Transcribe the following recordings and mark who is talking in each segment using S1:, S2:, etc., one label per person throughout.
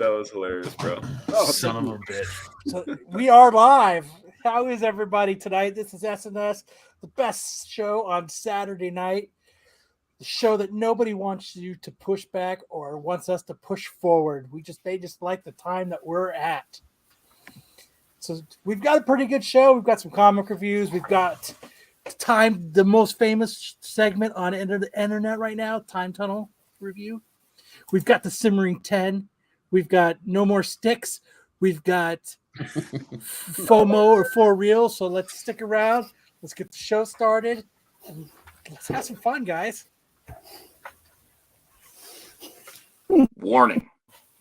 S1: was hilarious, bro.
S2: Son of a bitch.
S3: So we are live. How is everybody tonight? This is SNS, the best show on Saturday night. The show that nobody wants you to push back or wants us to push forward. They just like the time that we're at. So we've got a pretty good show. We've got some comic reviews. We've got the most famous segment on the internet right now, Time Tunnel review. We've got the Simmering 10. We've got No More Sticks. We've got FOMO or For Real. So let's stick around. Let's get the show started. And let's have some fun, guys.
S4: Warning.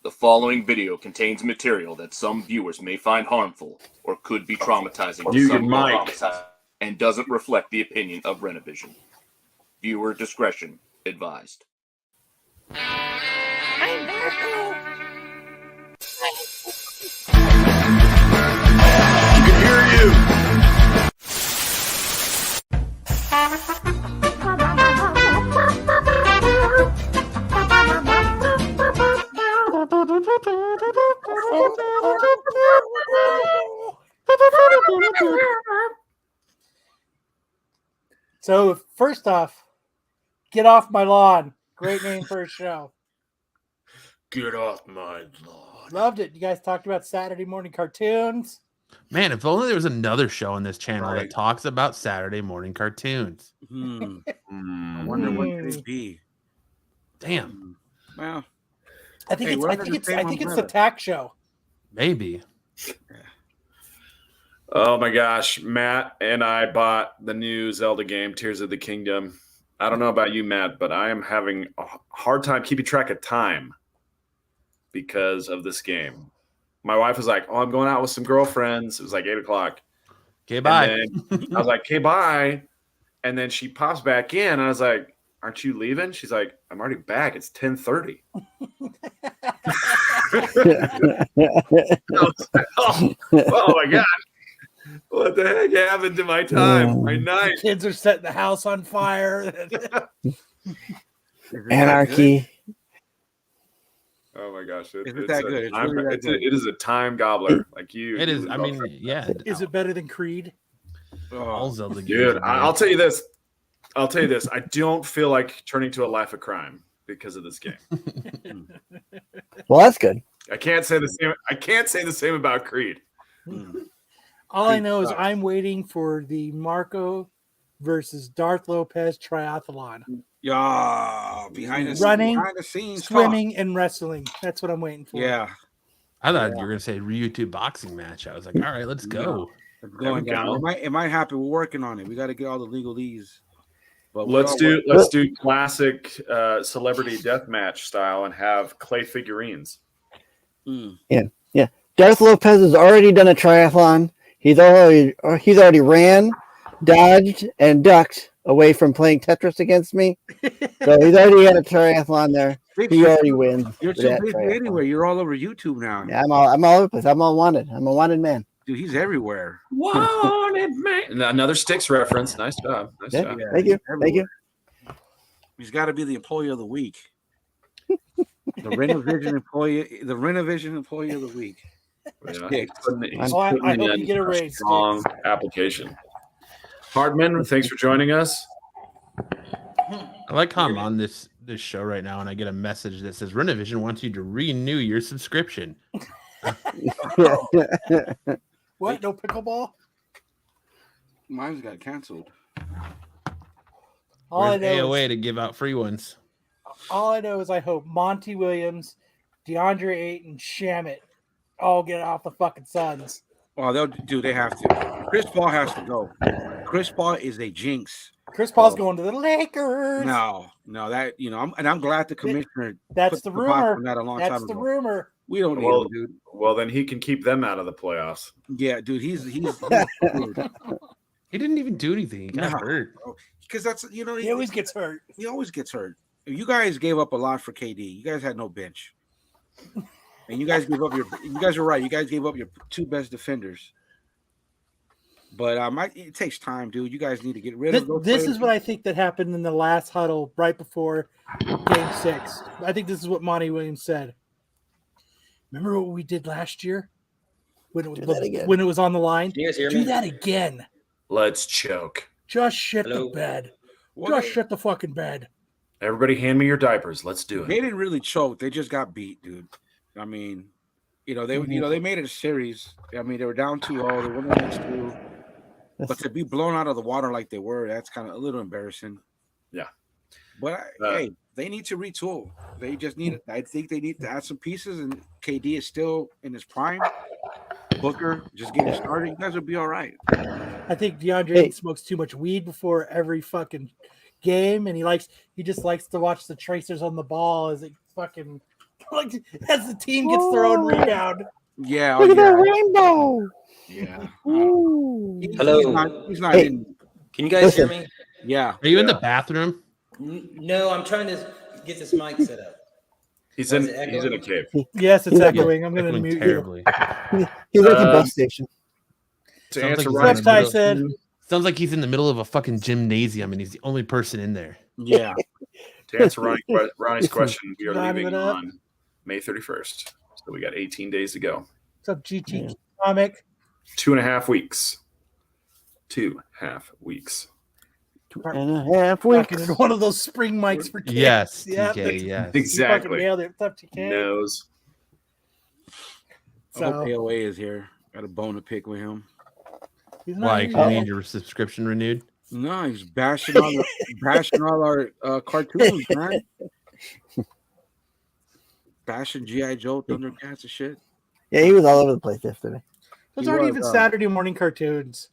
S4: The following video contains material that some viewers may find harmful or could be traumatizing to some and doesn't reflect the opinion of Renovision. Viewer discretion advised.
S1: You can hear you.
S3: So first off, Get Off My Lawn. Great name for a show.
S2: Get off my lawn.
S3: Loved it. You guys talked about Saturday morning cartoons.
S2: Man, if only there was another show on this channel
S5: Right.
S2: that talks about Saturday morning cartoons.
S5: I wonder what could it be.
S2: Damn,
S5: Well,
S3: I think
S5: Hey,
S3: it's
S5: we're
S3: I
S5: under
S3: think
S5: the
S3: it's I
S5: same
S3: think it's the
S5: umbrella.
S3: tack show.
S2: maybe.
S1: Oh my gosh, Matt and I bought the new Zelda game, Tears of the Kingdom. I don't know about you, Matt, but I am having a hard time keeping track of time because of this game. My wife was like, "Oh, I'm going out with some girlfriends." It was like 8:00.
S2: Okay, bye.
S1: And then I was like, "Okay, bye." And then she pops back in, and I was like, "Aren't you leaving?" She's like, "I'm already back. It's 10:30." Oh my god! What the heck happened to my time? My night?
S3: Kids are setting the house on fire.
S6: Anarchy.
S1: Oh my gosh!
S5: Is it that good? It's
S1: time-
S5: really that
S1: it's
S5: good.
S1: it is a time gobbler. Like you.
S2: It
S1: you
S2: is.
S1: would
S2: I
S1: love
S2: mean,
S1: it.
S2: yeah.
S3: Is it better than Creed?
S2: All
S5: Oh,
S2: Zelda games?
S1: Dude,
S2: are
S1: I'll
S2: good.
S1: tell you this. I don't feel like turning to a life of crime because of this game.
S6: Well, that's good.
S1: I can't say the same about Creed.
S3: All I
S5: Creed
S3: know is
S5: sucks.
S3: I'm waiting for the Marco versus Darth Lopez triathlon.
S5: yeah, behind
S3: Running,
S5: the scenes,
S3: Swimming and wrestling. That's what I'm waiting for.
S5: talk. Yeah,
S2: I thought you were gonna say YouTube boxing match. I was like, all right, let's go.
S5: it's going
S1: There we
S5: down.
S1: go.
S5: It might happen. We're working on it. We got to get all the legalese. But
S1: Let's do classic celebrity deathmatch style and have clay figurines.
S6: Darth Lopez has already done a triathlon. He's already ran, dodged, and ducked away from playing Tetris against me. So he's already had a triathlon there. He already wins.
S5: You're
S6: for
S5: too
S6: that
S5: busy
S6: triathlon.
S5: anyway. You're all over YouTube now.
S6: Yeah, I'm all over the place. I'm all wanted. I'm a wanted man.
S5: Dude, he's everywhere.
S1: Wanted man. Another Sticks reference. Nice job. Nice
S6: Yeah.
S1: job.
S6: Thank you. Thank you.
S5: He's got to be the employee of the week. The Renovision employee. The Renovision employee of the week.
S1: Yeah,
S5: Sticks.
S1: he's putting
S3: Oh, I
S1: in
S3: hope you get a raise,
S1: strong application. Hardman, thanks for joining us.
S2: I like how I'm on this show right now, and I get a message that says Renovision wants you to renew your subscription.
S3: What? No pickleball?
S5: Mine's got canceled.
S3: All I
S2: Where's
S3: know
S2: AOA
S3: is
S2: to give out free ones?
S3: I hope Monty Williams, DeAndre Ayton, Shamit all get off the fucking Suns.
S5: Well, they have to. Chris Paul has to go. Chris Paul is a jinx.
S3: Chris Paul's going to the Lakers.
S5: No, that I'm glad the commissioner.
S3: That's
S5: put
S3: the
S5: kibosh on
S3: rumor.
S5: that a long
S3: That's
S5: time
S3: the
S5: ago.
S3: rumor.
S5: We don't need
S1: Well-
S5: him, dude.
S1: Well, then he can keep them out of the playoffs.
S5: Yeah, dude, he's screwed.
S2: He didn't even do anything. He got
S5: No.
S2: hurt.
S5: Because that's
S3: He always gets hurt.
S5: He always gets hurt. You guys gave up a lot for KD. You guys had no bench, and you guys gave up your. You guys were right. You guys gave up your two best defenders. But it takes time, dude. You guys need to get rid of those.
S3: This
S5: players.
S3: is what I think that happened in the last huddle right before Game 6. I think this is what Monty Williams said. Remember what we did last year when
S6: Do that again.
S3: when it was on the line?
S7: Can you guys hear
S3: Do
S7: me?
S3: that again.
S1: Let's choke.
S3: Just shit
S7: Hello?
S3: the bed.
S5: Well,
S3: Just
S5: they,
S3: shit the fucking bed.
S1: Everybody hand me your diapers. Let's do
S5: they
S1: it.
S5: didn't really choke. They just got beat, dude. I mean, they made it a series. I mean, they were down 2-0. They won the next two. But to be blown out of the water like they were, that's kind of a little embarrassing.
S1: Yeah.
S5: But hey, they need to retool. They just need. I think they need to add some pieces. And KD is still in his prime. Booker just getting started. You guys will be all right.
S3: I think DeAndre smokes too much weed before every fucking game, and he just likes to watch the tracers on the ball as it fucking as the team gets their own rebound.
S5: Yeah.
S6: Look at that rainbow.
S5: Yeah.
S6: Ooh.
S7: Hello.
S5: He's not
S6: Hey.
S5: in.
S7: Can you guys hear
S6: Listen.
S7: me?
S5: Yeah.
S2: Are you in the bathroom?
S7: No, I'm trying to get this mic set up.
S1: He's
S7: Was
S1: in
S7: it
S1: he's in a
S7: echoing?
S1: cave.
S3: Yes, it's
S6: He's
S3: echoing. I'm going to
S2: Echoing
S3: mute
S2: terribly.
S6: He's at the bus station.
S1: To
S2: Sounds
S1: answer
S2: like
S1: Ronnie's
S2: he's in the middle-
S3: Tyson.
S2: Sounds like he's in the middle of a fucking gymnasium and he's the only person in there.
S5: Yeah.
S1: To answer Ronnie's question, we are
S3: Nodding
S1: leaving
S3: it up.
S1: on May 31st. So we got 18 days to go.
S3: What's up, GT comic?
S1: 2.5 weeks. 2.5 weeks.
S6: 2.5 weeks.
S3: Fucking in one of those spring mics for kids.
S2: Yes,
S3: Yeah,
S2: TK, yes.
S3: You fucking
S1: Exactly.
S3: nailed it. What's up, TK?
S1: Nose.
S5: I hope
S3: So
S5: AOA is here. Got a bone to pick with him.
S3: he's not
S2: Why?
S3: here
S2: You
S3: yet.
S2: need your subscription renewed?
S5: No, he's bashing all our cartoons, man. Bashing G.I. Joe, Thundercats and shit.
S6: Yeah, he was all over the place yesterday.
S3: Those
S5: He
S3: aren't
S5: was,
S3: even Saturday morning cartoons.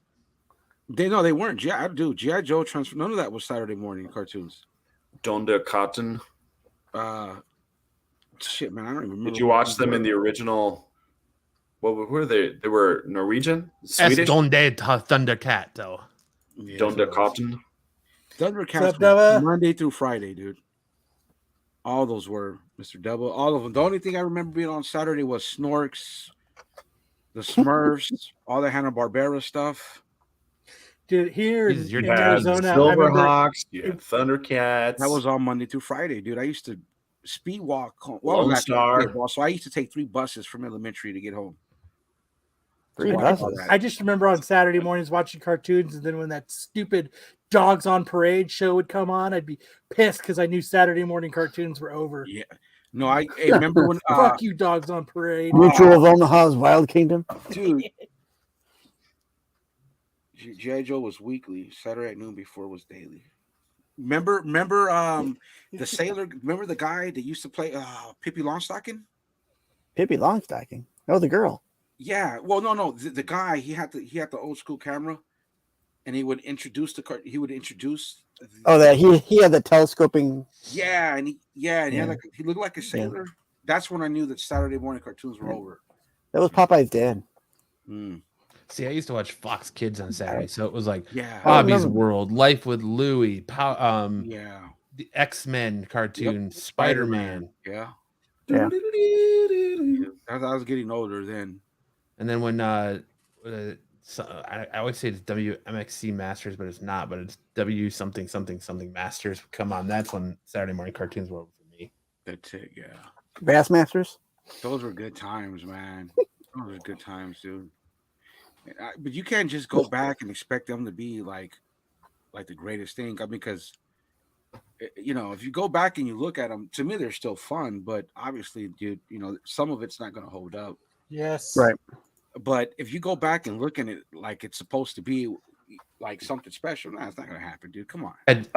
S5: They weren't. G.I. Joe transfer. None of that was Saturday morning cartoons.
S1: Donda Cotton.
S5: Shit, man, I don't even remember.
S1: Did you watch them in the original? What were they? They were Norwegian? Swedish?
S2: Es donde Thundercat, though.
S5: Yeah,
S1: Donda Cotton.
S5: Thundercats
S3: What's up,
S5: were
S3: Dubba?
S5: Monday through Friday, dude. All those were Mr. Double. All of them. The only thing I remember being on Saturday was Snorks, the Smurfs, all the Hanna-Barbera stuff.
S3: Dude, here
S2: Jesus, you're
S3: in
S2: bad.
S3: Arizona, I remember
S1: Silverhawks. You had Thundercats.
S5: That was all Monday through Friday, dude. I used to speed walk home. Well,
S1: Lone
S5: I was actually
S1: Star.
S5: a kid, so I used to take 3 buses from elementary to get home.
S6: 3
S5: So I
S6: buses.
S5: saw that.
S3: I just remember on Saturday mornings watching cartoons, and then when that stupid Dogs on Parade show would come on, I'd be pissed because I knew Saturday morning cartoons were over.
S5: Yeah. No, I remember when
S3: Fuck you, Dogs on Parade.
S6: Mutual of Omaha's Wild Kingdom.
S5: dude. G.I. Joe was weekly. Saturday at noon before was daily. Remember the sailor, remember the guy that used to play Pippi Longstocking?
S6: Pippi Longstocking. That was a girl.
S5: Yeah. Well, no. The guy, he had the old school camera, and he would introduce
S6: Oh, that he had the telescoping.
S5: Yeah, and he had
S6: Yeah.
S5: he looked like a sailor. That's when I knew that Saturday morning cartoons were over.
S6: That was Popeye's dad.
S5: Mm.
S2: See, I used to watch Fox Kids on Saturday, so it was like
S5: Yeah.
S2: Bobby's
S6: remember.
S2: World, Life with Louie,
S5: Yeah.
S2: the X-Men cartoon, Spider-Man.
S5: Yeah.
S6: Yeah.
S5: As I was getting older then.
S2: And then when I always say it's WMXC Masters, but it's not, but it's W something Masters would come on. That's when Saturday morning cartoons were over for me.
S5: That's it, yeah.
S6: Bassmasters.
S5: Those were good times, man. Those were good times, dude. But you can't just go back and expect them to be like the greatest thing. I mean, because if you go back and you look at them, to me they're still fun. But obviously, dude, some of it's not going to hold up.
S3: Yes.
S6: Right.
S5: But if you go back and look at it like it's supposed to be, like something special, no, it's not going to happen, dude. Come on.
S2: It's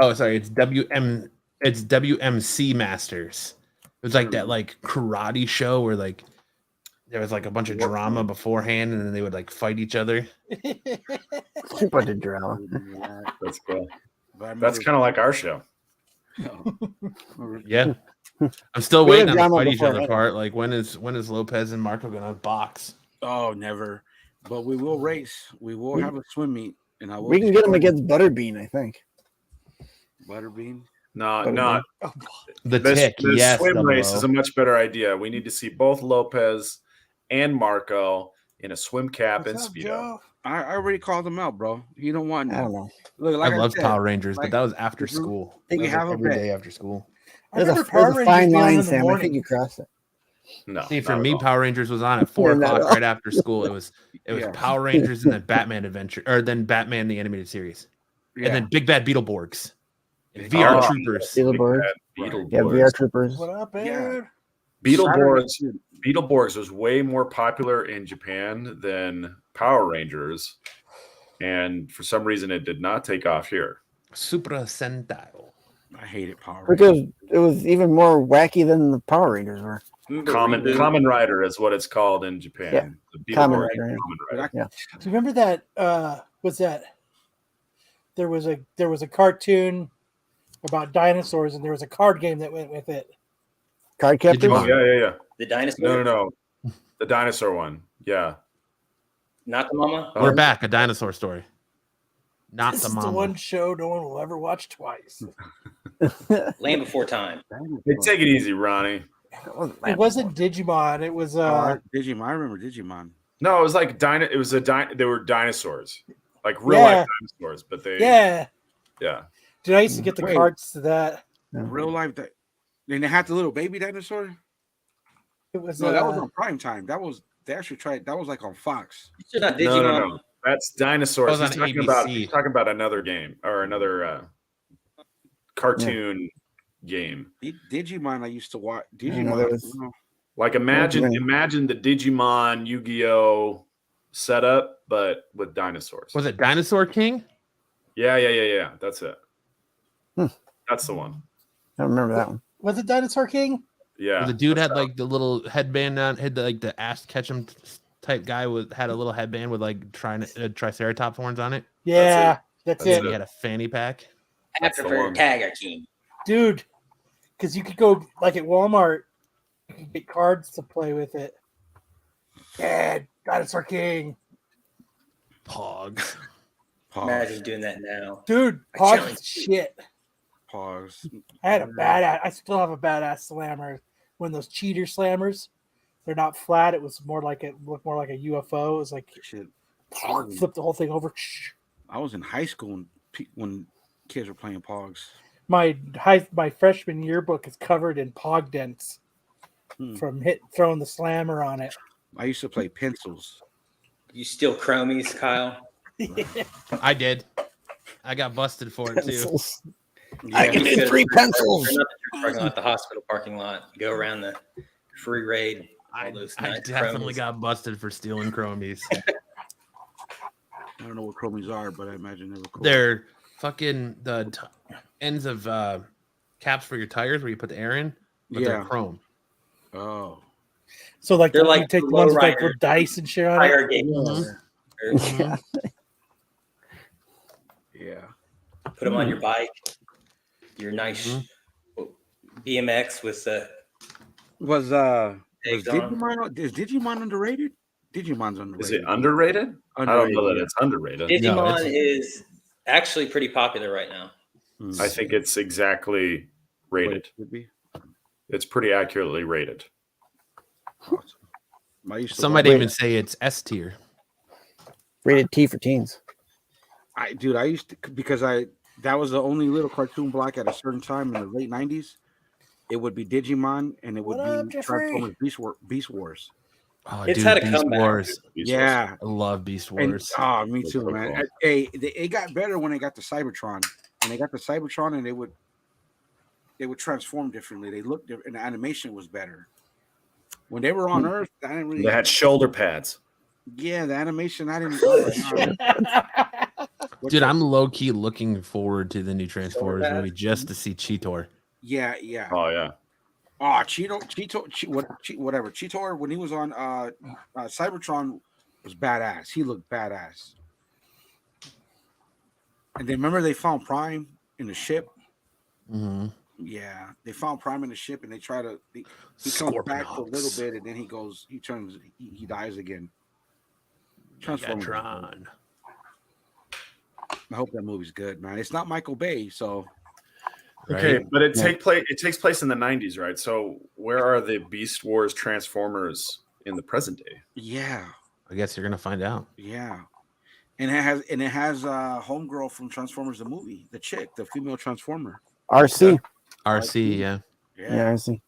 S2: WMC Masters. It was like that karate show where there was a bunch of drama beforehand, and then they would fight each other.
S6: Bunch of drama.
S1: That's cool.
S5: But
S1: That's kind of like our show.
S2: Yeah, I'm still
S6: We had
S2: waiting on the
S6: drama
S2: fight each other
S6: beforehand.
S2: part. When is Lopez and Marco gonna box?
S5: Oh, never. But we will race. We will have a swim meet, and I will.
S6: We can get him against Butterbean, I think.
S5: Butterbean.
S1: No, not
S2: The
S1: this.
S2: tick,
S1: The
S2: yes.
S1: swim race
S2: Double O.
S1: is a much better idea. We need to see both Lopez and Marco in a swim cap and
S3: What's up,
S1: speedo.
S3: Joe?
S5: I already called him out, bro. You don't want.
S6: I don't know.
S5: Look, like
S2: I love
S5: said,
S2: Power Rangers,
S5: like,
S2: but that was after
S5: if you-
S2: school.
S5: if you
S2: That was
S5: have a
S2: every
S5: bet.
S2: day after school.
S3: I
S6: There's
S3: remember
S6: a
S3: Power Rangers
S6: fine
S3: being on
S6: line,
S3: in the
S6: Sam. I
S3: morning.
S6: think you crossed it.
S1: No.
S2: See, for
S1: not at
S2: me,
S1: all.
S2: Power Rangers was on at 4
S6: Yeah, not
S2: o'clock
S6: at all.
S2: right after school. It was
S5: Yeah.
S2: Power Rangers and then Batman Adventure, or then Batman the animated series,
S5: Yeah.
S2: and then Big Bad Beetleborgs, and
S5: Oh,
S2: VR
S1: yeah.
S2: Troopers.
S6: Beetleborgs.
S1: Beetleborgs.
S6: Yeah, VR Troopers.
S3: What up,
S5: Yeah.
S3: Ed?
S1: Beetleborgs was way more popular in Japan than Power Rangers, and for some reason, it did not take off here.
S2: Super Sentai.
S5: I hated Power Rangers.
S6: Because it was even more wacky than the Power Rangers were.
S7: Remember
S1: Common
S7: Reboot?
S1: Kamen Rider is what it's called in Japan.
S6: Yeah.
S1: The
S6: Kamen
S1: Beetleborg
S6: Rider, yeah.
S1: Kamen Rider.
S3: Do you remember that? Was that? There was a cartoon about dinosaurs, and there was a card game that went with it.
S6: Card Captors?
S1: Oh yeah.
S7: The dinosaur?
S1: No. The dinosaur one. Yeah.
S7: Not the mama?
S2: We're back. A dinosaur story. Not
S3: This
S2: the
S3: is
S2: mama.
S3: the one show no one will ever watch twice.
S7: Land Before Time.
S1: Hey, take it easy, Ronnie.
S3: It wasn't Digimon. It was
S5: Digimon. I remember Digimon.
S1: No, it was like they were dinosaurs. Like real
S3: Yeah.
S1: life dinosaurs, but they
S3: yeah.
S1: yeah.
S3: Dude, I used to get the
S5: Wait.
S3: cards to that.
S5: Real life. Then they had the little baby dinosaur.
S3: It was
S5: No, that was on prime time. They actually tried. That was like on Fox.
S7: It's not Digimon.
S1: No. That's dinosaurs.
S2: That was
S1: He's
S2: on
S1: talking
S2: ABC.
S1: about another game or another cartoon game.
S5: Digimon. I used to watch.
S6: Yeah,
S5: Digimon.
S6: there was-
S5: you know,
S1: Like imagine
S6: Digimon.
S1: the Digimon Yu-Gi-Oh setup, but with dinosaurs.
S2: Was it Dinosaur King?
S1: Yeah. That's it.
S6: Hmm.
S1: That's the one.
S6: I don't remember that one.
S3: Was it Dinosaur King?
S1: Yeah.
S2: Where the dude had like the little headband on, had the ass catching type guy had a little headband with like triceratops horns on it.
S3: Yeah, that's
S1: That's
S3: it.
S2: He had a fanny pack.
S1: That's
S7: After
S1: the one.
S7: Tiger King.
S3: Dude. Because you could go like at Walmart, you could get cards to play with it. Yeah, Dinosaur King.
S2: Pog.
S7: Imagine doing that now.
S3: Dude,
S7: I
S3: Pog
S7: challenge
S3: is shit.
S5: Pause.
S3: I had a badass. I still have a badass slammer. One of those cheater slammers. They're not flat. It was more like looked more like a UFO. It was like
S5: Shit.
S3: flip the whole thing over.
S5: I was in high school when kids were playing Pogs.
S3: My freshman yearbook is covered in Pog dents from throwing the slammer on it.
S5: I used to play pencils.
S7: You steal chromies, Kyle?
S2: I did. I got busted for it too.
S6: Pencils.
S5: Yeah.
S6: I can do 3 pencils.
S7: Or not the church parking lot, the hospital parking lot. Go around the free raid. All those
S2: I
S7: nice
S2: definitely
S7: chromies.
S2: got busted for stealing chromies.
S5: I don't know what chromies are, but I imagine they were cool.
S2: They're fucking ends of caps for your tires where you put the air in, but they're
S5: Yeah.
S2: chrome.
S5: Oh.
S3: So like
S7: They're
S3: you
S7: like
S3: take the ones with, like
S7: lowrider.
S3: with dice and shit on it.
S7: Fire game.
S6: Yeah.
S5: Yeah.
S7: Put them on your bike. Your nice BMX with
S5: Was
S7: Eggs on 'em.
S5: Digimon is Digimon underrated? Digimon's underrated.
S1: Is it underrated? I don't know that
S5: yeah.
S1: it's underrated.
S7: Digimon
S2: it's-
S7: is actually pretty popular right now.
S5: Hmm.
S1: I think it's exactly
S5: What
S1: rated.
S5: it should be.
S1: It's pretty accurately rated.
S5: Awesome. I used to
S2: Some might
S5: watch-
S2: even say it's S tier.
S6: Rated T for teens.
S5: I used to because that was the only little cartoon block at a certain time in the late 90s. It would be Digimon and it would
S3: What up,
S5: be
S3: Jeffrey?
S5: Transformers Beast Wars.
S2: Oh,
S7: It's
S2: dude,
S7: had a
S2: Beast
S7: comeback.
S2: Wars.
S5: Yeah.
S2: I love Beast
S5: And,
S2: Wars.
S5: me
S1: Those
S5: too,
S1: are
S5: man.
S1: cool.
S5: It got better when they got the Cybertron. When they got the Cybertron and they would transform differently. They looked different and the animation was better. When they were on Earth, I didn't really
S1: They had shoulder pads.
S5: yeah, the animation I didn't
S2: Dude, I'm low key looking forward to the new Transformers
S7: bad.
S2: movie just to see Cheetor.
S5: yeah.
S1: Oh yeah.
S5: Oh, whatever. Cheetor, when he was on Cybertron, was badass. He looked badass. And then remember they found Prime in the ship.
S2: Mm-hmm.
S5: Yeah, they found Prime in the ship, and they try to. He comes back for a little bit, and then he dies again. Transformers.
S2: Megatron.
S5: I hope that movie's good, man. It's not Michael Bay, so
S1: Okay,
S2: Right?
S1: but it takes place in the 90s, right? So where are the Beast Wars Transformers in the present day?
S5: yeah.
S2: I guess you're gonna find out.
S5: Yeah, and it has homegirl from Transformers the movie, the chick, the female Transformer.
S6: RC.
S2: RC, yeah.
S6: Yeah, RC.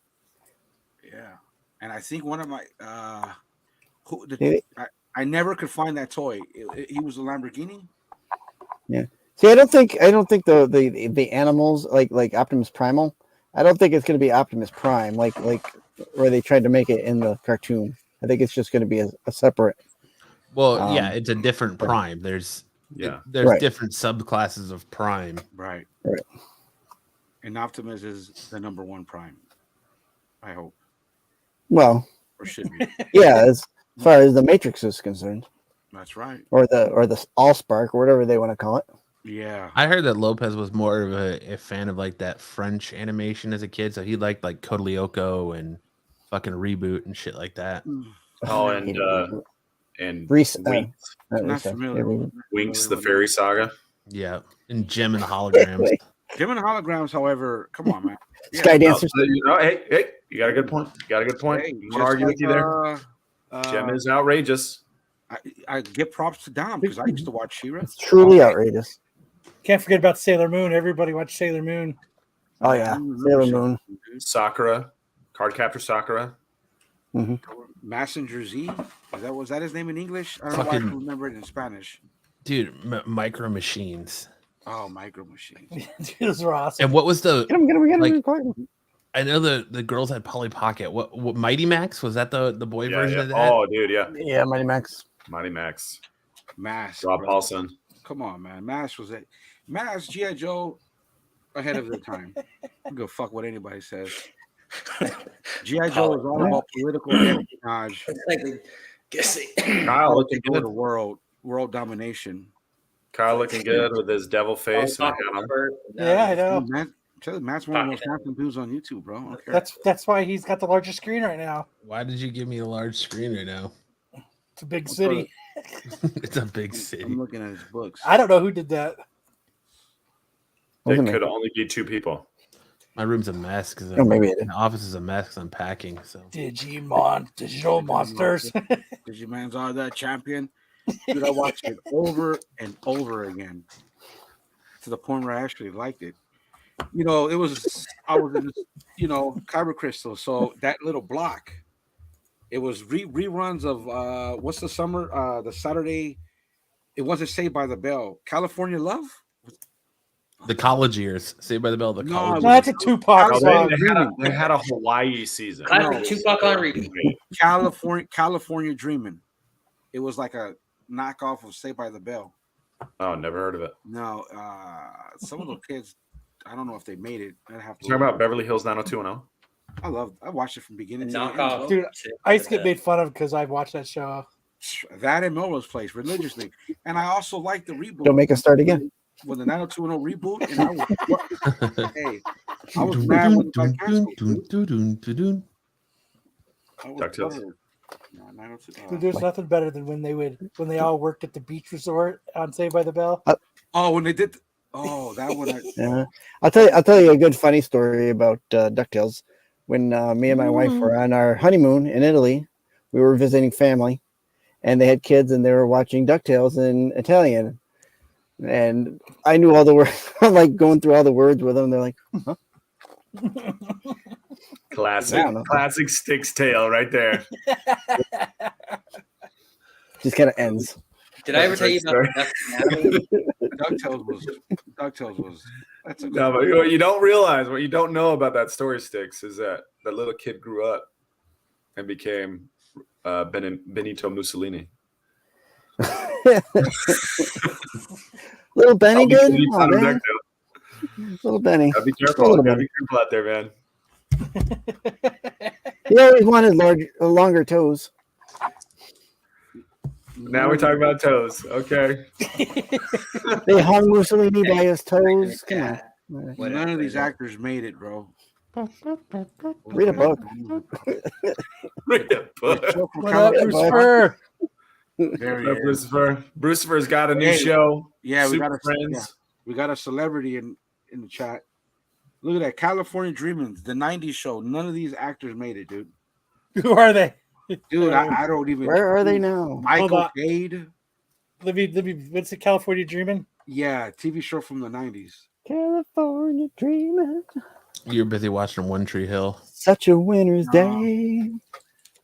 S5: Yeah, and I think one of my
S6: Maybe.
S5: I never could find that toy. He was a Lamborghini.
S6: Yeah. See, I don't think the animals like Optimus Primal. I don't think it's going to be Optimus Prime like where they tried to make it in the cartoon. I think it's just going to be a separate.
S2: Well, yeah, it's a different Prime. There's
S6: Right.
S2: different subclasses of Prime.
S5: Right.
S6: Right.
S5: And Optimus is the number one Prime. I hope.
S6: Well,
S5: Or should be.
S6: yeah, as far as the Matrix is concerned,
S5: That's right.
S6: or the Allspark, or whatever they want to call it.
S5: Yeah.
S2: I heard that Lopez was more of a fan of like that French animation as a kid, so he liked like Code Lyoko and fucking Reboot and shit like that.
S1: Oh, and
S6: Reese,
S1: Winx,
S5: Not familiar.
S1: Winx the Fairy Saga.
S2: Yeah, and Jim and the Holograms.
S5: Jim and the Holograms, however, come on, man. Yeah.
S6: Sky Dancers.
S1: Hey, you got a good point. You got a good point.
S5: Hey,
S1: I'm gonna argue with you there. Jim is outrageous.
S5: I give props to Dom because I used to watch She-Ra.
S6: It's truly outrageous.
S3: Can't forget about Sailor Moon. Everybody watched Sailor Moon.
S6: Oh yeah, Sailor Moon.
S1: Sakura, Cardcaptor Sakura.
S6: Mm-hmm.
S5: Messenger Z. Was that his name in English? I don't know why I can remember it in Spanish.
S2: Dude, Micro Machines.
S5: Oh, Micro Machines.
S3: Dude, those were awesome.
S2: And what was the?
S6: Get him,
S2: like, I know the girls had Polly Pocket. What Mighty Max, was that the boy version of that?
S1: Oh, dude, yeah.
S6: Yeah, Mighty Max.
S1: Mighty Max.
S5: Mass.
S1: Rob Paulson.
S5: Come on, man. Mass was it. Mass, G.I. Joe, ahead of their time. I don't give a fuck what anybody says. G.I. Joe is all about political espionage.
S1: Kyle looking
S5: Go
S1: good.
S5: to world domination.
S1: Kyle looking good with his devil face. And
S3: Yeah, I know.
S5: Matt's one of the most handsome dudes on YouTube, bro. Okay.
S3: That's why he's got the largest screen right now.
S2: Why did you give me a large screen right now?
S3: It's a big city.
S2: It's a big city.
S5: I'm looking at his books.
S3: I don't know who did that.
S1: It could only be two people.
S2: My room's a mess because
S6: maybe
S2: the office is a mess because I'm packing. So
S3: digital monsters.
S5: Digimons are the champion. Dude, I watched it over and over again to the point where I actually liked it. You know, I was in, Kyber Crystal, so that little block, it was reruns of what's the Saturday, it wasn't Saved by the Bell, California Love?
S2: the college years, Saved by the Bell.
S3: No, that's a Tupac song.
S1: They had a Hawaii season.
S7: Tupac on repeat.
S5: California Dreamin'. It was like a knockoff of Saved by the Bell.
S1: Oh, never heard of it.
S5: No, some of the kids, I don't know if they made it. I'd have to
S1: Talking about Beverly Hills 90210.
S5: I watched it from beginning to
S7: Knockoff.
S5: end.
S3: Dude, I used to get made fun of because I watched that show.
S5: That in Melrose Place religiously, and I also like the reboot.
S6: Don't make us start again.
S5: When the 90210 reboot, and I was mad when it got canceled.
S1: DuckTales.
S5: No, 902.
S3: Dude, there's nothing better than when they all worked at the beach resort on Saved by the Bell.
S5: When they did. That one.
S6: Yeah. I'll tell you a good funny story about DuckTales. When me and my wife were on our honeymoon in Italy, we were visiting family, and they had kids, and they were watching DuckTales in Italian. And I knew all the words. I'm like going through all the words with them. They're like, huh?
S1: Classic Sticks tale right there.
S6: Just kind of ends.
S7: Did I ever tell you about
S5: DuckTales was. That's a
S1: No, but what you don't realize, what you don't know about that story, Sticks, is that that little kid grew up and became Benito Mussolini.
S6: Little Benny did? Oh,
S1: Little
S6: man. Little Benny.
S1: Gotta be careful. Gotta be careful out there, man.
S6: He always wanted longer toes.
S1: Now we're talking about toes. Okay.
S6: They hung Mussolini by his toes. Come on.
S5: None of these actors made it, bro.
S6: Read a book.
S1: Read a book.
S3: What up, Bruce?
S1: Brucifer's got a new show.
S5: Yeah, we got a celebrity in the chat. Look at that, California Dreamin', the '90s show. None of these actors made it, dude.
S3: Who are they?
S5: Dude, I don't even.
S6: Where are they now?
S5: Michael Cade.
S3: Let me. What's it? California Dreamin'?
S5: Yeah, TV show from the '90s.
S6: California Dreamin'.
S2: You're busy watching One Tree Hill.
S6: Such a winter's day.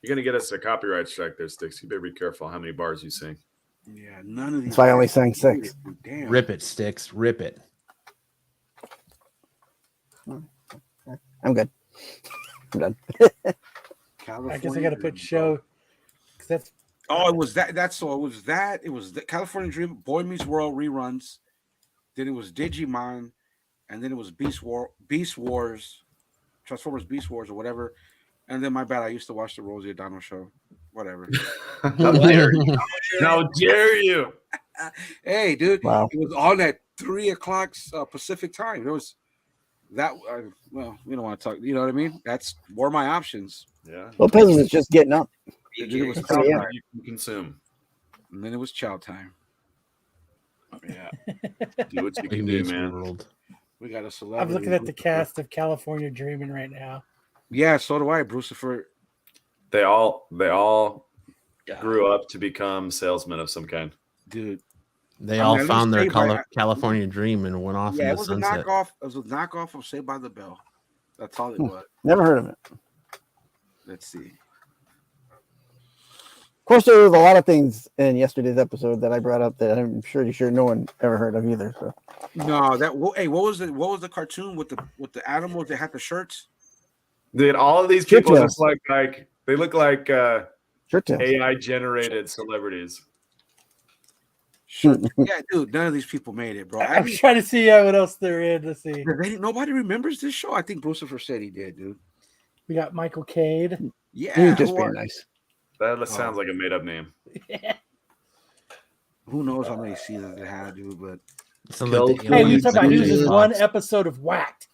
S1: You're gonna get us a copyright strike there, Sticks. You better be careful how many bars you sing.
S5: Yeah, none of these.
S6: That's why I only sang 6.
S5: Damn.
S2: Rip it, Sticks. Rip it.
S6: I'm good. I'm done.
S3: I guess I got to put show. 'Cause that's
S5: Oh, it was that. That's so. It was that. It was the California Dream, Boy Meets World reruns. Then it was Digimon, and then it was Beast Wars, Transformers Beast Wars or whatever. And then my bad, I used to watch the Rosie O'Donnell show. Whatever.
S1: How dare you? How dare you?
S5: Hey, dude,
S6: Wow.
S5: it was on at 3:00 Pacific time. There was that. Well, we don't want to talk. You know what I mean? That's were my options.
S1: Yeah.
S6: Lopez was just getting up.
S5: And then it was
S6: Oh,
S5: chow
S6: yeah.
S5: time.
S1: You can consume.
S5: And then it was chow time.
S1: Yeah. Do what you
S2: He
S1: can do,
S2: means
S1: man.
S2: world.
S5: We got a celebrity.
S3: I'm looking at the cast of California Dreaming right now.
S5: Yeah, so do I, Brucifer.
S1: They all
S7: Yeah.
S1: grew up to become salesmen of some kind.
S5: Dude.
S2: They
S5: I
S2: all
S5: mean, at
S2: found
S5: least
S2: their
S5: Saved by-
S2: California dream and went off
S5: Yeah,
S2: in
S5: it
S2: the
S5: was
S2: sunset.
S5: a knockoff. It was a knockoff of Saved by the Bell. That's all it was.
S6: Never heard of it.
S5: Let's see.
S6: Of course, there was a lot of things in yesterday's episode that I brought up that I'm pretty sure no one ever heard of either. So
S5: No, that hey, what was the cartoon with the animals that had the shirts?
S1: Dude, all of these
S6: Chip
S1: people
S6: Tails.
S1: just like they look like
S6: Shirt Tails.
S1: AI generated celebrities.
S5: Yeah, dude, none of these people made it, bro.
S3: I'm trying to see what else they're in. Let's see.
S5: Nobody remembers this show. I think Brucifer said he did, dude.
S3: We got Michael Cade.
S5: Yeah,
S6: He was just
S5: who
S6: being
S5: are-
S6: nice.
S1: That sounds like a made up name.
S5: Who knows how many seasons they had, dude? But
S2: Sounds like the
S3: Hey, we
S2: aliens
S3: talking about he was in
S2: Fox.
S3: one episode of Whacked.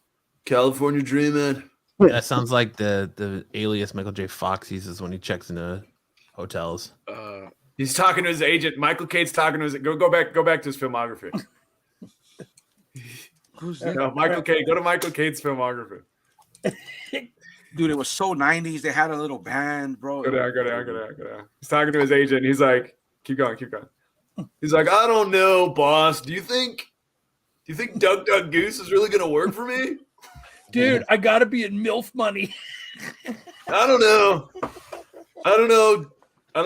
S1: California Dreaming.
S2: That sounds like the alias Michael J. Fox uses when he checks into hotels.
S1: He's talking to his agent. Michael Cade's talking to his go back to his filmography.
S5: who's that?
S1: No, Michael Cade. Go to Michael Cade's filmography.
S5: Dude, it was so 90s. They had a little band, bro.
S1: Go down. He's talking to his agent. He's like, keep going. He's like, I don't know, boss. Do you think Duck Duck Goose is really gonna work for me?
S3: Dude, I gotta be in MILF money.
S1: I don't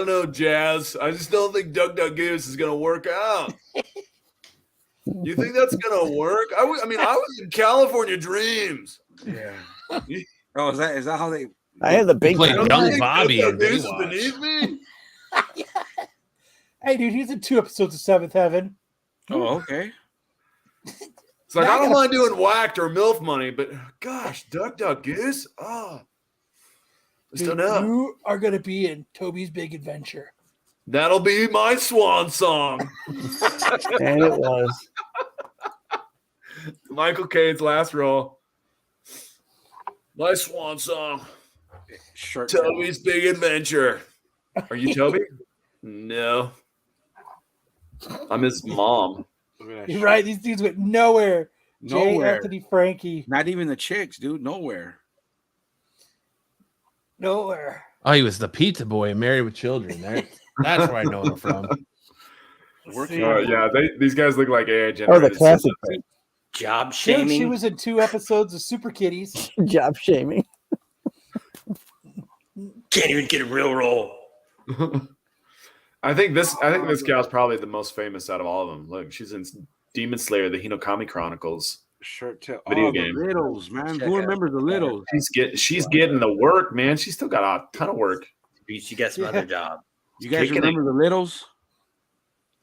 S1: know, Jazz. I just don't think Duck Duck Goose is gonna work out. You think that's gonna work? I was in California Dreams.
S5: Yeah. Oh, is that how they?
S6: I had the big
S2: Played
S6: time.
S2: Young
S1: think
S2: Bobby
S1: Duck
S2: in
S1: Duck Goose is
S2: Baywatch.
S1: beneath me.
S3: Hey, dude, he's in 2 episodes of Seventh Heaven.
S5: Oh, okay.
S1: It's like I don't mind doing whacked or MILF money, but gosh, Duck Duck Goose. Oh, I
S3: Dude,
S1: don't know.
S3: you are gonna be in Toby's Big Adventure.
S1: That'll be my swan song.
S6: And it was.
S1: Michael Cade's last role. My swan song.
S5: Shirt.
S1: Toby's Big Adventure. Are you Toby? No. I'm his mom.
S3: You're right. These dudes went nowhere. J.
S5: Nowhere.
S3: Anthony Frankie,
S5: Not even the chicks, dude. Nowhere.
S3: nowhere.
S2: Oh, he was the pizza boy in Married with Children. That's where I know him from.
S5: Working.
S1: Yeah, these guys look like AI
S6: Oh,
S1: generated.
S6: the classic
S7: Job
S3: Dude,
S7: shaming.
S3: she was in 2 episodes of Super Kitties.
S6: job shaming.
S7: Can't even get a real role.
S1: I think this gal's probably the most famous out of all of them. Look, she's in Demon Slayer: The Hinokami Chronicles.
S5: Shirt tail.
S1: Video
S5: Oh,
S1: game.
S5: the Littles, man.
S7: Check
S5: Who
S7: out.
S5: remembers the Littles?
S1: She's getting the work, man. She's still got a ton of work.
S7: She gets some other job.
S5: You guys
S1: Kicking
S5: remember the Littles?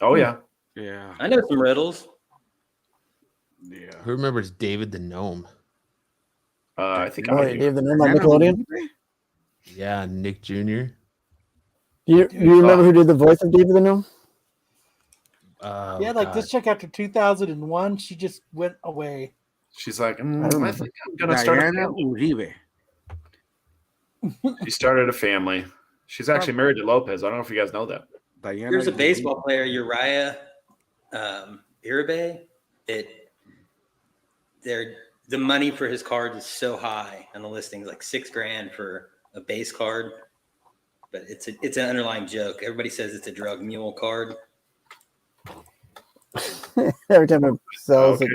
S1: Oh yeah.
S5: Yeah.
S7: I know some riddles.
S5: Yeah.
S2: Who remembers David the Gnome?
S1: I think
S6: Oh,
S1: I
S6: you
S1: do.
S6: gave the name on Nickelodeon.
S2: Yeah, Nick Jr.
S6: Do you remember who did the voice of David the Gnome?
S2: Oh,
S3: Yeah, like
S2: God.
S3: this chick after 2001, she just went away.
S1: She's like,
S6: I don't
S1: I
S6: know.
S1: think I'm gonna start a
S5: Diana
S1: family.
S5: Uribe.
S1: She started a family. She's actually married to Lopez. I don't know if you guys know that.
S5: Diana
S7: Here's a
S5: Uribe.
S7: baseball player, Uriah Iribe. The money for his card is so high on the listings, like $6,000 for a base card. But it's an underlying joke. Everybody says it's a drug mule card.
S6: Every time it sells,
S1: Okay.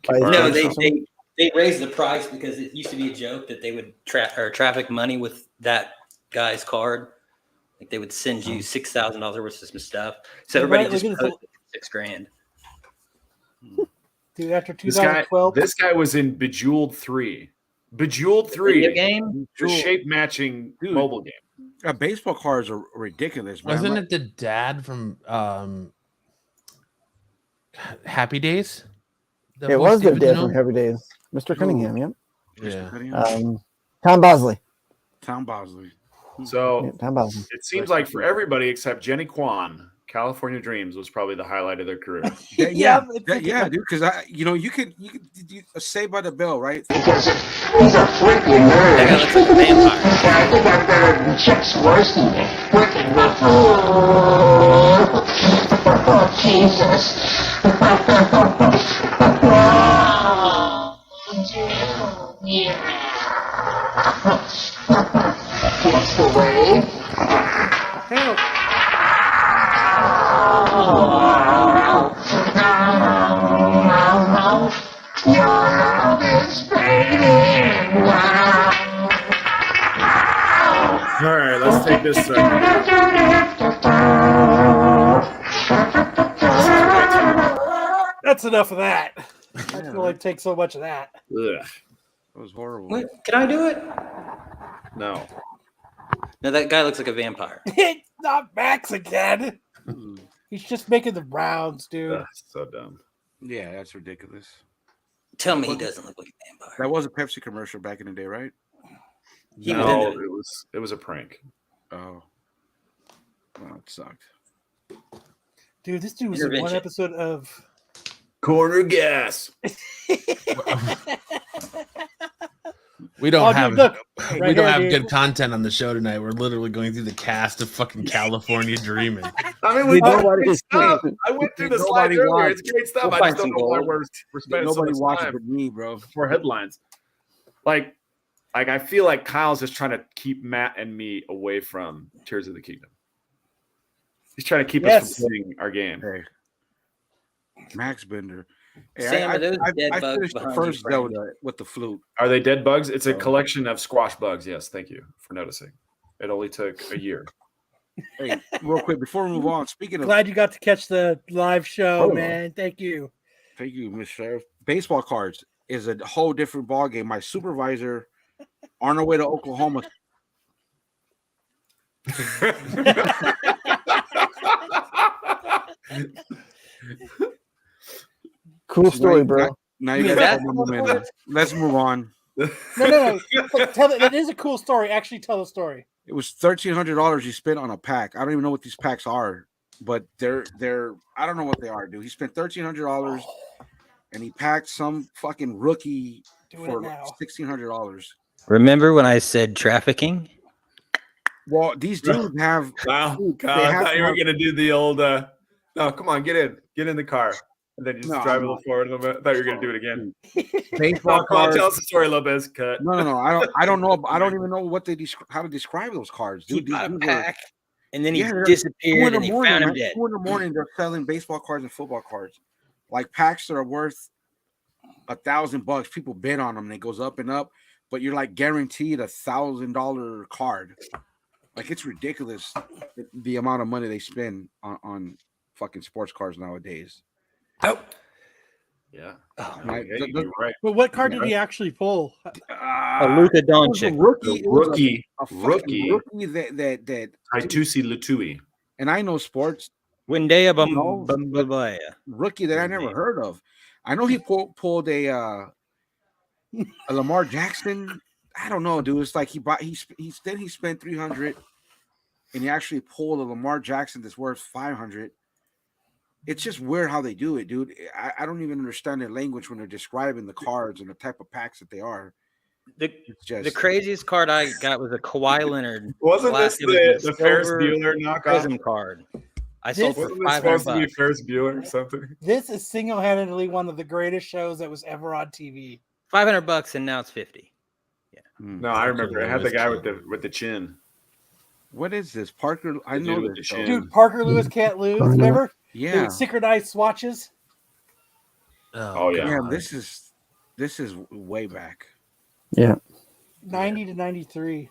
S6: buys
S7: No,
S6: it.
S7: they raised the price because it used to be a joke that they would traffic money with that guy's card. Like they would send you $6,000 worth of some stuff. So
S3: Yeah,
S7: everybody
S3: right,
S7: just
S3: look at this
S7: posted $6,000.
S3: Dude, after
S1: This guy,
S3: 2012,
S1: this guy was in Bejeweled 3. Bejeweled
S7: Video
S1: 3,
S7: game?
S1: the shape matching
S5: Dude.
S1: mobile game.
S5: Baseball cards are ridiculous, man.
S2: Wasn't it the dad from Happy Days?
S6: It was the dad from Happy Days, Mr. Cunningham. Yep.
S2: Yeah.
S6: Tom Bosley.
S5: Tom Bosley.
S1: So
S6: Yeah, Tom Bosley.
S1: it seems like for everybody except Jenny Kwan, California Dreams was probably the highlight of their career.
S5: Yeah, dude. Because you could Saved by the Bell, right?
S8: Because he's a freaking nerd.
S7: That guy looks like a vampire.
S8: I think I'm better than Chuck's worse than you. Freaking oh, Jesus. What's the way?
S3: help.
S8: Your love is fading.
S1: All right, let's take this
S3: That's enough of that. I can only take so much of that.
S1: Ugh,
S5: That was horrible.
S7: Wait, can I do it?
S1: no.
S7: No, that guy looks like a vampire.
S3: It's not Max again. He's just making the rounds, dude.
S1: Ugh, so dumb.
S5: Yeah, that's ridiculous.
S7: Tell me he doesn't look like a vampire.
S5: That was a Pepsi commercial back in the day, right?
S7: He
S1: No,
S7: was
S1: it was a prank.
S5: Oh, well, it sucked.
S3: Dude, this dude was in one
S7: Intervention.
S3: episode of.
S1: Corner gas.
S2: We don't
S3: Oh, dude,
S2: have
S3: look,
S2: we
S3: right
S2: don't
S3: here,
S2: have
S3: dude.
S2: good content on the show tonight. We're literally going through the cast of fucking California Dreaming.
S1: I mean, we
S6: Nobody-
S1: great stuff. I went through the slide
S5: Nobody
S1: earlier.
S5: watched.
S1: It's great stuff.
S7: We'll
S1: I
S7: find
S1: just don't
S7: some
S1: know why
S7: gold.
S1: we're spending so
S5: Nobody
S1: much
S5: watched
S1: time
S5: but me, bro.
S1: for headlines. Like I feel like Kyle's just trying to keep Matt and me away from Tears of the Kingdom. He's trying to keep us
S3: Yes.
S1: from playing our game.
S5: Hey, Max Bender. Hey,
S7: Sam, are those dead
S5: I
S7: bugs
S5: finished the
S7: behind you,
S5: first
S7: Frank?
S5: Zelda with the flute.
S1: Are they dead bugs? It's a
S5: Oh.
S1: collection of squash bugs. Yes, thank you for noticing. It only took a year.
S5: Hey, real quick before we move on. Speaking of,
S3: Glad you got to catch the live show,
S1: Oh.
S3: man. Thank you.
S5: thank you, Miss Sheriff. Baseball cards is a whole different ball game. My supervisor on our way to Oklahoma.
S6: Cool story, bro.
S5: Now you
S3: Yeah,
S5: got
S3: that's-
S5: the momentum. Let's move on.
S3: No. Tell it. That is a cool story. Actually, tell the story.
S5: It was $1,300 he spent on a pack. I don't even know what these packs are, but they're I don't know what they are, dude. He spent $1,300 and he packed some fucking rookie
S3: Doing
S5: for
S3: it now.
S5: $1,600.
S7: Remember when I said trafficking?
S5: Well, these dudes have
S1: Wow,
S5: Dude,
S1: Kyle,
S5: they
S1: I
S5: have
S1: thought
S5: to
S1: you were
S5: have-
S1: gonna do the old. No, come on, get in the car, and then you just
S5: No,
S1: drive
S5: I'm
S1: a little forward a little bit. I thought you were gonna do it again.
S5: baseball
S1: Come on,
S5: cards.
S1: tell us the story, Lopez. Cut.
S5: No. I don't know. I don't even know what they how to describe those cards,
S7: He
S5: dude.
S7: bought a
S5: These were-
S7: pack, and then he
S5: Yeah, they're- 2
S7: disappeared,
S5: in the
S7: and they
S5: morning,
S7: found him
S5: man.
S7: dead.
S5: 2 in the morning, they're selling baseball cards and football cards, like packs that are worth $1,000. People bid on them, and it goes up and up. But you're like guaranteed $1,000 card. Like it's ridiculous the amount of money they spend on fucking sports cards nowadays.
S7: Oh,
S1: Yeah,
S7: oh
S5: Like,
S1: yeah,
S5: the-
S1: you're right.
S3: But what card did he actually pull?
S7: Luka
S5: It was a
S7: Doncic.
S5: rookie. It was
S1: Rookie,
S5: a fucking
S1: rookie,
S5: rookie that
S1: Taitusi Lutui.
S5: and I know sports.
S7: Wendaya
S5: No.
S7: Bambaya.
S5: Rookie that I never heard of. I know he pulled a Lamar Jackson. I don't know, dude. It's like he spent 300, and he actually pulled a Lamar Jackson that's worth 500. It's just weird how they do it, dude. I don't even understand their language when they're describing the cards and the type of packs that they are. It's just
S7: The craziest card I got was a Kawhi Leonard.
S1: Wasn't
S7: Glass-
S1: this
S7: it was
S1: the
S7: a
S1: Ferris
S7: silver
S1: Bueller knockoff?
S7: Prism card. I sold for
S1: Wasn't this supposed to be
S7: $500.
S1: Ferris Bueller or something?
S3: This is single-handedly one of the greatest shows that was ever on TV.
S7: $500, and now it's 50.
S1: No, I remember. It had the guy with the chin.
S5: what is this, Parker? I
S1: The
S5: know
S1: dude with
S5: this.
S1: the
S5: though.
S1: chin.
S3: Dude, Parker Lewis can't lose.
S6: I know.
S3: Remember? They
S5: Yeah,
S3: would synchronized swatches.
S1: Oh, yeah.
S5: yeah. This is way back.
S6: Yeah.
S3: 90 to 93.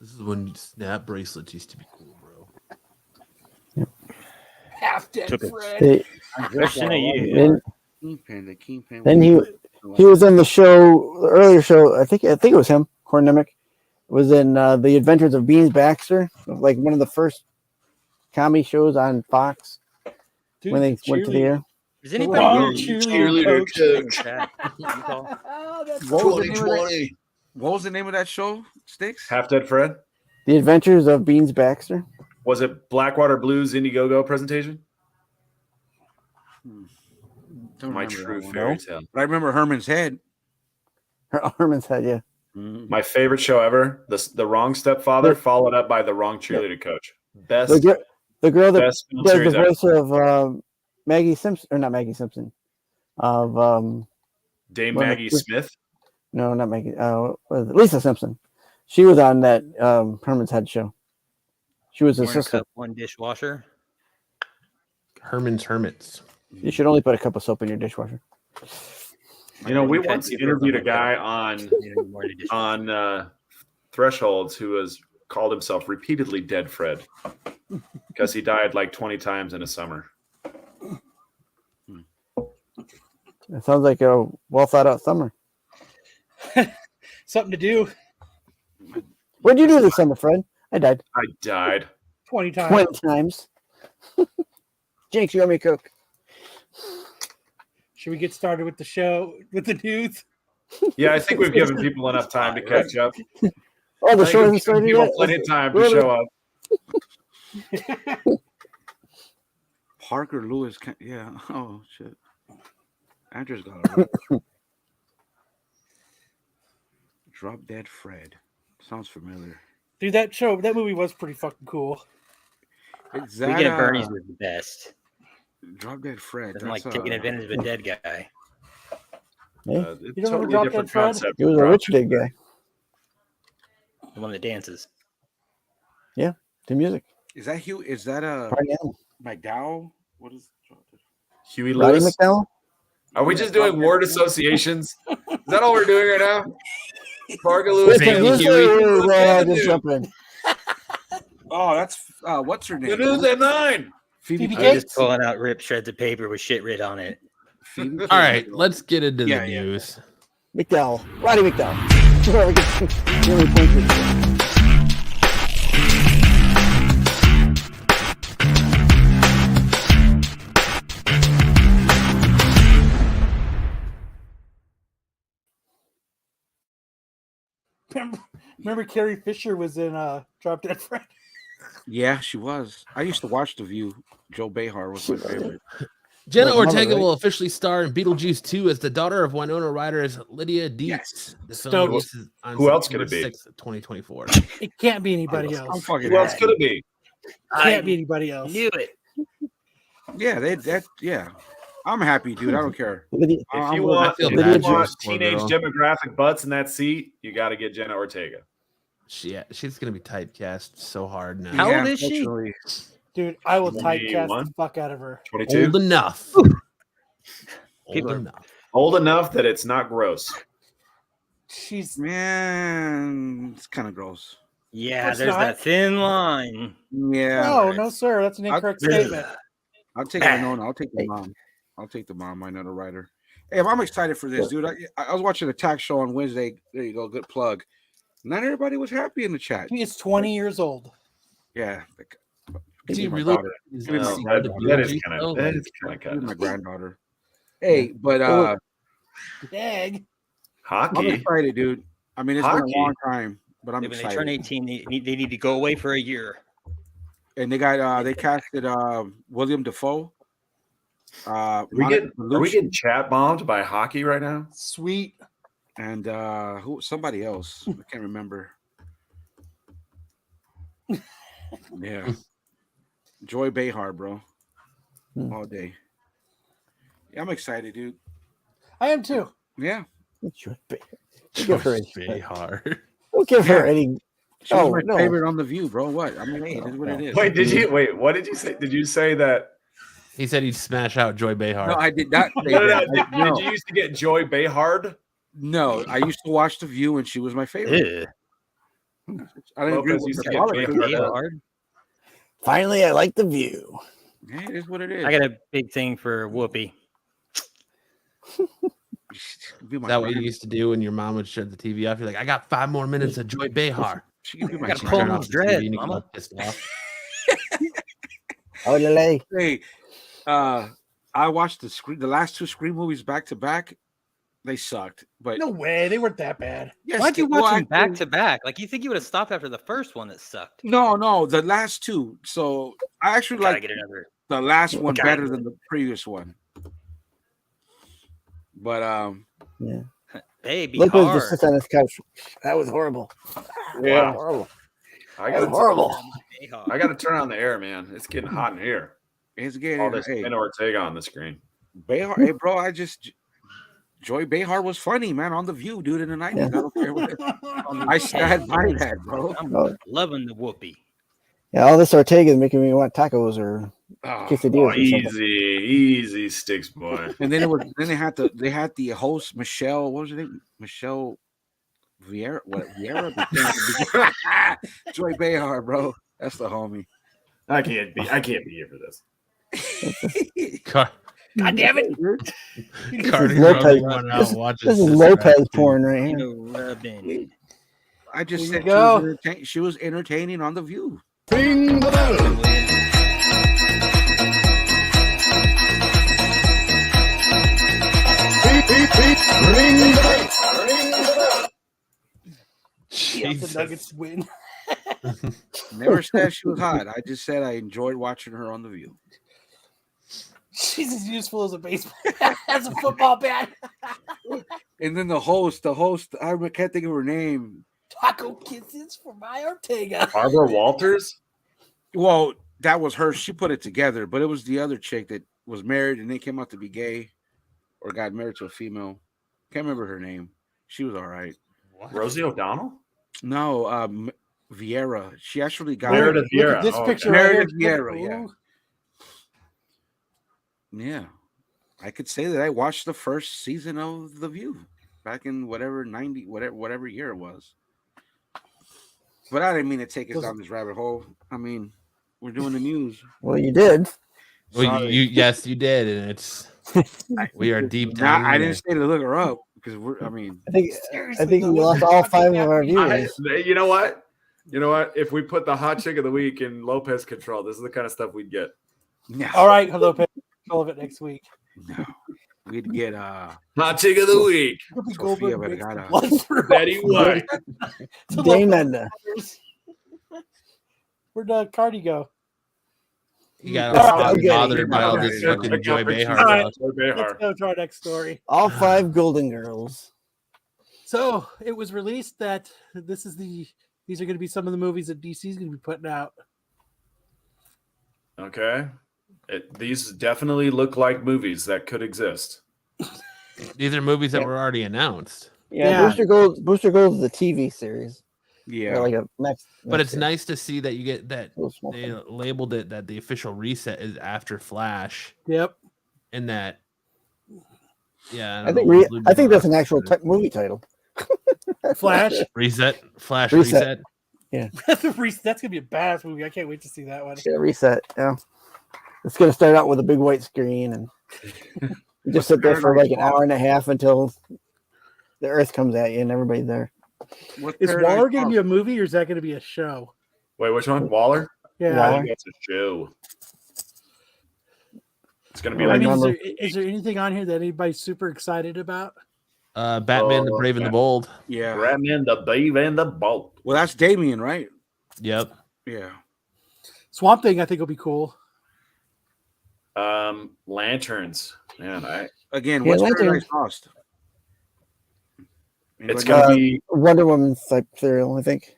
S2: This is when snap bracelets used to be cool, bro.
S3: Half dead
S9: Took it.
S3: Fred.
S6: They-
S9: Question of you.
S6: then,
S5: Kingpin, the Kingpin.
S6: then he was in the show, the earlier show. I think it was him. Cornemic was in The Adventures of Beans Baxter, like one of the first comedy shows on Fox
S3: Dude,
S6: when they went to the air.
S9: Is anybody
S3: Wrong
S9: here
S3: cheerleader coach.
S5: What was the name of that- What was the name of that show? Sticks.
S1: Half Dead Fred.
S6: The Adventures of Beans Baxter.
S1: Was it Blackwater Blues Indiegogo presentation?
S5: Don't
S1: My
S5: remember
S1: true
S5: that one.
S1: fairy tale.
S5: But I remember Herman's Head.
S6: Herman's Head, yeah.
S1: My favorite show ever. The Wrong Stepfather, followed up by The Wrong Cheerleader Coach. Best.
S6: The girl that
S1: best film
S6: does the
S1: series ever.
S6: voice of Maggie Simpson, or not Maggie Simpson, of
S1: Dame
S6: one of
S1: Maggie
S6: the-
S1: Smith.
S6: no, not Maggie, what was it? Lisa Simpson. She was on that Herman's Head show. She was his
S9: One
S6: sister.
S9: cup, one dishwasher?
S2: Herman's Hermits.
S6: You should only put a cup of soap in your dishwasher.
S1: You know, we
S9: You've had
S1: once
S9: people
S1: interviewed a
S9: from
S1: guy
S9: More to dishwasher.
S1: on Thresholds who was called himself repeatedly Dead Fred because he died like 20 times in a summer.
S6: It sounds like a well thought out summer.
S3: Something to do
S6: What'd you do this summer, Fred? I died
S1: I died.
S3: 20 times.
S6: 20 times. Jinx, you owe me a Coke.
S3: Should we get started with the show, with the news?
S1: Yeah, I think we've given people enough time to catch up.
S6: Oh, the
S1: I think
S6: show
S1: we've
S6: hasn't
S1: given
S6: started
S1: people
S6: yet?
S1: plenty of time to show up.
S5: Parker Lewis. Yeah. Oh shit. Andrew's got a Drop Dead Fred. Sounds familiar.
S3: Dude, that movie was pretty fucking cool.
S5: It's
S9: Weekend at Bernie's was the best.
S5: Drop Dead Fred.
S9: Doesn't like
S5: that's,
S9: taking advantage of a dead guy.
S6: Yeah.
S1: It's
S3: You don't
S1: totally
S3: drop
S1: different
S3: Dead Fred?
S1: concept.
S6: He was a rich big guy.
S9: The one that dances.
S6: To music.
S5: Is that Hugh? Is that
S6: Party animal.
S5: McDowell? What is
S1: Huey
S6: Roddy
S1: Lewis.
S6: McDowell?
S1: Are we just doing word associations? Is that all we're doing right now? Parker Lewis.
S2: Baby
S1: and
S2: Huey.
S6: Well, just jump in.
S5: Oh, that's what's her
S1: The
S5: name?
S1: news at 9.
S3: Phoebe
S5: Phoebe
S9: I'm
S3: Gates?
S9: just pulling out rip shreds of paper with shit writ on it.
S5: Phoebe
S2: All right, let's get into
S5: Yeah,
S2: the
S5: yeah.
S2: news.
S6: McDowell. Roddy McDowell. Whoever gets the only point this year.
S3: Remember Carrie Fisher was in Drop Dead Fred?
S5: Yeah, she was. I used to watch The View. Joe Behar was my favorite.
S2: Jenna
S6: Well, mother,
S2: Ortega
S6: right?
S2: will officially star in Beetlejuice 2 as the daughter of Winona Ryder's Lydia Dietz. The film
S3: Stoked.
S2: releases on
S1: Who else could it
S2: September
S1: be?
S2: 6th, 2024.
S3: It can't be anybody
S5: I'm
S3: else.
S5: fucking
S1: Who else
S5: happy.
S1: could it be?
S3: Can't be anybody else.
S9: Knew it.
S5: Yeah. I'm happy, dude. I don't care.
S6: Lydia-
S1: If
S5: I'm
S1: you
S5: with-
S1: want,
S2: feel
S1: if
S2: bad
S1: you
S2: for
S1: want
S2: this poor
S1: teenage
S2: girl.
S1: demographic butts in that seat, you got to get Jenna Ortega.
S2: She's gonna be typecast so hard now.
S9: How old is she?
S5: unfortunately.
S3: Dude, I will
S1: 21?
S3: typecast the fuck out of her.
S1: 22.
S2: Old enough. Old
S9: People are-
S2: enough.
S1: Old enough that it's not gross.
S3: She's
S5: Man, it's kind of gross.
S9: Yeah,
S3: It's
S9: there's
S3: not.
S9: that thin line.
S5: Yeah.
S3: no, sir. That's an incorrect statement.
S5: I'll take Winona. I'll take the mom. I'll take the mom. Winona Ryder. Hey, I'm excited for this, dude. I was watching the tax show on Wednesday. There you go. Good plug. Not everybody was happy in the chat.
S3: She is 20 years old.
S5: Yeah.
S2: Is he
S5: my
S2: really?
S5: daughter.
S2: Is
S5: Give me
S2: he
S5: my
S2: really
S1: that,
S2: the
S1: that is
S2: Beetlejuice
S1: kind
S2: though?
S1: of that
S2: Like,
S1: is kind of
S5: This is my
S1: cut.
S5: granddaughter. Hey, but
S3: Dag.
S5: I'm
S1: Hockey.
S5: excited, dude. I mean, it's been
S1: Hockey.
S5: a long time, but I'm
S9: When they
S5: excited.
S9: turn 18, they need to go away for a year.
S5: And they got they casted William Dafoe.
S1: Are we
S5: Monica
S1: getting, are we
S5: Bellucci,
S1: getting chat bombed by hockey right now?
S3: Sweet.
S5: and somebody else. I can't remember. Yeah. Joy Behar, bro. All day. Yeah, I'm excited, dude.
S3: I am too.
S5: Yeah.
S6: Give her any.
S2: Behar.
S6: Don't give her
S5: Yeah.
S6: any.
S5: She was
S6: Oh,
S5: my
S6: no.
S5: favorite on The View, bro. What? I mean, hey, it is what it is.
S1: Wait, what did you say? Did you say that?
S2: He said he'd smash out Joy Behar.
S5: No, I did not say
S1: No,
S5: that.
S1: Did you used to get Joy Behard?
S5: No, I used to watch The View, and she was my favorite.
S9: Ew.
S5: I didn't agree
S1: Lopez
S5: with
S1: used
S5: the
S1: to get
S5: quality.
S1: paid
S9: Hey,
S1: for that.
S9: hard.
S6: Finally, I like the view.
S5: Yeah, it is what it is.
S9: I got a big thing for Whoopi.
S5: Be
S2: Is
S5: my
S2: that what you
S5: grand-
S2: used to do when your mom would shut the TV off? You're like, I got 5 more minutes of Joy Behar.
S5: She could be
S9: I
S5: my
S9: gotta
S2: You
S9: pull
S2: turn
S9: those
S2: off the
S9: dreads,
S2: TV and you get
S9: mama.
S2: all pissed off.
S6: Oh, lay.
S5: Hey, I watched the last 2 Scream movies back to back. They sucked, but
S3: No way, they weren't that bad.
S5: yes,
S9: Why'd you
S5: well,
S9: watch them back
S5: actually-
S9: to back? Like you think you would have stopped after the first one that sucked?
S5: No, the last 2. So I actually
S9: Gotta
S5: like
S9: get another.
S5: the last one
S9: Gotta
S5: better
S9: get
S5: than the previous one. But
S6: Yeah.
S9: Baby
S6: Lopez
S9: hard.
S6: just sits on his couch. That was horrible.
S1: Yeah.
S6: Horrible.
S1: I
S6: That was
S1: got
S6: horrible.
S1: I got to turn on the air, man. It's getting hot in here.
S5: it's
S1: All
S5: getting
S1: this
S5: hey,
S1: Jenna Ortega on the screen.
S5: Behar. Hey, bro, Joy Behar was funny, man, on The View, dude, in the 90s.
S6: Yeah.
S5: I don't care what I stand by that, bro.
S9: I'm
S6: Oh.
S9: loving the Whoopi.
S6: Yeah, all this Ortega is making me want tacos or
S5: Oh,
S6: quesadillas or something.
S1: Easy sticks, boy.
S5: and then they had the host Michelle. What was her name? Michelle Vieira. What Vieira? Joy Behar, bro. That's the homie.
S1: I can't be here for this.
S2: Car-
S3: God damn it!
S2: Cardi
S6: Lopez.
S2: Roman went out and watched
S6: This
S2: his
S6: is
S2: sister
S6: Lopez
S2: act
S6: porn right here.
S9: You know, rubbing.
S5: I just
S3: Here
S5: said
S3: you go.
S5: she was entertaining on The View.
S8: Ring the bell. Ring the bell. Ring the bell.
S3: Yeah,
S2: Jesus.
S3: the Nuggets win.
S5: Never said she was hot. I just said I enjoyed watching her on The View.
S3: She's as useful as a baseball as a football bat.
S5: And then the host, I can't think of her name.
S3: Taco kisses for my Ortega.
S1: Barbara Walters?
S5: Well, that was her. She put it together, but it was the other chick that was married and they came out to be gay or got married to a female. Can't remember her name. She was all right.
S1: Rosie O'Donnell?
S5: No, Vieira. She actually got
S1: Meredith
S3: Look
S1: Vieira.
S3: at this
S1: Oh,
S3: picture
S1: okay.
S3: right
S5: Meredith
S3: here.
S5: Vieira, yeah.
S3: Ooh.
S5: Yeah. I could say that I watched the first season of The View back in whatever year it was. But I didn't mean to take us down this rabbit hole. I mean, we're doing the news.
S6: Well, you did.
S2: Well,
S5: Sorry.
S2: yes, you did, and it's we are deep
S5: Nah,
S2: down.
S5: I
S2: in
S5: didn't say to look her up because I mean,
S6: I think
S3: Seriously,
S6: we
S3: though,
S6: lost
S3: what
S6: all
S3: the fuck
S6: 5
S3: is
S6: of our
S3: happening?
S6: viewers.
S1: You know what? If we put the hot chick of the week in Lopez control, this is the kind of stuff we'd get.
S5: no,
S3: All right, hello, control of it next week.
S5: no. We'd get
S1: Hot chick of the week.
S3: Whoopi
S5: Sofia
S3: Goldberg makes the
S5: Vergara.
S3: blood through.
S1: Betty White.
S3: To
S6: Dame
S3: Lopez.
S6: Edna.
S3: Where'd Cardi go?
S2: You got
S3: All
S2: all
S6: right,
S2: bothered by all
S1: okay.
S2: this
S1: Yeah,
S2: fucking
S1: check
S2: Joy
S1: out pictures
S2: Behar
S1: of
S3: All right.
S2: stuff.
S1: Joy
S3: Let's
S1: Behar.
S3: go to our next story.
S6: All 5 Golden Girls.
S3: So it was released that these are going to be some of the movies that DC is going to be putting out.
S1: Okay. These definitely look like movies that could exist.
S2: These are movies that were already announced.
S6: Yeah,
S3: Yeah.
S6: Booster Gold is a TV series.
S5: yeah.
S6: Or like a next.
S2: But it's
S6: series.
S2: nice to see that you get that
S6: Little small
S2: they
S6: thing.
S2: labeled it that the official reset is after Flash,
S3: Yep.
S2: and that yeah,
S6: I think that's an actual movie title.
S3: Flash.
S2: reset. Flash
S6: Reset.
S2: reset.
S3: That's going to be a badass movie. I can't wait to see that one.
S6: Yeah, reset. Yeah, it's gonna start out with a big white screen, and you just sit there for like an hour and a half until the Earth comes at you and everybody's there.
S5: What's
S3: Is
S5: Paradise
S3: Waller going to
S5: Lost?
S3: be a movie or is that going to be a show?
S1: Wait, which one? Waller?
S3: Yeah.
S1: I
S6: Waller.
S1: think that's a show. It's going to be
S6: I
S3: I
S1: like
S3: mean,
S6: remember.
S3: is there anything on here that anybody's super excited about?
S2: Batman, the Brave and the Bold.
S5: Yeah.
S1: Batman, the Babe, and the Bolt.
S5: Well, that's Damien, right?
S2: Yep.
S5: Yeah.
S3: Swamp Thing, I think, will be cool.
S1: Lanterns. Man,
S5: Again,
S6: Yeah,
S5: what's
S6: Lantern.
S5: Paradise Lost?
S1: it's
S5: Anybody
S1: going
S5: know?
S1: to be
S6: Wonder Woman's type serial, I think.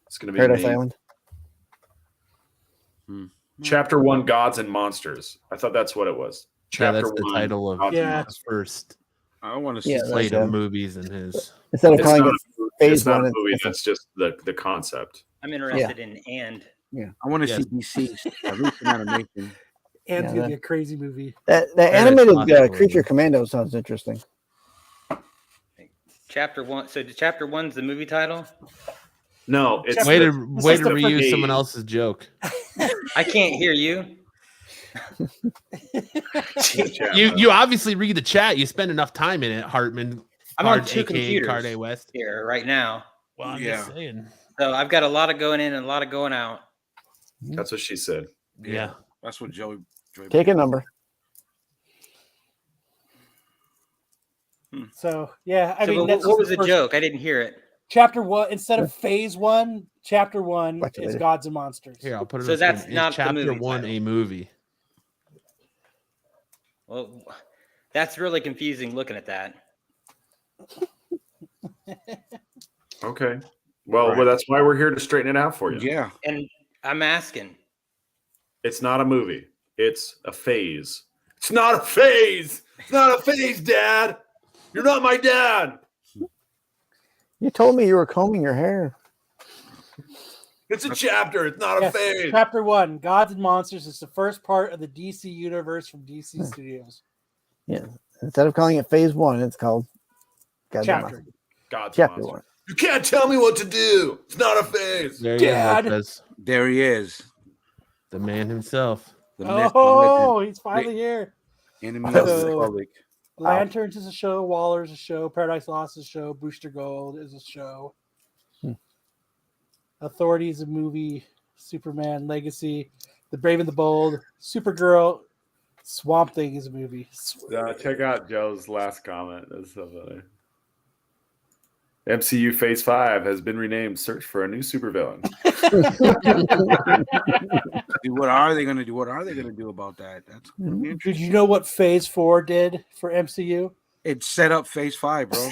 S1: it's going to be
S6: Paradise
S1: made.
S6: Island.
S1: Chapter 1, Gods and Monsters. I thought that's what it was.
S2: Yeah,
S1: Chapter
S2: that's the
S1: 1,
S2: title of
S1: Gods and
S3: Yeah.
S1: Monsters.
S2: his first
S5: I want to see.
S6: Yeah,
S2: slate
S6: that's,
S2: of movies and his.
S6: Instead of
S1: It's
S6: calling
S1: not,
S6: it Phase
S1: it's not
S6: One,
S1: a movie.
S6: it's a-
S1: That's just the concept.
S9: I'm interested in and
S5: I want to
S2: Yes.
S5: see DC's recent animation.
S3: And
S6: Yeah,
S3: it's going to be a crazy movie.
S6: that
S2: Paradise
S6: animated
S2: Lost is
S6: Creature
S2: really-
S6: Commando sounds interesting.
S7: Chapter 1. So chapter 1's the movie title?
S1: No, it's
S2: Way to
S3: is the
S2: reuse someone
S1: phase.
S2: else's joke.
S7: I can't hear you.
S2: You obviously read the chat. You spend enough time in it, Hartman.
S7: I'm on
S2: Card,
S7: two
S2: aka
S7: computers
S2: Card A West.
S7: here right now.
S2: Well, I'm
S5: Yeah.
S2: just saying.
S7: So I've got a lot of going in and a lot of going out.
S1: That's what she said.
S2: Yeah.
S5: That's what Joey.
S6: Take a number.
S3: So yeah, I
S7: So
S3: mean,
S7: what was the joke? I didn't hear it.
S3: Chapter 1 instead of phase 1, chapter 1
S6: Watch it
S3: is
S6: later.
S3: Gods and Monsters.
S2: Here, I'll put it
S7: So
S2: on
S7: that's
S2: screen.
S7: not
S2: Is
S7: the
S2: chapter
S7: movie
S2: 1
S7: title.
S2: a movie?
S7: Well, that's really confusing looking at that.
S1: Okay. Well,
S5: Right.
S1: that's why we're here to straighten it out for you.
S5: Yeah.
S7: And I'm asking.
S1: It's not a movie. It's a phase. It's not a phase. It's not a phase, Dad. You're not my dad.
S6: You told me you were combing your hair.
S1: It's a chapter. It's not a
S3: Yes,
S1: phase.
S3: chapter 1, Gods and Monsters, is the first part of the DC universe from DC Studios.
S6: Yeah. Instead of calling it phase 1, it's called Goddamn
S3: Chapter.
S6: Monster.
S1: God's
S6: Chapter
S1: monster.
S6: 1.
S1: You can't tell me what to do. It's not a phase.
S2: There he
S3: Dad.
S2: is, Lopez,
S5: There he is.
S2: the man himself.
S5: The myth,
S3: Oh, he's finally here.
S5: enemy of the
S3: So-
S5: Republic.
S3: Lanterns is a show. Waller's a show. Paradise Lost is a show. Booster Gold is a show. Authority is a movie. Superman Legacy. The Brave and the Bold. Supergirl. Swamp Thing is a movie.
S1: Check out Joe's last comment. That's so funny. MCU Phase 5 has been renamed Search for a New Supervillain.
S5: Dude, what are they gonna do? What are they gonna do about that? That's gonna be
S3: Did
S5: interesting.
S3: you know what Phase 4 did for MCU?
S5: It set up phase 5, bro.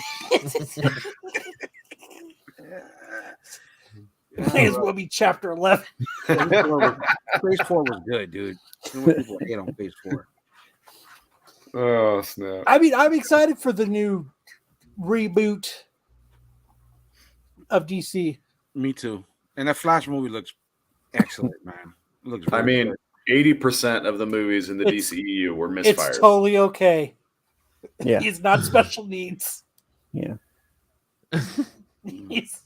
S3: Phase will be Chapter 11.
S5: Phase 4 was good, dude. You know what people hate on phase 4.
S1: Oh, snap.
S3: I mean, I'm excited for the new reboot of DC.
S5: Me too. And that Flash movie looks excellent, man. It looks.
S1: I
S5: very
S1: mean,
S5: good.
S1: 80% of the movies in the
S3: It's-
S1: DCEU were
S3: It's
S1: misfires.
S3: totally okay.
S6: Yeah.
S3: He's not special needs.
S6: Yeah.
S3: He's-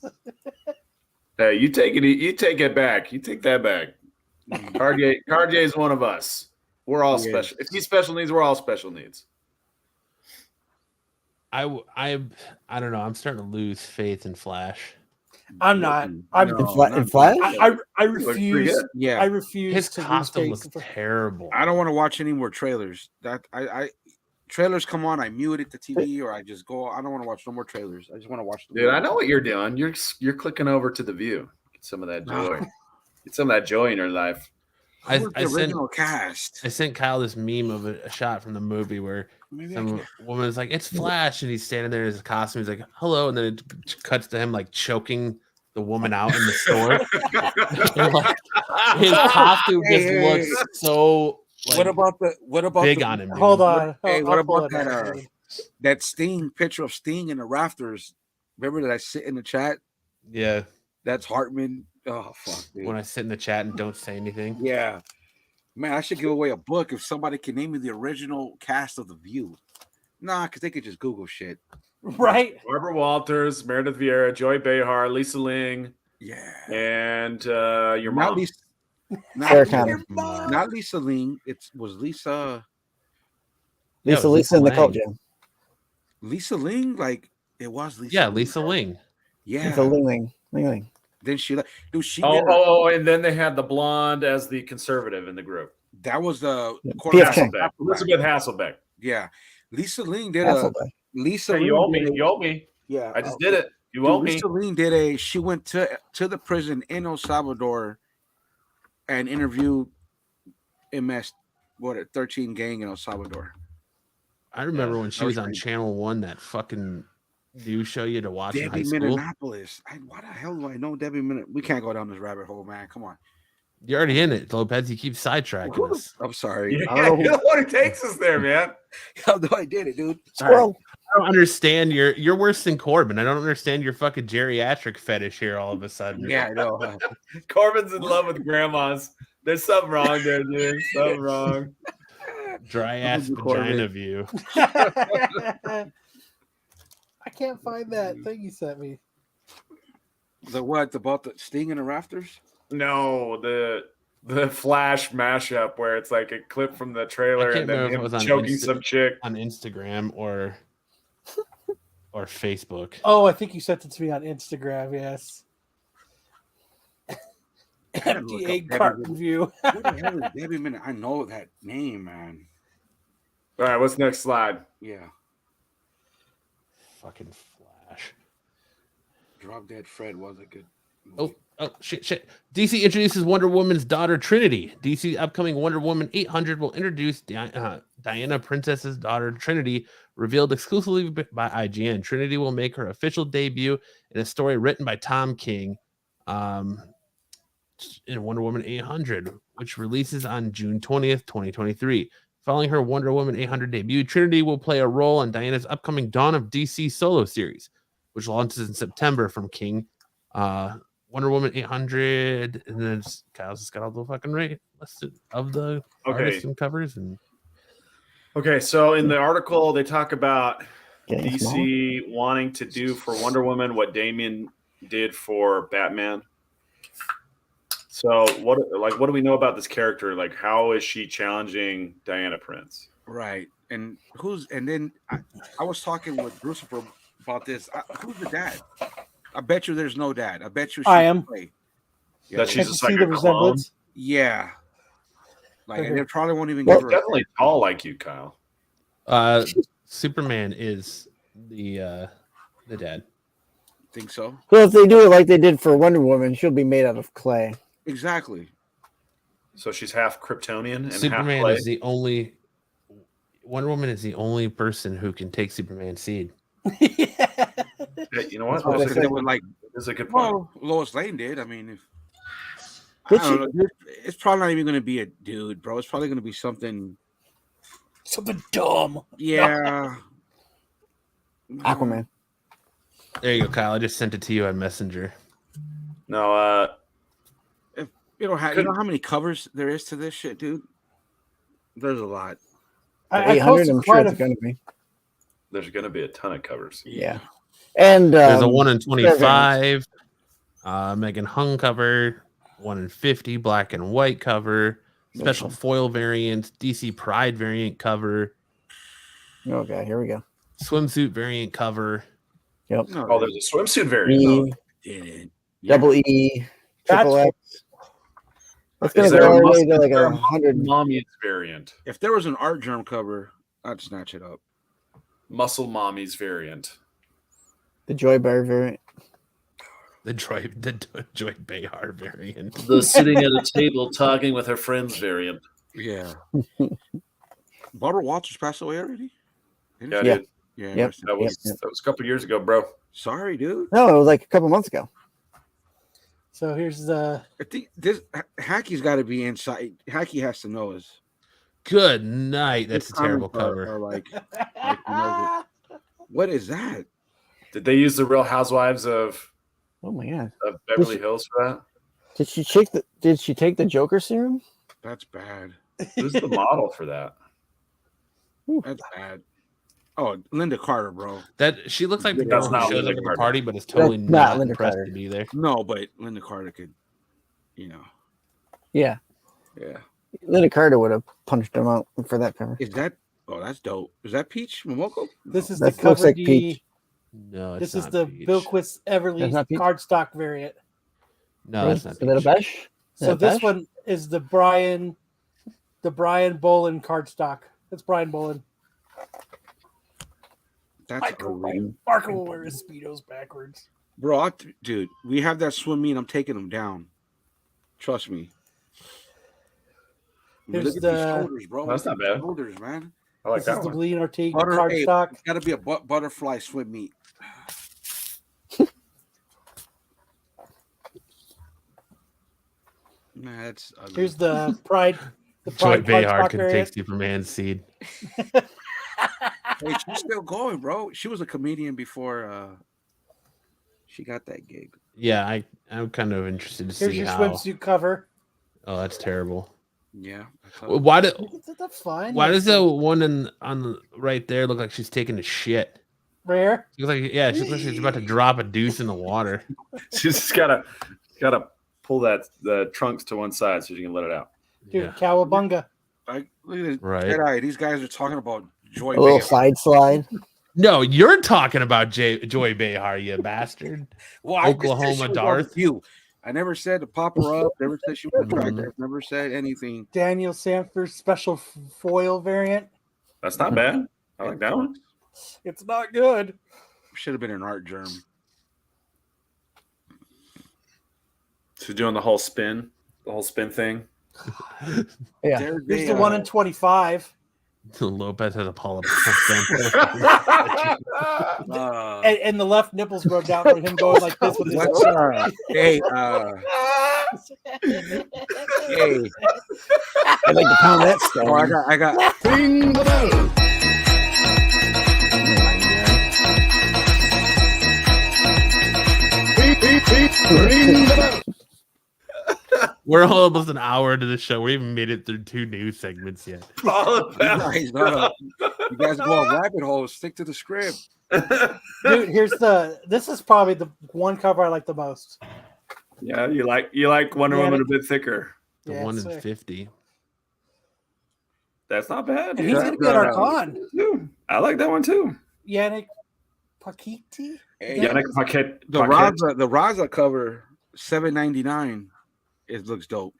S1: Hey, you take it. You take it back. You take that back. Cartier is one of us. We're all
S5: He is.
S1: special. If he's special needs, we're all special needs.
S2: I don't know. I'm starting to lose faith in Flash.
S3: I'm not. I'm.
S5: No,
S6: In
S5: not
S6: Flash?
S3: I
S1: Looked pretty
S3: refuse.
S1: good.
S5: Yeah,
S3: I refuse
S2: His
S3: to lose
S2: costume
S3: faith
S2: looks
S3: in Flash.
S2: terrible.
S5: I don't want to watch any more trailers. That I trailers come on, I mute it the TV or I just go. I don't want to watch no more trailers. I just want to watch the
S1: Dude, I
S5: movie.
S1: know what you're doing. You're clicking over to the View. Get some of that joy. Get some of that joy in your life.
S2: I
S5: Who was the
S2: sent
S5: original cast.
S2: I sent Kyle this meme of a shot from the movie where
S5: Maybe I
S2: some
S5: can-
S2: woman is like, "It's Flash," and he's standing there in his costume. He's like, "Hello," and then it cuts to him like choking the woman out in the store. And, like, his costume just
S5: Hey,
S2: looks so like,
S5: what about
S2: big
S5: the,
S2: on him. Dude.
S3: Hold on.
S5: Hey,
S3: I'll
S5: what
S3: pull
S5: about
S3: it
S5: that?
S3: up, dude.
S5: That Sting picture of Sting in the rafters? Remember that I sit in the chat?
S2: Yeah,
S5: That's Hartman. Oh fuck, dude.
S2: when I sit in the chat and don't say anything.
S5: Yeah, man, I should give away a book if somebody can name me the original cast of The View. Nah, because they could just Google shit.
S3: Right?
S1: Barbara Walters, Meredith Vieira, Joy Behar, Lisa Ling,
S5: Yeah,
S1: and your
S5: not
S1: mom.
S5: Lisa.
S6: Sarah
S5: Not,
S6: Connor.
S5: not Lisa Ling. It was Lisa.
S2: Yeah, it
S6: Lisa,
S2: was
S6: Lisa in the
S2: Lang.
S6: cult jam.
S5: Lisa Ling. Like it was Lisa.
S2: Yeah,
S5: Ling.
S2: Lisa Ling.
S5: Yeah.
S6: It's a Ling Ling. Ling Ling.
S5: Then she like, dude. She
S1: Oh,
S5: did
S1: and then they had the blonde as the conservative in the group.
S5: that was the
S6: PF Chang.
S1: Hasselbeck. Elizabeth Hasselbeck.
S5: Yeah, Lisa Ling did a
S6: Hasselbeck.
S5: Lisa.
S1: Hey,
S5: Ling
S1: you owe
S5: did
S1: me.
S5: a-
S1: You owe me.
S5: Yeah,
S1: I just did it. You
S5: Dude,
S1: owe me.
S5: Lisa Ling did a. She went to the prison in El Salvador, and interviewed MS 13 gang in El Salvador.
S2: I remember when she
S5: that
S2: was
S5: was
S2: on
S5: pretty-
S2: Channel 1, that fucking news show you had to watch in high
S5: Debbie
S2: school.
S5: Minneapolis. Why the hell do I know Debbie Minneapolis? We can't go down this rabbit hole, man. Come on.
S2: You're already in it, Lopez. You keep sidetracking us.
S5: I'm sorry.
S1: Yeah,
S5: I don't know
S1: you're the one who takes us there, man.
S5: how I did it, dude.
S6: Squirrel.
S2: I don't understand. You're worse than Corbin. I don't understand your fucking geriatric fetish here all of a sudden.
S5: Yeah, I know.
S1: Corbin's in love with grandmas. There's something wrong there, dude. Something wrong.
S2: Dry ass
S5: Corbin.
S2: vagina view.
S3: I can't find that thing you sent me.
S5: The what about the Sting in the rafters?
S1: No, the Flash mashup where it's like a clip from the
S2: I
S1: trailer
S2: can't
S1: and then
S2: remember if it
S1: him
S2: was on
S1: choking some chick.
S2: on Instagram or Facebook.
S3: Oh, I think you sent it to me on Instagram. Yes.
S5: gotta look
S3: Empty
S5: up
S3: egg
S5: Debbie
S3: carton
S5: Minute.
S3: view.
S5: Who the hell is Debbie Minute? I know that name, man.
S1: All right, what's next slide?
S5: Yeah.
S2: Fucking Flash.
S5: Drop Dead Fred was a good movie.
S2: Oh, shit. DC introduces Wonder Woman's daughter, Trinity. DC upcoming Wonder Woman 800 will introduce Diana Princess's daughter, Trinity, revealed exclusively by IGN. Trinity will make her official debut in a story written by Tom King in Wonder Woman 800, which releases on June 20th, 2023. Following her Wonder Woman 800 debut, Trinity will play a role in Diana's upcoming Dawn of DC solo series, which launches in September from King. Wonder Woman 800, and then Kyle's just got all the fucking rate listed of the artists and covers. And
S1: okay, so in the article they talk about
S6: Getting
S1: DC wanting to do for Wonder Woman what Damian did for Batman. So what do we know about this character? Like, how is she challenging Diana Prince?
S5: Right. And then I was talking with Lucifer about this. Who's the dad? I bet you there's no dad. I bet you she
S3: I am.
S5: play.
S1: That
S5: Yeah,
S1: she's
S3: Can't you
S1: just
S3: see
S1: like
S3: the
S1: a clone.
S3: resemblance?
S5: yeah. Like, and they probably won't even
S6: Well,
S5: give her.
S1: Definitely tall like you, Kyle.
S2: Superman is the dad.
S5: Think so?
S6: So if they do it like they did for Wonder Woman, she'll be made out of clay.
S5: Exactly.
S1: So she's half Kryptonian and half
S2: Superman
S1: clay.
S2: is the only Wonder Woman is the only person who can take Superman's seed.
S3: Yeah.
S1: Hey, you know what?
S6: That's what
S1: That's a
S6: they
S1: good,
S6: said.
S5: With like,
S1: that's a good point.
S5: well, Lois Lane did. I mean, I
S6: Did
S5: don't know. Dude, it's probably not even going to be a dude, bro. It's probably going to be something.
S3: Something dumb.
S5: Yeah.
S6: Aquaman.
S2: There you go, Kyle. I just sent it to you on Messenger.
S1: No,
S5: You know how many covers there is to this shit, dude? There's a lot.
S3: I
S6: 800,
S3: posted
S6: I'm sure
S3: quite
S6: it's
S3: a
S6: going to be.
S1: there's going to be a ton of covers.
S6: Yeah. And
S2: There's a 1 in 25 Megan Hung cover, 1 in 50 black and white cover, special foil variant, DC Pride variant cover,
S6: Okay, here we go.
S2: swimsuit variant cover.
S6: Yep.
S5: No,
S1: Oh, there's a swimsuit variant.
S6: E,
S5: didn't.
S6: double E, triple
S3: That's-
S6: X. It's
S1: Is
S6: going to
S1: there
S6: go
S1: a
S6: all the way
S1: muscle-
S6: to like
S1: is there a
S6: 100.
S1: Mommy's variant?
S5: If there was an art germ cover, I'd snatch it up.
S1: Muscle Mommy's variant.
S6: The Joy Bear variant.
S2: The Joy Behar variant.
S1: The sitting at a table talking with her friends variant.
S5: Yeah. Barbara Walters passed away already? Didn't
S1: Yeah,
S5: she?
S6: Yeah.
S1: dude.
S5: Yeah.
S6: Yep.
S5: rest in
S1: That was
S5: peace.
S1: a couple years ago, bro.
S5: Sorry, dude.
S6: No, it was like a couple months ago.
S3: So here's the.
S5: I think this Hackie's got to be inside. Hacky has to know us.
S2: Good night. That's a
S5: His
S2: terrible
S5: comments
S2: cover.
S5: are like he knows it. What is that?
S1: Did they use the Real Housewives of
S6: Oh my god!
S1: Beverly Hills for that?
S6: Did she take the? Did she take the Joker serum?
S5: That's bad.
S1: Who's the model for that?
S5: That's bad. Oh, Linda Carter, bro.
S2: That she looks like the
S1: That's
S2: girl who
S1: not
S2: shows
S1: Linda
S2: up at the
S1: Carter.
S2: party, but is totally
S6: That's not
S2: not
S6: Linda
S2: impressed
S6: Carter.
S2: to be there.
S5: No, but Linda Carter could,
S6: Yeah,
S5: yeah.
S6: Linda Carter would have punched him out for that cover.
S5: Is that? Oh, that's dope. Is that Peach Momoko?
S3: This is
S6: That
S3: the
S6: looks
S3: cover
S6: like
S3: D.
S6: Peach.
S2: No, it's
S3: This is
S2: not
S3: the
S2: Peach.
S3: Bill Quist Everly
S6: That's not Peach?
S3: cardstock variant.
S2: No, that's not
S6: Is that a
S2: Peach.
S6: Besh? Is
S3: So
S6: that
S3: this
S6: Besh?
S3: one is the Brian Bolin cardstock. That's Brian Bolin.
S5: That's ugly.
S3: Marco will wear his Speedos backwards.
S5: Bro, dude, we have that swim meet. I'm taking them down. Trust me.
S3: Here's
S5: Look at
S3: the-
S5: these shoulders, bro.
S1: That's
S5: Look
S1: not
S5: at these
S1: bad.
S5: Shoulders, man.
S1: I like
S3: This
S1: that
S3: is the
S1: one.
S3: Bleeding Ortega
S5: Butter, hey,
S3: cardstock.
S5: it's got to be a butterfly swim meet. Nah, that's ugly.
S3: Here's the Pride. The
S2: Joy
S3: Pride
S2: Behar
S3: cardstock
S2: can
S3: variant.
S2: take Superman's seed.
S5: Hey, she's still going, bro. She was a comedian before she got that gig.
S2: Yeah, I'm kind of interested to
S3: Here's
S2: see
S3: your
S2: how.
S3: swimsuit cover.
S2: Oh, that's terrible.
S5: Yeah.
S2: Why do?
S3: That's fine.
S2: Why does the one on the right there look like she's taking a shit?
S3: Rare.
S2: She looks like she looks like she's about to drop a deuce in the water.
S1: She's just gotta pull the trunks to one side so she can let it out.
S3: Dude,
S2: Yeah.
S3: cowabunga.
S5: Like, look at this.
S2: Right.
S5: Jedi, these guys are talking about Joy
S6: A little
S5: Behar.
S6: side slide.
S2: No, you're talking about Joy Behar, you bastard.
S5: Well, I just said
S2: Oklahoma
S5: she was on
S2: Darth.
S5: the queue. I never said to pop her up. Never said she was
S2: Mhm.
S5: attractive. Never said anything.
S3: Daniel Sanford's special foil variant.
S1: That's not bad. I like that one.
S3: It's not good.
S5: Should have been an art germ.
S1: She's doing the whole spin thing.
S6: Yeah.
S3: Here's the one in 25.
S2: Lopez has a polyp.
S3: And the left nipples broke down from him going like this with his
S5: What's hey, hey.
S6: I'd like to pound that stone.
S5: Oh, I got.
S1: Ring the bell. Ring the bell.
S2: We're almost an hour into the show. We haven't made it through 2 news segments yet.
S5: You guys go on rabbit holes. Stick to the script.
S3: Dude, this is probably the one cover I like the most.
S1: Yeah, you like Wonder Woman a bit thicker.
S2: The
S3: Yeah,
S2: 1
S3: sir.
S2: in 50.
S1: That's not bad.
S3: And he's gonna be at our con.
S1: I like that one too.
S3: Yannick Pakiti?
S1: Yannick Paquet.
S5: The Raza cover, $7.99. It looks dope.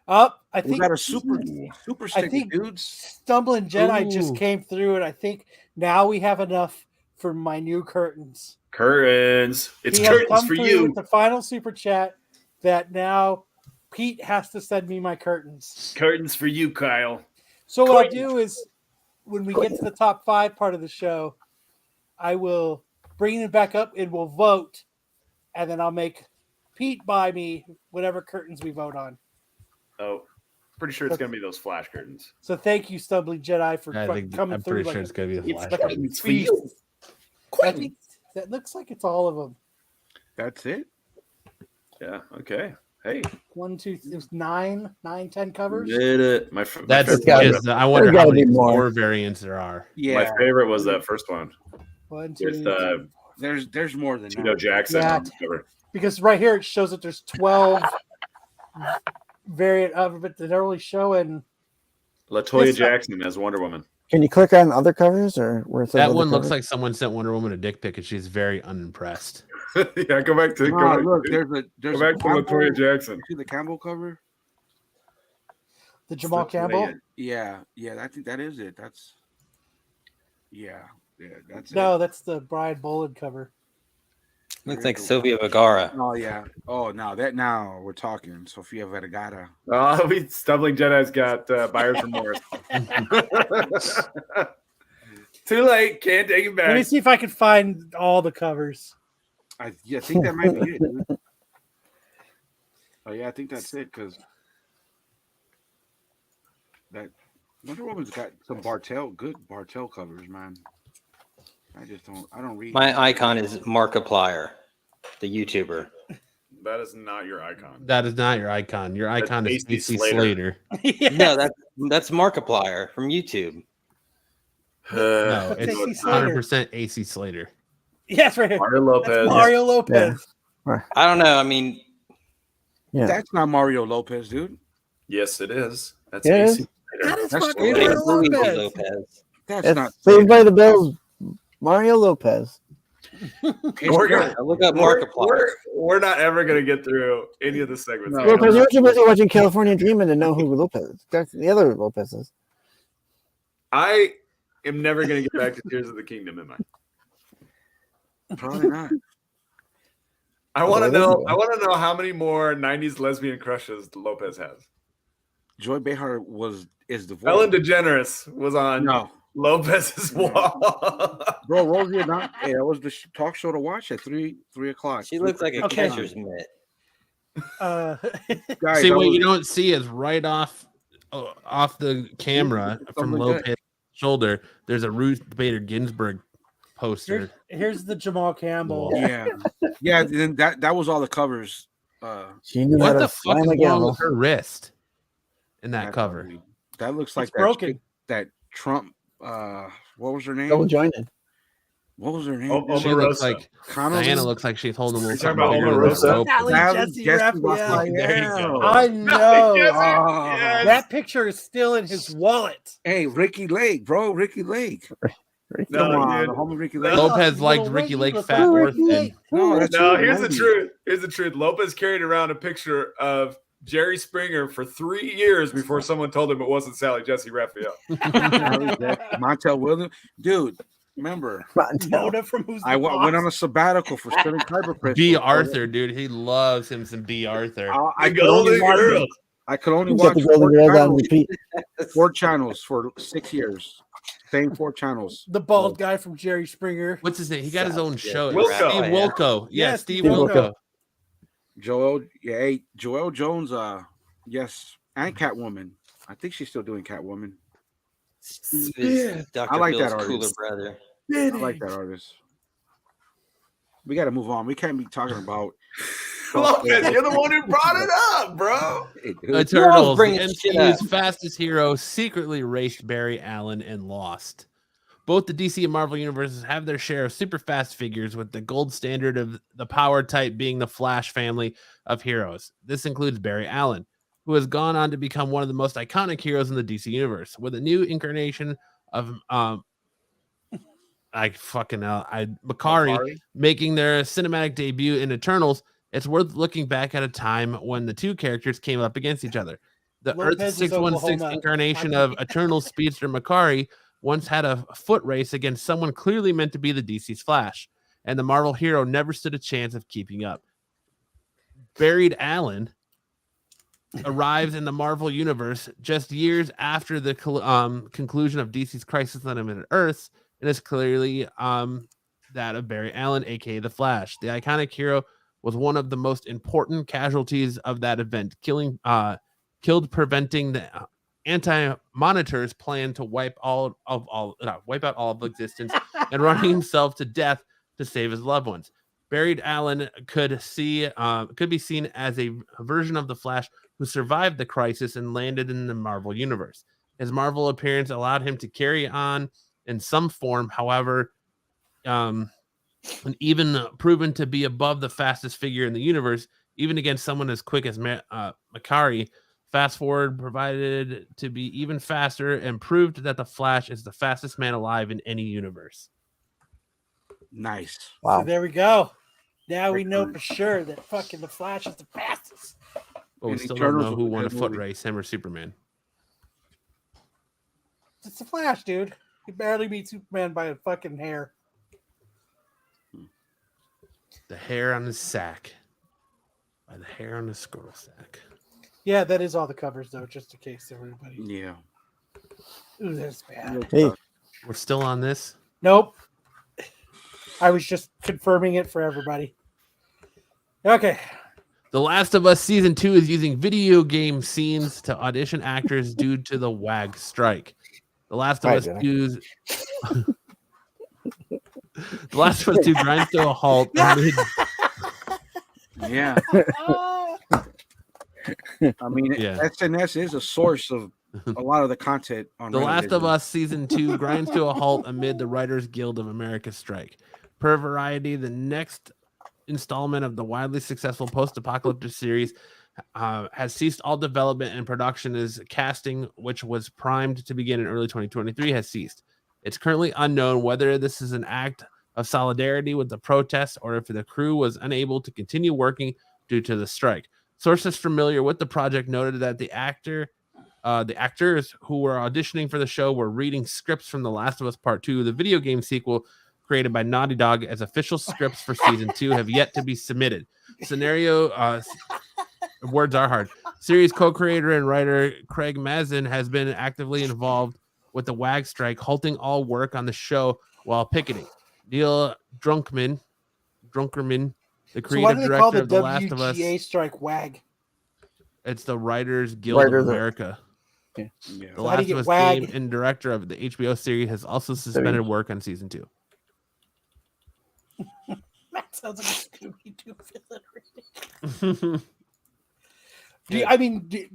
S3: I
S5: We
S3: think
S5: got a super
S3: I
S5: sticker,
S3: think
S5: dudes.
S3: Stumbling Jedi just
S2: Ooh.
S3: came through, and I think now we have enough for my new curtains.
S1: Curtains. It's
S3: He has
S1: curtains
S3: come
S1: for
S3: through
S1: you.
S3: with the final super chat that now Pete has to send me my curtains.
S1: Curtains for you, Kyle.
S3: So what I'll
S1: Curtains.
S3: do is when we get to the top 5 part of the show, I will bring it back up and we'll vote, and then I'll make Pete buy me whatever curtains we vote on.
S1: Oh, pretty sure it's gonna be those flash curtains.
S3: So thank you, Stumbling Jedi, for coming
S2: I'm
S3: through.
S2: pretty sure it's going to be the
S1: It's
S2: flash.
S1: like
S2: curtain.
S1: it's for you.
S3: I think that looks like it's all of them.
S5: That's it.
S1: Yeah. Okay. Hey.
S3: 1, 2, it was 9, 10 covers.
S1: Did it? My
S2: That's
S1: favorite,
S6: gotta
S2: just, I wonder
S6: there's
S2: how
S6: gotta
S2: many
S6: be more.
S2: more variants there are.
S5: Yeah.
S1: my favorite was that first one
S3: 1, 2,
S1: with
S3: 3,
S5: There's more than
S1: Tito
S5: that.
S1: Jackson
S3: Yeah.
S1: on the cover.
S3: because right here it shows that there's 12 variant of it, but they're only showing.
S1: Latoya
S3: This-
S1: Jackson as Wonder Woman.
S6: Can you click on other covers or where it says
S2: That
S6: other
S2: one looks
S6: covers?
S2: like someone sent Wonder Woman a dick pic and she's very unimpressed.
S1: Yeah, go back to
S5: No, look,
S1: go
S5: there's
S1: back
S5: a
S1: to
S5: Campbell.
S1: Latoya Jackson.
S5: See the Campbell cover?
S3: The Jamal
S1: Latoya.
S3: Campbell?
S5: Yeah, I think that is it. That's that's
S3: No,
S5: it.
S3: that's the Brian Bolland cover.
S7: Looks like Sofia Vergara.
S5: Oh yeah. Oh, now we're talking. Sofia Vergara.
S1: Oh, Stumbling Jedi's got buyer's remorse. Too late. Can't take it
S3: Let me
S1: back.
S3: see if I can find all the covers.
S5: I think that might be it. Dude. Oh yeah, I think that's it because that Wonder Woman's got some good Bartel covers, man. I don't read.
S7: My icon is Markiplier, the YouTuber.
S1: That is not your icon.
S2: That is not your icon. Your icon is
S1: AC
S2: AC
S1: Slater.
S2: Slater.
S7: No, that's Markiplier from YouTube.
S2: No,
S3: That's
S2: it's
S3: AC Slater.
S2: 100% AC Slater.
S3: Yes, right here.
S1: Mario
S3: That's
S1: Lopez.
S3: Mario Lopez.
S7: I don't know. I mean,
S6: Yeah.
S5: That's not Mario Lopez, dude.
S1: Yes, it is. That's
S6: Yeah, it
S1: AC.
S6: is.
S3: That is
S5: That's
S3: fucking
S5: Slater.
S3: Mario
S7: Luigi
S3: Lopez.
S7: Lopez.
S5: That's
S6: It's
S5: not.
S6: Saved by the Bells, Mario Lopez.
S1: We're gonna-
S7: I look up
S1: We're,
S7: Markiplier.
S1: we're not ever going to get through any of the segments.
S5: No.
S6: Lopez, you're too busy watching California Dreaming to know who Lopez is. That's the other Lopez is.
S1: I am never going to get back to Tears of the Kingdom, am I?
S5: Probably not.
S1: I want to
S6: Well,
S1: know. I want to know how many more '90s lesbian crushes Lopez has.
S5: Joy Behar is the voice.
S1: Ellen DeGeneres was on
S5: No,
S1: Lopez's wall.
S5: bro, Rosie, not. Hey, that was the talk show to watch at 3 o'clock.
S7: She looks like a
S3: Okay.
S7: catcher's mitt.
S5: Guys,
S2: See,
S5: that
S2: what
S5: was-
S2: you don't see is right off the camera from
S5: Something like
S2: Lopez's shoulder, there's a Ruth Bader Ginsburg poster.
S3: Here's the Jamal Campbell.
S5: Yeah. Then that was all the covers.
S6: She knew how
S2: What
S6: to
S2: the fuck
S6: slam
S2: is
S6: a
S2: wrong
S6: gavel.
S2: with her wrist in that
S5: That's
S2: cover?
S5: ugly. That looks like
S3: It's broken.
S5: that Trump. What was her name?
S6: Double jointed.
S5: What was her name?
S2: She looks like
S5: Connolly?
S2: Diana looks like she's holding a little
S1: You're
S2: something
S1: talking
S2: bigger
S1: about
S2: than a
S1: Omarosa?
S2: rope.
S3: Sally Jesse Raphael.
S2: There you go.
S3: I know.
S1: Yes.
S3: That picture is still in his wallet.
S5: Hey, Ricky Lake, bro. Ricky Lake.
S1: No,
S5: Come on,
S1: dude.
S5: the homie Ricky Lake.
S2: Lopez liked
S3: Little
S2: Ricky
S3: Ricky
S2: Lake
S3: looks
S2: fat
S3: like
S2: or
S3: Ricky
S2: thin.
S3: Lake.
S5: No, that's
S1: No,
S5: who
S1: here's the
S5: 90s.
S1: truth. Here's the truth. Lopez carried around a picture of Jerry Springer for 3 years before someone told him it wasn't Sally Jesse Raphael.
S5: Montel Williams. Dude, remember,
S3: Mona from Who's the
S5: I
S3: Boss?
S5: went on a sabbatical for Sterling Kyber Press.
S2: B. Arthur, dude. He loves him some B. Arthur.
S5: I
S1: The
S5: could only
S1: Golden
S5: watch,
S1: Girls.
S5: I could only
S6: You got
S5: watch
S6: the Golden Girls on repeat.
S5: 4 channels for 6 years. Same 4 channels.
S3: The bald guy from Jerry Springer.
S2: What's his name? He got his own show.
S1: Wilco.
S2: Steve Wilco. Yeah,
S3: Yeah,
S2: Steve
S3: Steve
S2: Wilco.
S5: Joel Jones, yes, and Catwoman. I think she's still doing Catwoman.
S7: Dr.
S5: I like
S7: Phil's
S5: that
S7: cooler
S5: artist.
S7: brother.
S5: I like that artist. We got to move on. We can't be talking about
S1: Lopez, you're the one who brought it up, bro.
S5: Hey, dude.
S2: Eternals, the
S7: bringing shit
S2: MCU's
S7: up.
S2: fastest hero, secretly raced Barry Allen and lost. Both the DC and Marvel universes have their share of super fast figures, with the gold standard of the power type being the Flash family of heroes. This includes Barry Allen, who has gone on to become one of the most iconic heroes in the DC universe, with a new incarnation of Makari making their cinematic debut in Eternals. It's worth looking back at a time when the two characters came up against each other. The
S3: Lopez
S2: Earth
S3: is
S2: 616
S3: Oklahoma.
S2: incarnation of Eternal speedster Makari once had a foot race against someone clearly meant to be the DC's Flash, and the Marvel hero never stood a chance of keeping up. Buried Allen arrives in the Marvel universe just years after the conclusion of DC's Crisis on Infinite Earths, and is clearly that of Barry Allen, aka the Flash. The iconic hero was one of the most important casualties of that event, preventing the Anti-Monitor's plan to wipe out all of existence and running himself to death to save his loved ones. Buried Allen could be seen as a version of the Flash who survived the crisis and landed in the Marvel universe. His Marvel appearance allowed him to carry on in some form, however, and even proven to be above the fastest figure in the universe, even against someone as quick as Makari. Fast Forward provided to be even faster and proved that the Flash is the fastest man alive in any universe.
S5: Nice.
S6: Wow.
S3: So there we go. Now we know for sure that fucking the Flash is the fastest.
S2: But we
S5: And
S2: still
S5: Eternals
S2: don't know
S5: was
S2: who
S5: a
S2: won a
S5: good
S2: foot
S5: movie.
S2: race, him or Superman.
S3: It's the Flash, dude. He barely beat Superman by a fucking hair.
S2: The hair on his sack. By the hair on his scrotal sack.
S3: Yeah, that is all the covers though, just in case everybody.
S5: Yeah.
S3: Ooh, that's bad.
S6: Hey,
S2: We're still on this.
S3: Nope. I was just confirming it for everybody. Okay.
S2: The Last of Us Season 2 is using video game scenes to audition actors due to the WAG strike. The Last of
S6: Right,
S2: Us
S6: Jenny.
S2: 2's The Last of Us 2 grinds to a halt amid
S5: Yeah. I mean,
S2: Yeah.
S5: SNS is a source of a lot of the content on
S2: The Last of
S5: Reddit.
S2: Us Season 2 grinds to a halt amid the Writers Guild of America strike. Per Variety, the next installment of the widely successful post-apocalyptic series has ceased all development and production as casting, which was primed to begin in early 2023, has ceased. It's currently unknown whether this is an act of solidarity with the protests or if the crew was unable to continue working due to the strike. Sources familiar with the project noted that the actors who were auditioning for the show were reading scripts from The Last of Us Part 2, the video game sequel created by Naughty Dog, as official scripts for Season 2 have yet to be submitted. Words are hard. Series co-creator and writer Craig Mazin has been actively involved with the WAG strike, halting all work on the show while picketing. Neil Druckerman, the
S3: So why
S2: creative
S3: do they call
S2: director
S3: the
S2: of The Last of Us,
S3: WGA strike WAG?
S2: it's the Writers Guild
S6: Writers
S2: of
S6: of-
S2: America.
S5: Yeah.
S2: The
S3: So how do
S2: Last
S3: you
S2: of Us
S3: get WAG?
S2: game and director of the HBO series has also suspended work on Season 2.
S3: That sounds like a Scooby-Doo villain.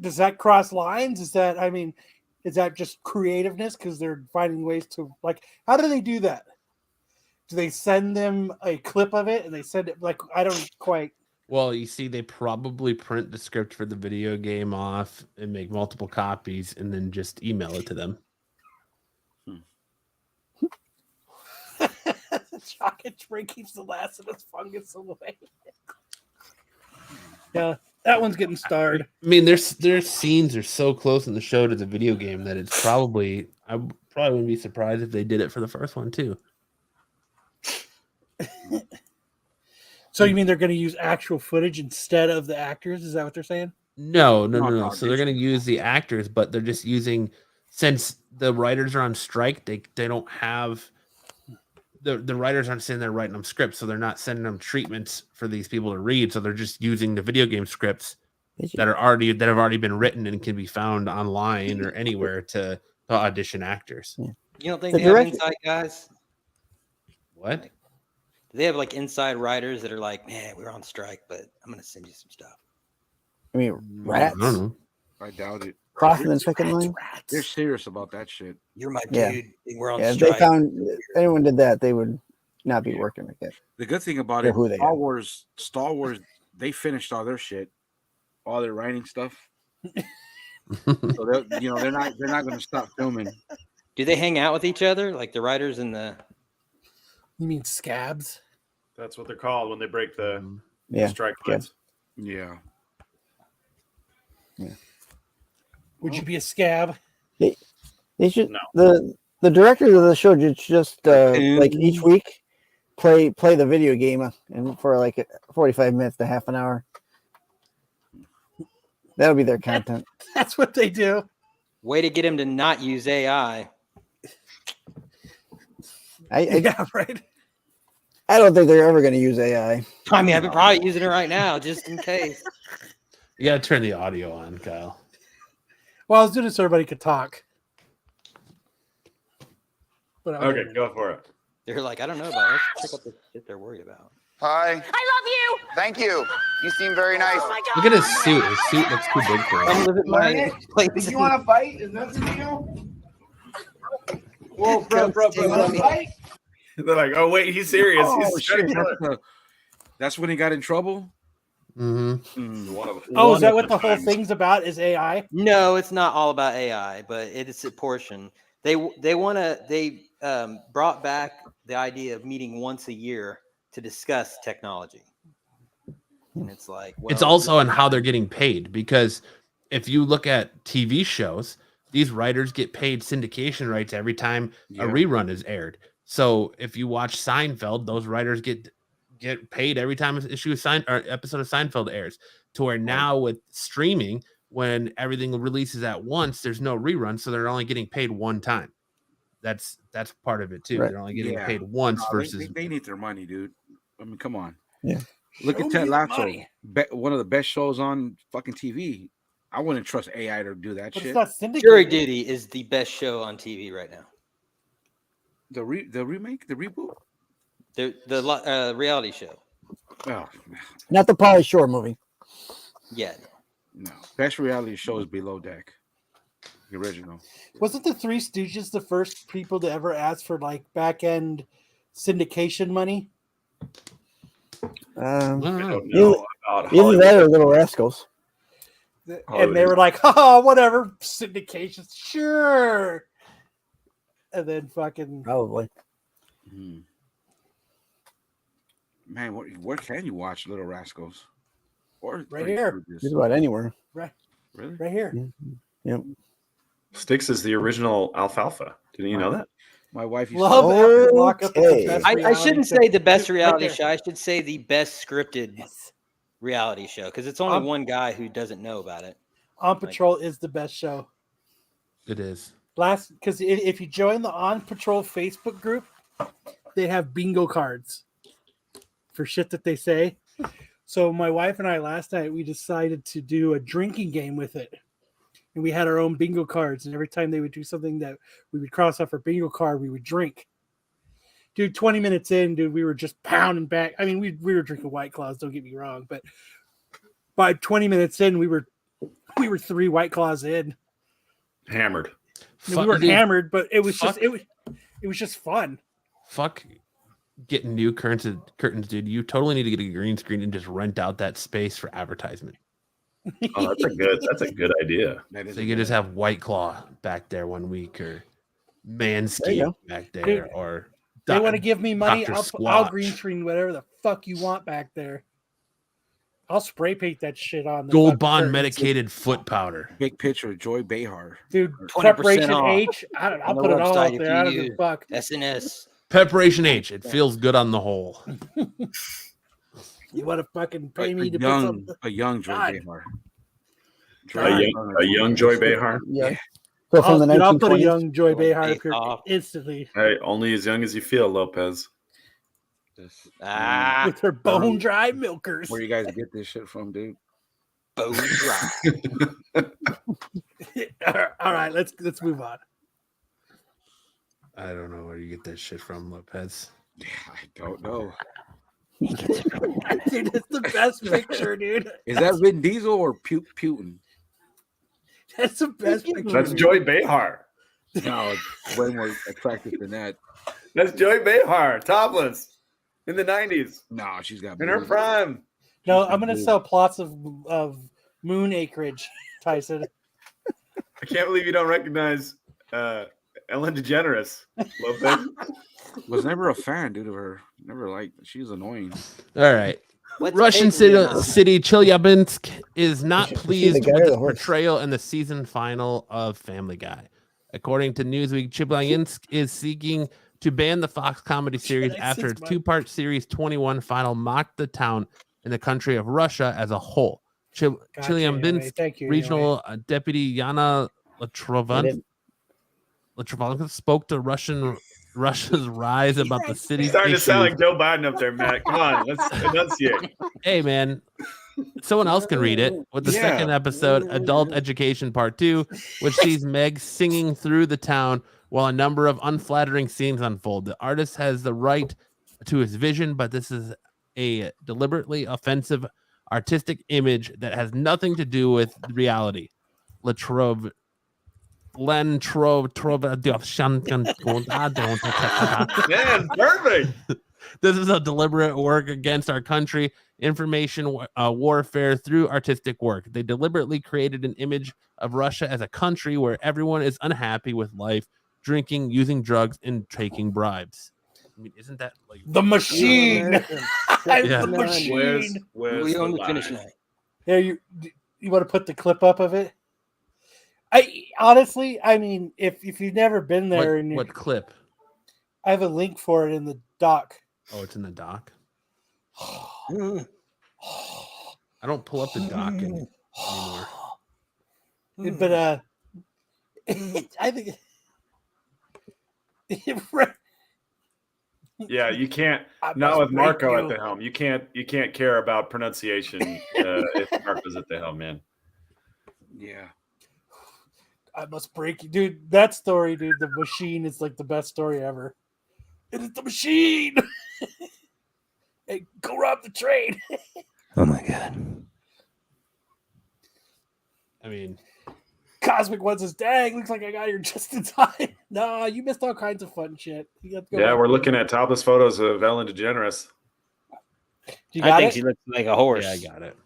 S3: Does that cross lines? Is that just creativeness because they're finding ways to, like, how do they do that? do they send them a clip of it and they send it like I don't quite.
S2: Well, you see, they probably print the script for the video game off and make multiple copies and then just email it to them.
S3: The chocolate drink keeps the last of its fungus away. Yeah, that one's getting starred.
S2: I mean, their scenes are so close in the show to the video game that it's probably I probably wouldn't be surprised if they did it for the first one too.
S3: So you mean they're going to use actual footage instead of the actors? Is that what they're saying?
S2: No.
S5: No,
S2: So they're going to use the actors, but they're just using since the writers are on strike. They don't have the writers aren't sitting there writing them scripts, so they're not sending them treatments for these people to read. So they're just using the video game scripts that have already been written and can be found online or anywhere to audition actors.
S7: You don't think
S6: The
S7: they have
S6: direct-
S7: inside guys?
S2: What?
S7: Do they have like inside writers that are like, man, we're on strike, but I'm gonna send you some stuff.
S6: I mean, rats.
S2: I don't know.
S5: I doubt it.
S6: Crossing the second line.
S5: They're serious about that shit.
S7: You're my
S6: Yeah.
S7: dude. We're on
S6: Yeah, if
S7: strike.
S6: they found if anyone did that, they would not be working like that.
S5: The good thing about
S6: They're
S5: it,
S6: who they
S5: Star
S6: are.
S5: Wars, they finished all their shit, all their writing stuff. So they're not going to stop filming.
S7: Do they hang out with each other, like the writers and the?
S3: You mean scabs?
S1: That's what they're called when they break the
S6: Yeah,
S1: strike
S6: yeah.
S1: lines.
S5: Yeah.
S3: Would you be a scab?
S6: They should.
S1: No.
S6: The directors of the show just like each week play the video game and for like 45 minutes to half an hour. That'll be their content.
S3: That's what they do.
S7: Way to get him to not use AI.
S3: Yeah, right.
S6: I don't think they're ever going to use AI.
S7: I mean, I've been probably using it right now, just in case.
S2: You got to turn the audio on, Kyle.
S3: Well, I was doing it so everybody could talk. But
S1: Okay, go for it.
S7: They're like, I don't know about it. Let's pick up the shit they're worried about.
S10: Hi. I love you. Thank you. You seem very nice. Oh my God.
S2: Look at his suit. His suit looks too big for him.
S7: Live at my place.
S10: Did you want to fight? Is that the deal?
S5: Whoa, bro.
S10: Fight?
S1: They're like, oh wait, he's serious.
S5: Oh,
S1: He's
S5: shit.
S1: trying to kill it.
S5: That's when he got in trouble.
S2: Mm-hmm.
S3: Oh, is that what the whole thing's about? Is AI?
S7: No, it's not all about AI, but it is a portion. They brought back the idea of meeting once a year to discuss technology. And it's like, well,
S2: It's also on how they're getting paid, because if you look at TV shows, these writers get paid syndication rights every time a rerun is aired. So if you watch Seinfeld, those writers get paid every time an episode of Seinfeld airs. To where now with streaming, when everything releases at once, there's no rerun, so they're only getting paid one time. That's part of it too.
S6: Right.
S2: They're only getting paid once versus.
S5: They need their money, dude. I mean, come on.
S6: Yeah.
S5: Look
S3: Show
S5: at
S3: me
S5: Ted
S3: the
S5: Lasso.
S3: money.
S5: One of the best shows on fucking TV. I wouldn't trust AI to do that
S3: But
S5: shit.
S3: it's not syndicated.
S7: Jury Duty is the best show on TV right now.
S5: The remake, the reboot.
S7: The reality show.
S5: Oh
S6: Not the Pauly Shore movie.
S7: Yeah.
S5: no, best reality show is Below Deck. The original.
S3: Wasn't the Three Stooges the first people to ever ask for like back end syndication money?
S2: I don't
S1: I
S2: know.
S1: don't know about
S6: Either
S1: Hollywood.
S6: that or Little Rascals.
S3: And they were like, oh, whatever, syndication, sure. And then fucking
S6: Probably.
S5: Man, where can you watch Little Rascals? Or
S3: Right here.
S6: Just about anywhere.
S5: Really?
S3: right here.
S6: Yep.
S1: Sticks is the original alfalfa. Didn't you know that?
S5: My wife used
S3: Love
S5: to.
S3: that. Lock up. It's the
S6: Okay.
S3: best
S7: I
S3: reality
S7: shouldn't
S3: show.
S7: say the best
S3: Right
S7: reality
S3: there.
S7: show. I should say the best scripted
S3: Yes.
S7: reality show, because it's only one guy who doesn't know about it.
S3: On Patrol is the best show.
S2: It is.
S3: Because if you join the On Patrol Facebook group, they have bingo cards for shit that they say. So my wife and I last night, we decided to do a drinking game with it. And we had our own bingo cards. And every time they would do something that we would cross off our bingo card, we would drink. Dude, 20 minutes in, dude, we were just pounding back. I mean, we were drinking White Claws, don't get me wrong. But by 20 minutes in, we were 3 White Claws in.
S1: Hammered.
S3: We weren't
S2: Dude,
S3: hammered, but it was
S2: fuck.
S3: just it was just fun.
S2: Fuck getting new curtains, dude, you totally need to get a green screen and just rent out that space for advertisement.
S1: Oh, that's a good idea.
S2: So you could just have White Claw back there one week, or Manscaped
S6: go.
S2: back there,
S3: Dude,
S2: or
S3: They want to give me money.
S2: Dr.
S3: I'll green
S2: Squatch.
S3: screen whatever the fuck you want back there. I'll spray paint that shit on the
S2: Gold
S3: fucking
S2: Bond
S3: curtains.
S2: medicated foot powder.
S5: Big picture, Joy Behar.
S3: Dude.
S9: 20%
S3: Preparation
S9: off
S3: H. I'll
S9: on the
S3: put it all
S9: website
S3: out
S9: if
S3: there.
S9: you
S3: I don't give a
S9: use
S3: fuck.
S9: SNS.
S2: Preparation H. It feels good on the whole.
S3: You want to fucking
S5: A,
S3: pay me to put
S5: young,
S3: something?
S5: a young Joy
S3: God.
S5: Behar.
S1: A young Joy Behar.
S6: Yeah. So from the
S3: I'll put a
S6: 1920s.
S3: young Joy
S9: Going
S3: Behar
S9: face
S3: up here
S9: off.
S3: instantly
S1: Hey, only as young as you feel, Lopez.
S9: Ah,
S3: with her bone dry milkers.
S5: Where you guys get this shit from, dude?
S9: bone dry.
S3: All right, let's move on.
S2: I don't know where you get that shit from, Lopez.
S5: Yeah, I don't know.
S3: Dude, it's the best picture, dude.
S5: Is that Vin Diesel or Putin?
S3: That's the best picture.
S1: That's Joy Behar.
S5: No, it's way more attractive than that.
S1: That's Joy Behar, topless, in the 90s,
S5: No, she's got
S1: in her
S5: boobs.
S1: prime.
S3: No, I'm gonna sell plots of moon acreage, Tyson.
S1: I can't believe you don't recognize Ellen DeGeneres, Lopez.
S5: Was never a fan, dude, of her. Never liked. She's annoying.
S2: All right.
S9: What's
S2: Russian city Chelyabinsk is not
S6: You see the
S2: pleased
S6: guy
S2: with
S6: or
S2: the
S6: the horse?
S2: portrayal in the season final of Family Guy. According to Newsweek, Chelyabinsk is seeking to ban the Fox comedy series after its two-part series 21 final mocked the town and the country of Russia as a whole.
S3: Gotcha,
S2: Chelyabinsk
S3: anyway. Thank you,
S2: Regional Deputy Yana Latrovanka spoke to Russia's rise about the city's
S1: Starting to sound
S2: issues.
S1: like Joe Biden up there, Matt. Come on, let's enunciate.
S2: Hey, man, someone else can read it with the second episode, Adult Education Part 2, which sees Meg singing through the town while a number of unflattering scenes unfold. The artist has the right to his vision, but this is a deliberately offensive artistic image that has nothing to do with reality. Latrov.
S1: Man, perfect.
S2: This is a deliberate work against our country, information warfare through artistic work. They deliberately created an image of Russia as a country where everyone is unhappy with life, drinking, using drugs, and taking bribes. I mean, isn't that like
S3: The machine?
S2: Yeah.
S3: The machine.
S1: Where's
S9: We
S1: the
S9: own the
S1: lie?
S9: finish line.
S3: Yeah, you want to put the clip up of it? I honestly, I mean, if you've never been there, and
S2: what clip?
S3: I have a link for it in the doc.
S2: Oh, it's in the doc. I don't pull up the doc anymore.
S3: But I think
S1: Yeah, you can't.
S3: I
S1: Not
S3: must
S1: with Marco
S3: break
S1: at
S3: you.
S1: the helm. You can't care about pronunciation if Marco's at the helm, man.
S5: Yeah.
S3: I must break you, dude. That story, dude. The machine is like the best story ever. It is the machine. Hey, go rob the train.
S9: Oh my god.
S2: I mean,
S3: Cosmic One says, "Dang, looks like I got here just in time." No, you missed all kinds of fun shit. You have to go
S1: Yeah,
S3: back.
S1: we're looking at topless photos of Ellen DeGeneres.
S3: You
S9: I
S3: got
S9: think
S3: it?
S9: she looks like a horse.
S2: yeah, I got it.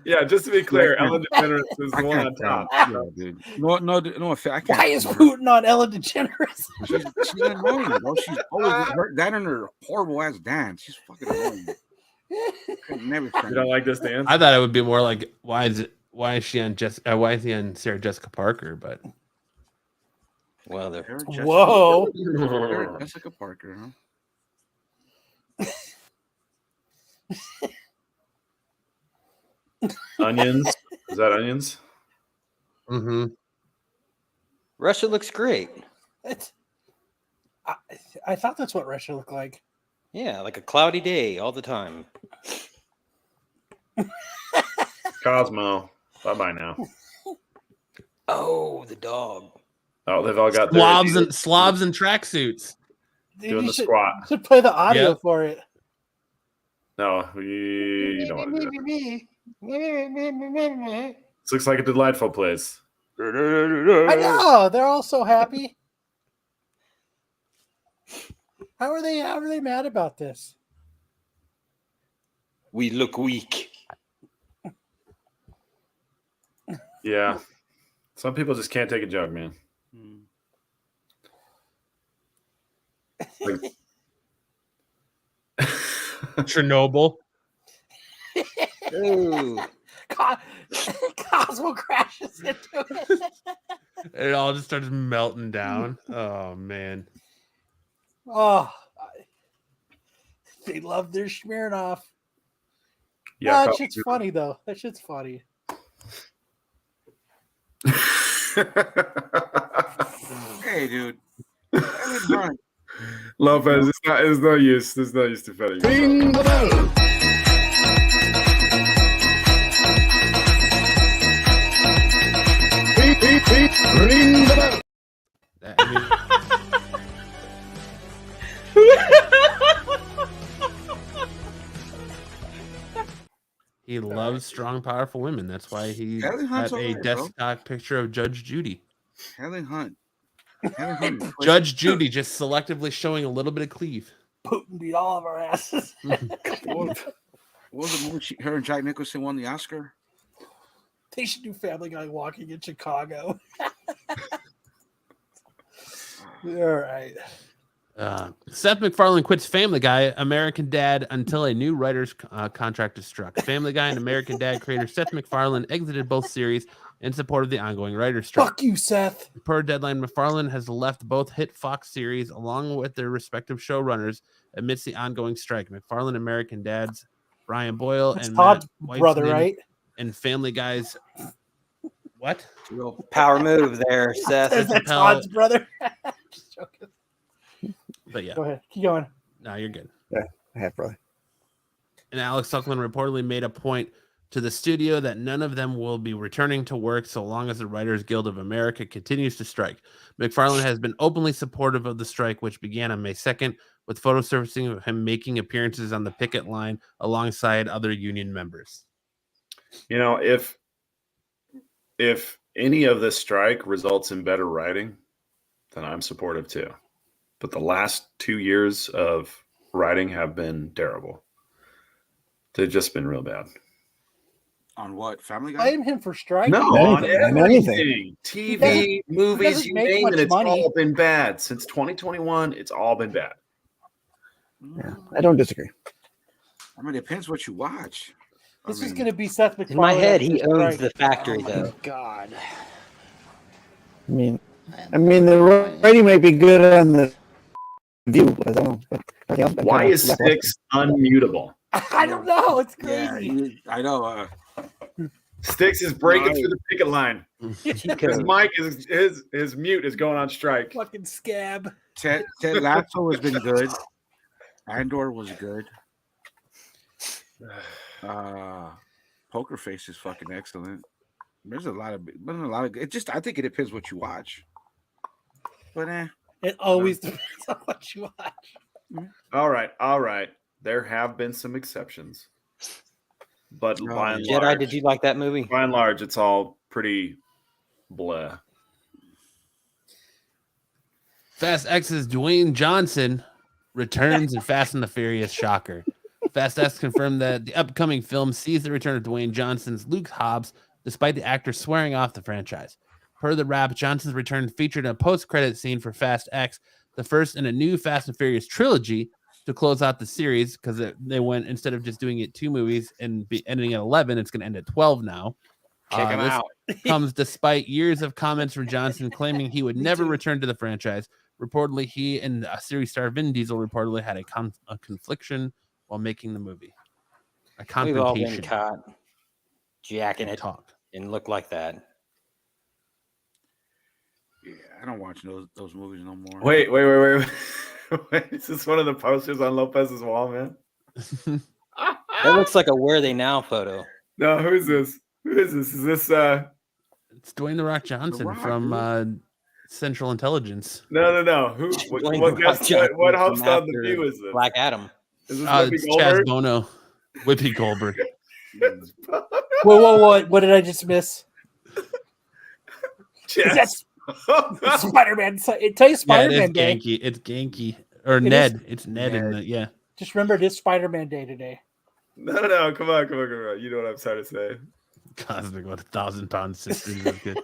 S1: yeah. Just to be clear, Ellen DeGeneres is
S5: I
S1: the one on
S5: can't
S1: top.
S5: tell. Yeah, dude. No, I can't.
S3: Why is
S5: tell her.
S3: Putin on Ellen DeGeneres?
S5: She's annoying, bro. She's always that and her horrible ass dance. She's fucking annoying. Could never
S1: You
S5: stand
S1: don't
S5: it.
S1: like this dance?
S2: I thought it would be more like why is he on Sarah Jessica Parker? But
S9: Well, they're
S5: Sarah Jessica-
S3: Whoa.
S5: Sarah Jessica Parker, huh?
S1: Onions? Is that onions?
S9: Russia looks great.
S3: I thought that's what Russia looked like.
S9: Yeah, like a cloudy day all the time.
S1: Cosmo. Bye bye now.
S9: Oh, the dog.
S1: Oh, they've all got their
S2: slobs and tracksuits.
S3: Dude,
S1: doing
S3: you
S1: the
S3: should,
S1: squat.
S3: should play the audio
S2: Yep.
S3: for it.
S1: No, you don't want to do it. This looks like a delightful place.
S3: I know. They're all so happy. How are they mad about this?
S9: We look weak.
S1: Yeah. Some people just can't take a joke, man. Like,
S2: Chernobyl.
S9: Ooh.
S3: Cosmo crashes into it.
S2: It all just starts melting down. Oh man.
S3: Oh, they love their Smirnoff.
S1: yeah,
S3: That shit's funny though. That shit's funny.
S5: Hey, dude. Evan Hunt.
S1: Lopez, it's no use. There's no use defending yourself.
S8: Ring the bell. Ring the bell.
S2: He loves strong, powerful women. That's why he
S5: Helen Hunt's
S2: had a
S5: alright, bro.
S2: desktop picture of Judge Judy.
S5: Helen Hunt. Helen Hunt.
S2: Judge Judy just selectively showing a little bit of cleave.
S3: Putin beat all of our asses.
S5: What was the movie her and Jack Nicholson won the Oscar?
S3: They should do Family Guy walking in Chicago. All right.
S2: Seth MacFarlane quits Family Guy, American Dad until a new writer's contract is struck. Family Guy and American Dad creator Seth MacFarlane exited both series in support of the ongoing writer's strike.
S3: Fuck you, Seth.
S2: Per Deadline, MacFarlane has left both hit Fox series along with their respective showrunners amidst the ongoing strike. MacFarlane, American Dad's Brian Boyle
S3: That's
S2: and
S3: Todd's
S2: Matt
S3: brother,
S2: Weitzman,
S3: right?
S2: and Family Guy's what?
S9: Power move there, Seth.
S3: Is that
S2: Chappelle.
S3: Todd's brother? Just joking.
S2: But yeah,
S3: Go ahead. Keep going.
S2: no, you're good.
S6: Half brother.
S2: And Alex Suckman reportedly made a point to the studio that none of them will be returning to work so long as the Writers Guild of America continues to strike. MacFarlane has been openly supportive of the strike, which began on May 2nd, with photo surfacing of him making appearances on the picket line alongside other union members.
S1: You know, if any of this strike results in better writing, then I'm supportive too. But the last 2 years of writing have been terrible. They've just been real bad.
S5: On what? Family Guy?
S3: Blame him for striking.
S1: No, on
S6: Anything.
S1: everything.
S3: He
S1: TV,
S3: doesn't
S1: movies, you
S3: make
S1: name
S3: much
S1: it, it's
S3: money.
S1: all been bad. Since 2021, it's all been bad.
S6: Yeah, I don't disagree.
S5: I mean, it depends what you watch.
S3: This is going to be Seth MacFarlane.
S9: In my head, he
S3: after
S9: owns
S3: strike.
S9: the factory, though.
S3: God.
S6: I mean, the writing might be good on the view. I don't know. But
S1: Why is Sticks unmutable?
S3: I don't know. It's
S5: Yeah,
S3: crazy.
S5: I know.
S1: Sticks is breaking through the picket line.
S9: Cheat
S1: His
S9: code.
S1: mic is his mute is going on strike.
S3: Fucking scab.
S5: Ted Lasso has been good. Andor was good. Poker Face is fucking excellent. There's a lot of it. Just I think it depends what you watch. But
S3: It always depends on what you watch.
S1: All right. There have been some exceptions, but by and
S9: Jedi,
S1: large,
S9: did you like that movie?
S1: by and large, it's all pretty blah.
S2: Fast X's Dwayne Johnson returns in Fast and the Furious. Shocker. Fast X confirmed that the upcoming film sees the return of Dwayne Johnson's Luke Hobbs, despite the actor swearing off the franchise. Per the Wrap, Johnson's return featured a post-credit scene for Fast X, the first in a new Fast and Furious trilogy to close out the series, because they went, instead of just doing it 2 movies and be ending at 11, it's going to end at 12 now.
S9: Check him
S2: This
S9: out.
S2: comes despite years of comments from Johnson claiming he would never return to the franchise. Reportedly, he and series star Vin Diesel reportedly had a confliction while making the movie. A
S9: We've all been
S2: confrontation.
S9: caught jacking it
S2: Talk.
S9: and look like that.
S5: yeah, I don't watch those movies no more.
S1: Wait. Is this one of the posters on Lopez's wall, man?
S9: That looks like a Where Are They Now photo.
S1: No, who is this? Is this
S2: It's Dwayne The Rock Johnson
S5: Rock,
S2: from Central Intelligence.
S1: No. Who
S9: Dwayne
S1: what
S9: The Rock Johnson
S1: what
S9: from
S1: host on the
S9: after
S1: view is this?
S9: Black Adam.
S1: Is this
S2: It's
S1: Whoopi
S2: Chaz
S1: Goldberg?
S2: Bono. Whoopi Goldberg.
S3: Whoa. What did I just miss?
S1: Chaz.
S3: That's Spider-Man. Tell you
S2: Yeah, it is
S3: Spider-Man Day.
S2: ganky. It's ganky. Or
S3: It
S2: Ned. It's Ned in
S5: Ned.
S2: the yeah.
S3: Just remember, it is Spider-Man Day today.
S1: No. Come on. You know what I'm trying to say.
S2: Cosmic, what 1,000-pound sisters is good.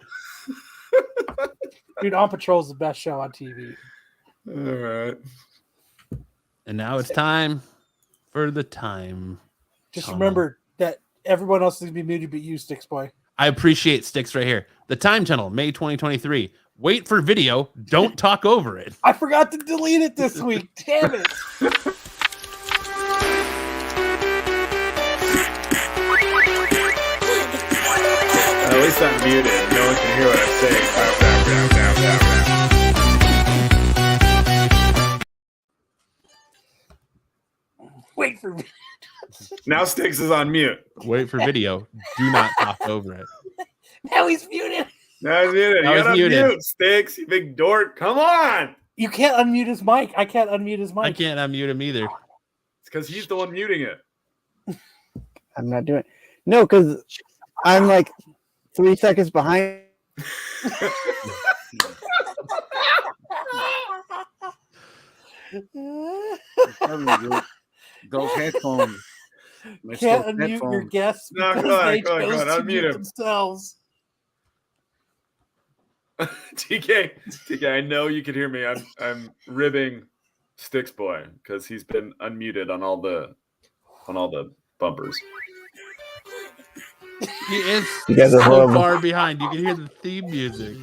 S3: Dude, On Patrol is the best show on TV.
S1: All right.
S2: And now it's time for the time.
S3: Just
S2: tunnel.
S3: remember that everyone else is going to be muted but you, Sticks Boy.
S2: I appreciate Sticks right here. The Time Tunnel, May 2023. Wait for video. Don't talk over it.
S3: I forgot to delete it this week. Damn it.
S1: At least I'm muted. No one can hear what I'm saying.
S3: Wait for
S1: Now Sticks is on mute.
S2: Wait for video. Do not talk over it.
S3: Now he's muted.
S1: Now he's muted.
S2: Now
S1: You
S2: he's
S1: gotta
S2: muted.
S1: mute, Sticks, you big dork. Come on.
S3: You can't unmute his mic. I can't unmute his mic.
S2: I can't unmute him either.
S1: It's because he's the one muting it.
S6: I'm not doing it. No, because I'm like 3 seconds behind.
S5: Those headphones.
S3: Can't unmute your guests
S1: No,
S3: because
S1: come on,
S3: they
S1: come on,
S3: chose to
S1: unmute
S3: mute
S1: him.
S3: themselves.
S1: TK, I know you can hear me. I'm ribbing Sticks Boy because he's been unmuted on all the bumpers.
S2: He is
S6: You guys are
S2: so
S6: horrible.
S2: far behind. You can hear the theme music.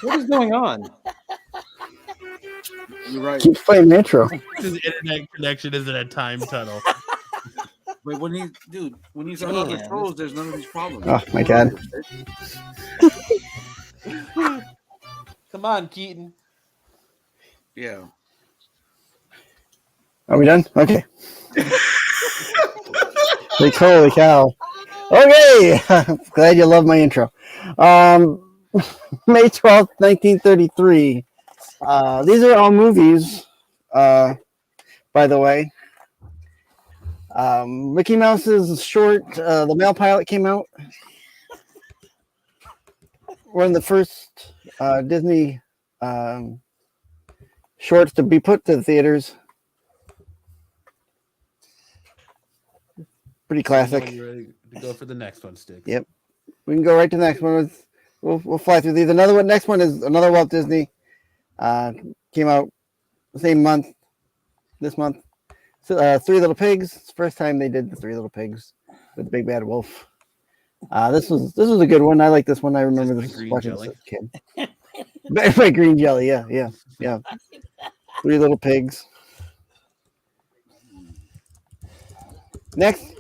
S9: What is going on?
S5: You're right.
S6: Keep playing the intro.
S2: His internet connection is in a time tunnel.
S5: But when he's on other shows, there's none of these problems.
S6: Oh my god.
S2: Come on, Keaton.
S5: Yeah.
S6: Are we done? Okay. Like, holy cow. Okay. Glad you love my intro. May 12th, 1933. These are all movies, by the way. Mickey Mouse's short, The Male Pilot, came out. One of the first Disney shorts to be put to the theaters. Pretty classic.
S2: When you're ready to go for the next one, Sticks.
S6: Yep. We can go right to the next one. We'll fly through these. Another one. Next one is another Walt Disney. Came out the same month. This month. So, Three Little Pigs. It's the first time they did the Three Little Pigs with the Big Bad Wolf. This was a good one. I like this one. I remember this watching this as a kid. By Green Jelly. Yeah. Three Little Pigs. Next,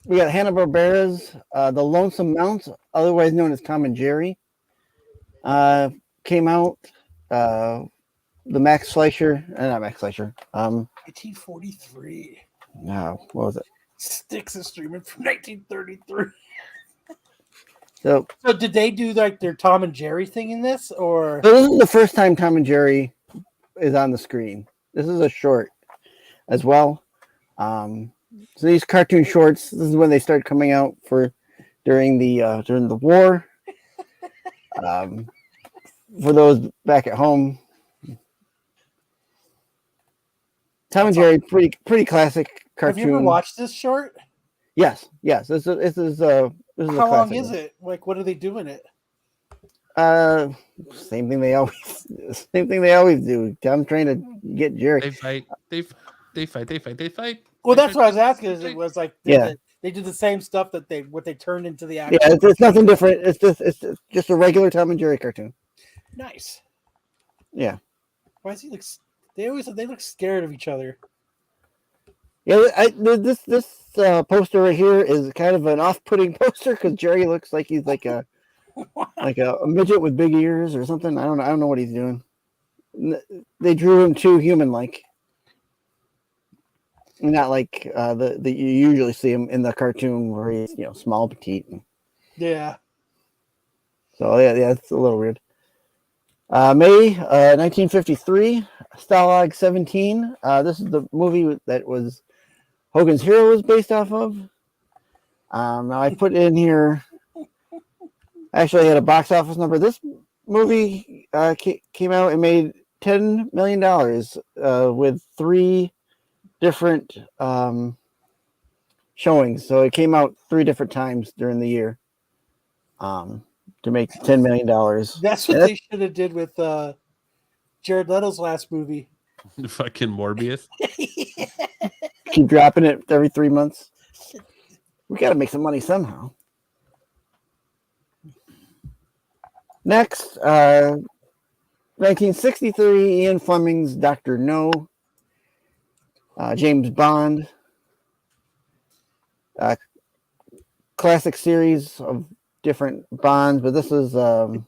S6: we got Hanna-Barbera's The Lonesome Mount, otherwise known as Tom and Jerry. Came out. The Max Fleischer, not Max Fleischer.
S3: 1943.
S6: No, what was it?
S3: Sticks is streaming from 1933.
S6: So
S3: did they do like their Tom and Jerry thing in this, or?
S6: So this is the first time Tom and Jerry is on the screen. This is a short as well. So these cartoon shorts, this is when they started coming out during the war. For those back at home, Tom and Jerry, pretty classic cartoon.
S3: Have you ever watched this short?
S6: Yes. This is
S3: How long
S6: classic
S3: is
S6: one.
S3: it? Like, what do they do in it?
S6: Same thing they always do. I'm trying to get Jerry.
S2: They fight. They fight.
S3: Well, that's what I was asking. Is it was like
S6: Yeah.
S3: they did the same stuff that what they turned into the actual.
S6: Yeah, it's nothing different. It's just a regular Tom and Jerry cartoon.
S3: Nice.
S6: Yeah.
S3: Why does he look? They look scared of each other.
S6: Yeah, this poster right here is kind of an off-putting poster because Jerry looks like he's like a midget with big ears or something. I don't know what he's doing. They drew him too human-like, not like the you usually see him in the cartoon where he's small, petite.
S3: Yeah.
S6: So yeah, it's a little weird. May 1953, Stalag 17. This is the movie that was Hogan's Hero was based off of. Now I put in here. Actually, I had a box office number. This movie came out and made $10 million with 3 different showings. So it came out 3 different times during the year to make $10 million.
S3: That's what they should have did with Jared Leto's last movie.
S2: Fucking Morbius.
S6: Keep dropping it every 3 months. We got to make some money somehow. Next, 1963, Ian Fleming's Dr. No. James Bond. Classic series of different Bonds, but this is the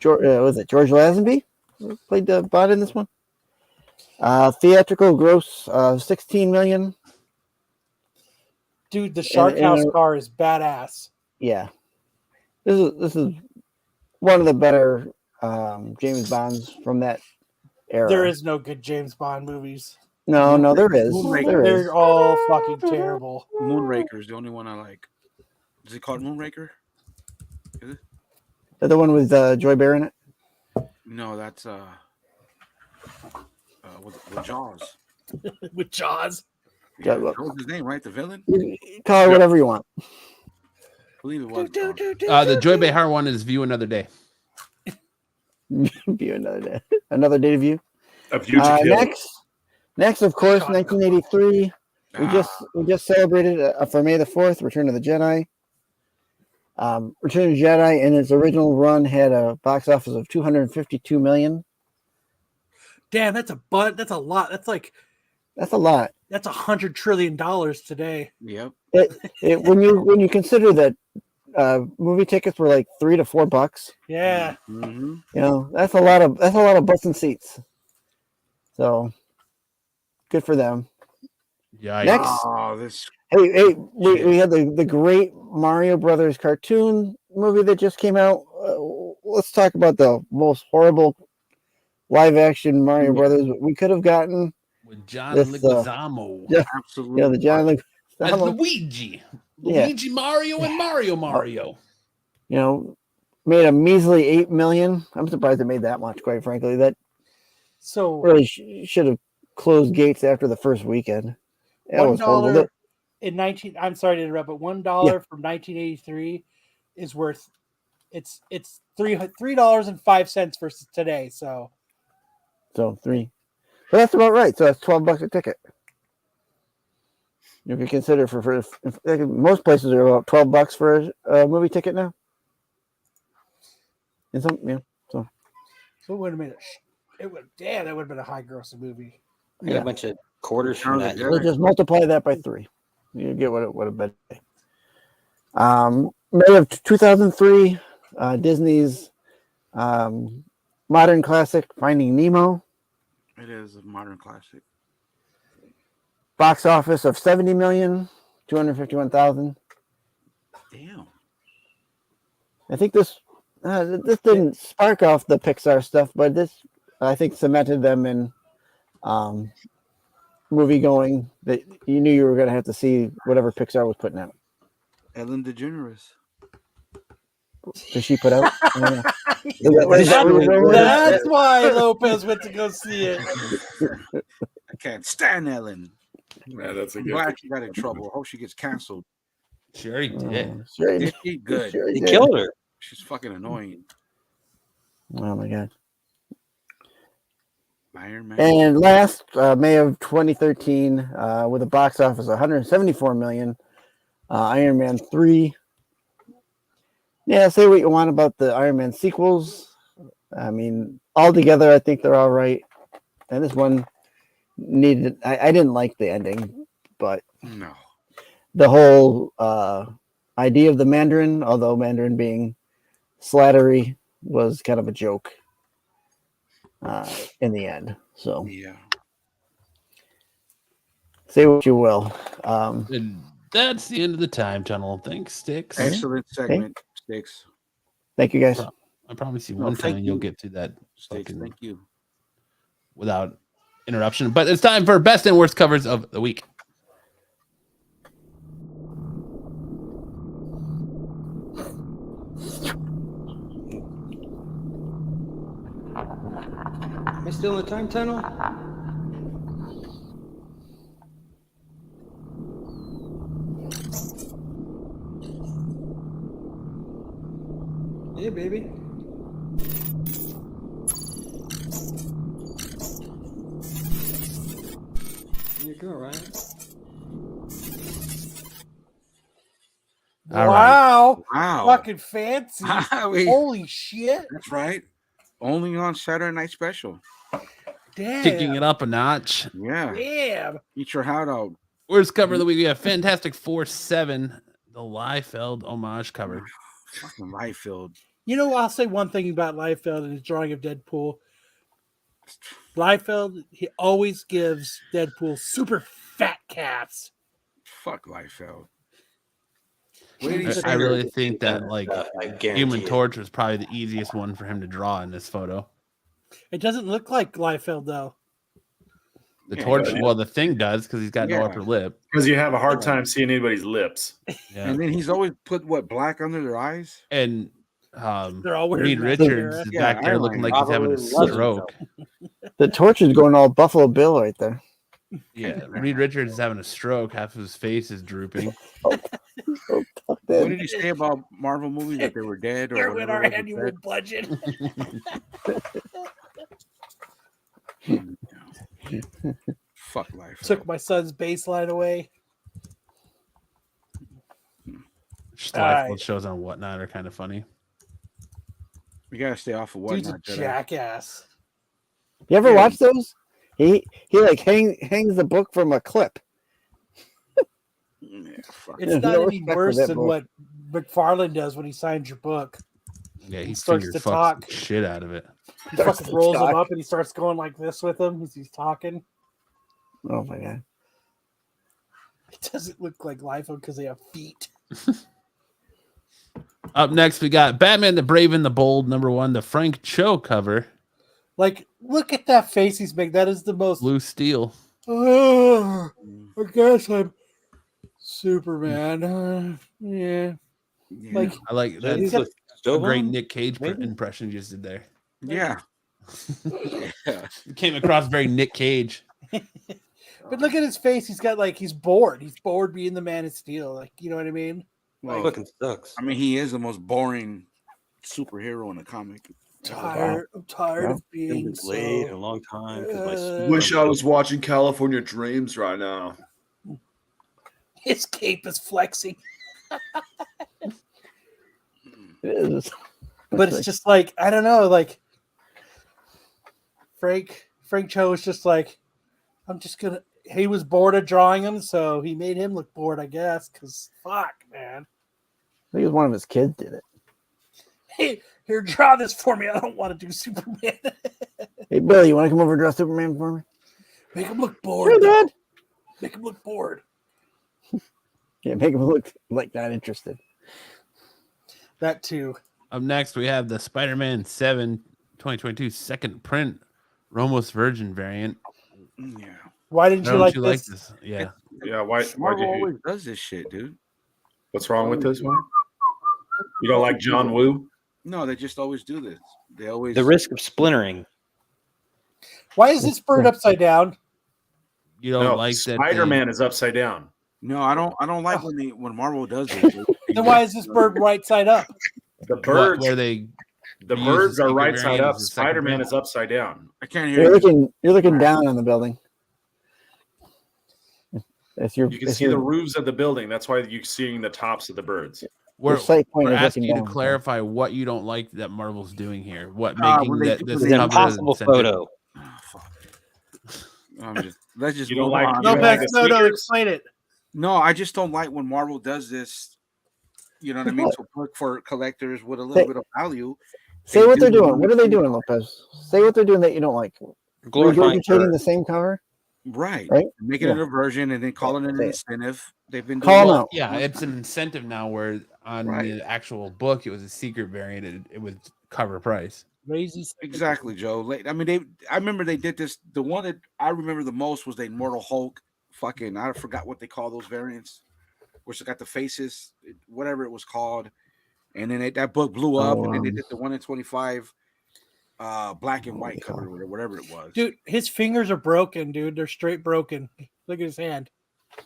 S6: was it George Lazenby played the Bond in this one? Theatrical gross 16 million.
S3: Dude, the Shark House car is badass.
S6: Yeah, this is one of the better James Bonds from that era.
S3: There is no good James Bond movies.
S6: No, there is.
S3: They're all fucking terrible.
S5: Moonraker is the only one I like. Is it called Moonraker? Is it?
S6: The one with Joy Bear in it?
S5: No, that's with Jaws.
S3: With Jaws.
S5: Yeah, that was his name, right? The villain?
S6: Call it whatever you want.
S5: I believe it was.
S2: The Joy Behar one is View Another Day.
S6: View another day. Another day to view.
S1: A View to Kill.
S6: Next, of course, 1983. We just celebrated for May the 4th, Return of the Jedi. Return of the Jedi in its original run had a box office of 252 million.
S3: Damn, that's a lot. That's a lot.
S6: That's a lot.
S3: That's $100 trillion today.
S5: Yep.
S6: When you consider that movie tickets were like $3 to $4.
S3: Yeah.
S5: Mm-hmm.
S6: You know, that's a lot of butts and seats. So good for them.
S2: Yeah.
S6: Next, hey, we had the great Mario Brothers cartoon movie that just came out. Let's talk about the most horrible live action Mario Brothers we could have gotten.
S2: With John Leguizamo.
S6: Yeah,
S5: absolutely.
S6: Yeah, the John Leguizamo.
S2: As Luigi. Luigi Mario and Mario.
S6: You know, made a measly 8 million. I'm surprised it made that much, quite frankly. That
S3: so
S6: really should have closed gates after the first weekend.
S3: $1 in 19. I'm sorry to interrupt, but $1 from 1983 is worth it's $3.05 versus today. So
S6: 3. But that's about right. So that's $12 a ticket. If you consider for most places are about $12 for a movie ticket now. And some, so
S3: it would have made that would have been a high grossing movie.
S9: I got a bunch of quarters from that.
S6: So just multiply that by 3. You get what it would have been. May of 2003, Disney's modern classic Finding Nemo.
S5: It is a modern classic.
S6: Box office of 70,251,000.
S5: Damn.
S6: I think this didn't spark off the Pixar stuff, but this I think cemented them in movie going that you knew you were going to have to see whatever Pixar was putting out.
S5: Ellen DeGeneres.
S6: Did she put out?
S3: That's why Lopez went to go see it.
S5: I can't stand Ellen.
S1: Yeah, that's a good.
S5: Glad she got in trouble. I hope she gets canceled.
S2: She already did.
S5: Did she? Good.
S6: Sure
S9: They killed her.
S5: She's fucking annoying.
S6: Oh my god.
S5: Iron Man.
S6: And last May of 2013, with a box office of 174 million, Iron Man 3. Yeah, say what you want about the Iron Man sequels. I mean, altogether, I think they're all right. And this one needed. I didn't like the ending, but
S5: no,
S6: the whole idea of the Mandarin, although Mandarin being slattery, was kind of a joke in the end. So
S5: yeah,
S6: say what you will.
S2: And that's the end of the time tunnel. Thanks, Sticks.
S5: excellent segment, Sticks.
S6: Thank you, guys.
S2: I promise you, one time you'll get to that.
S5: Sticks, thank you.
S2: Without interruption. But it's time for best and worst covers of the week.
S9: still in the time tunnel? Yeah, baby. Your girl, right?
S2: All right.
S3: Wow.
S5: Wow.
S3: Fucking fancy. Holy shit.
S5: That's right. Only on Saturday Night Special.
S3: Damn.
S2: Kicking it up a notch.
S5: Yeah.
S3: Damn.
S5: Eat your hat out.
S2: Worst cover of the week, we have Fantastic Four 7, the Liefeld homage cover.
S5: Fucking Liefeld.
S3: You know, I'll say one thing about Liefeld and his drawing of Deadpool. Liefeld, he always gives Deadpool super fat calves.
S5: Fuck Liefeld.
S2: I really think that like
S9: I guarantee
S2: Human
S9: it.
S2: Torch was probably the easiest one for him to draw in this photo.
S3: It doesn't look like Liefeld, though.
S2: The Torch, well, the Thing does because he's got no upper lip.
S1: Because you have a hard time seeing anybody's lips.
S2: Yeah.
S5: And then he's always put what, black under their eyes?
S2: And
S3: They're all wearing
S2: Reed
S3: mascara.
S2: Richards is
S5: Yeah,
S2: back there looking like he's having a stroke.
S6: The torch is going all Buffalo Bill right there.
S2: Yeah, Reed Richards is having a stroke. Half of his face is drooping.
S6: Oh, fuck
S5: What
S6: that.
S5: did he say about Marvel movies? That they were dead or
S3: Here with
S5: whatever
S3: our
S5: it was
S3: annual
S5: dead?
S3: budget.
S5: Fuck life.
S3: Took my son's baseline away.
S2: Liefeld shows on Whatnot are kind of funny.
S5: We gotta stay off of
S3: Dude's
S5: Whatnot.
S3: a
S5: Jedi.
S3: jackass.
S6: You ever watch those? He like hangs the book from a clip.
S5: Yeah, fuck.
S3: It's
S6: Yeah,
S3: not
S6: no
S3: any
S6: respect for
S3: worse
S6: that
S3: than
S6: book.
S3: what McFarlane does when he signs your book.
S2: Yeah, he
S3: starts
S2: finger
S3: to
S2: fucks
S3: talk.
S2: the shit out of it.
S3: He
S6: Starts
S3: fucking
S6: to
S3: rolls him
S6: talk.
S3: up and he starts going like this with him as he's talking.
S6: Oh my god.
S3: It doesn't look like Liefeld because they have feet.
S2: Up next, we got Batman the Brave and the Bold, #1, the Frank Cho cover.
S3: Like, look at that face he's making. That is the most.
S2: Blue Steel.
S3: Oh, I guess I'm Superman. Yeah. Like,
S2: I like that.
S3: he's
S2: That's
S3: got-
S2: a great Nick Cage
S9: maybe?
S2: impression you just did there.
S5: Yeah.
S2: It came across very Nick Cage.
S3: but look at his face. He's got like he's bored. He's bored being the Man of Steel. Like, you know what I mean?
S5: Well,
S9: Fucking sucks.
S5: I mean, he is the most boring superhero in the comic.
S3: I'm tired of
S9: Been
S3: being
S9: with Blade
S3: so.
S9: a long time. 'Cause my
S1: Wish I was watching California Dreams right now.
S3: His cape is flexing,
S6: It is.
S3: but it's just like I don't know. Like Frank Cho is just like I'm just gonna. He was bored of drawing him, so he made him look bored, I guess. Because fuck, man.
S6: I think it was one of his kids did it.
S3: Hey, here, draw this for me. I don't want to do Superman.
S6: Hey Bill, you want to come over and draw Superman for me?
S3: Make him look
S6: Sure,
S3: bored.
S6: Dad.
S3: Make him look bored.
S6: Yeah, make him look like not interested.
S3: That too.
S2: Up next, we have the Spider-Man 7 2022 second print Ramos Virgin variant.
S5: Yeah.
S3: Why didn't you like this?
S2: Yeah.
S1: Yeah, why
S5: Marvel
S1: did you?
S5: always does this shit, dude.
S1: What's wrong with this one? You don't like John Woo?
S5: No, they just always do this. They always
S9: The risk of splintering.
S3: Why is this bird upside down?
S2: You don't
S1: No,
S2: like that.
S1: Spider-Man is upside down.
S5: No, I don't like when Marvel does this.
S3: Then why is this bird right side up?
S1: The birds,
S2: where they
S1: the
S2: use
S1: birds
S2: the
S1: are
S2: secret
S1: right side
S2: variant
S1: up.
S2: as the second
S1: Spider-Man
S2: print?
S1: is upside down.
S5: I can't hear you.
S6: You're looking down on the building. That's your.
S1: You can
S6: that's
S1: see
S6: your-
S1: the roofs of the building. That's why you're seeing the tops of the birds.
S2: We're,
S6: sight point
S2: we're
S6: is
S2: asking
S6: looking
S2: you to
S6: down.
S2: clarify what you don't like that Marvel's doing here. What
S5: when
S2: making
S5: they
S2: that
S5: do
S2: this
S5: the
S9: It's an
S2: cover
S9: impossible
S2: incentive-
S9: photo.
S5: Oh, fuck. Let's just
S1: You don't
S5: move
S1: like-
S5: on.
S1: you
S3: No,
S1: don't
S3: Max,
S1: like the
S3: no,
S1: sneakers?
S3: explain it.
S5: No, I just don't like when Marvel does this. You know what I mean? To look for collectors with a little bit of value.
S6: Say what they're doing. What are they doing, Lopez? Say what they're doing that you don't like.
S9: Glorifying
S6: Regurgitating
S9: her.
S6: the same cover.
S5: Right.
S6: Right?
S5: Make it
S6: Yeah.
S5: an aversion and then call it an
S6: Say it.
S5: incentive. They've been
S6: Call
S5: doing
S6: them
S5: it.
S6: out.
S2: Yeah, it's an incentive now where on
S5: Right.
S2: the actual book it was a secret variant. It was cover price.
S3: Crazy.
S5: Exactly, Joe. I mean, I remember they did this. The one that I remember the most was the Immortal Hulk. Fucking, I forgot what they call those variants, which got the faces, whatever it was called. And then that book blew up, and then they did the 1 in 25 black and white cover or whatever it was.
S3: Dude, his fingers are broken, dude. They're straight broken. Look at his hand.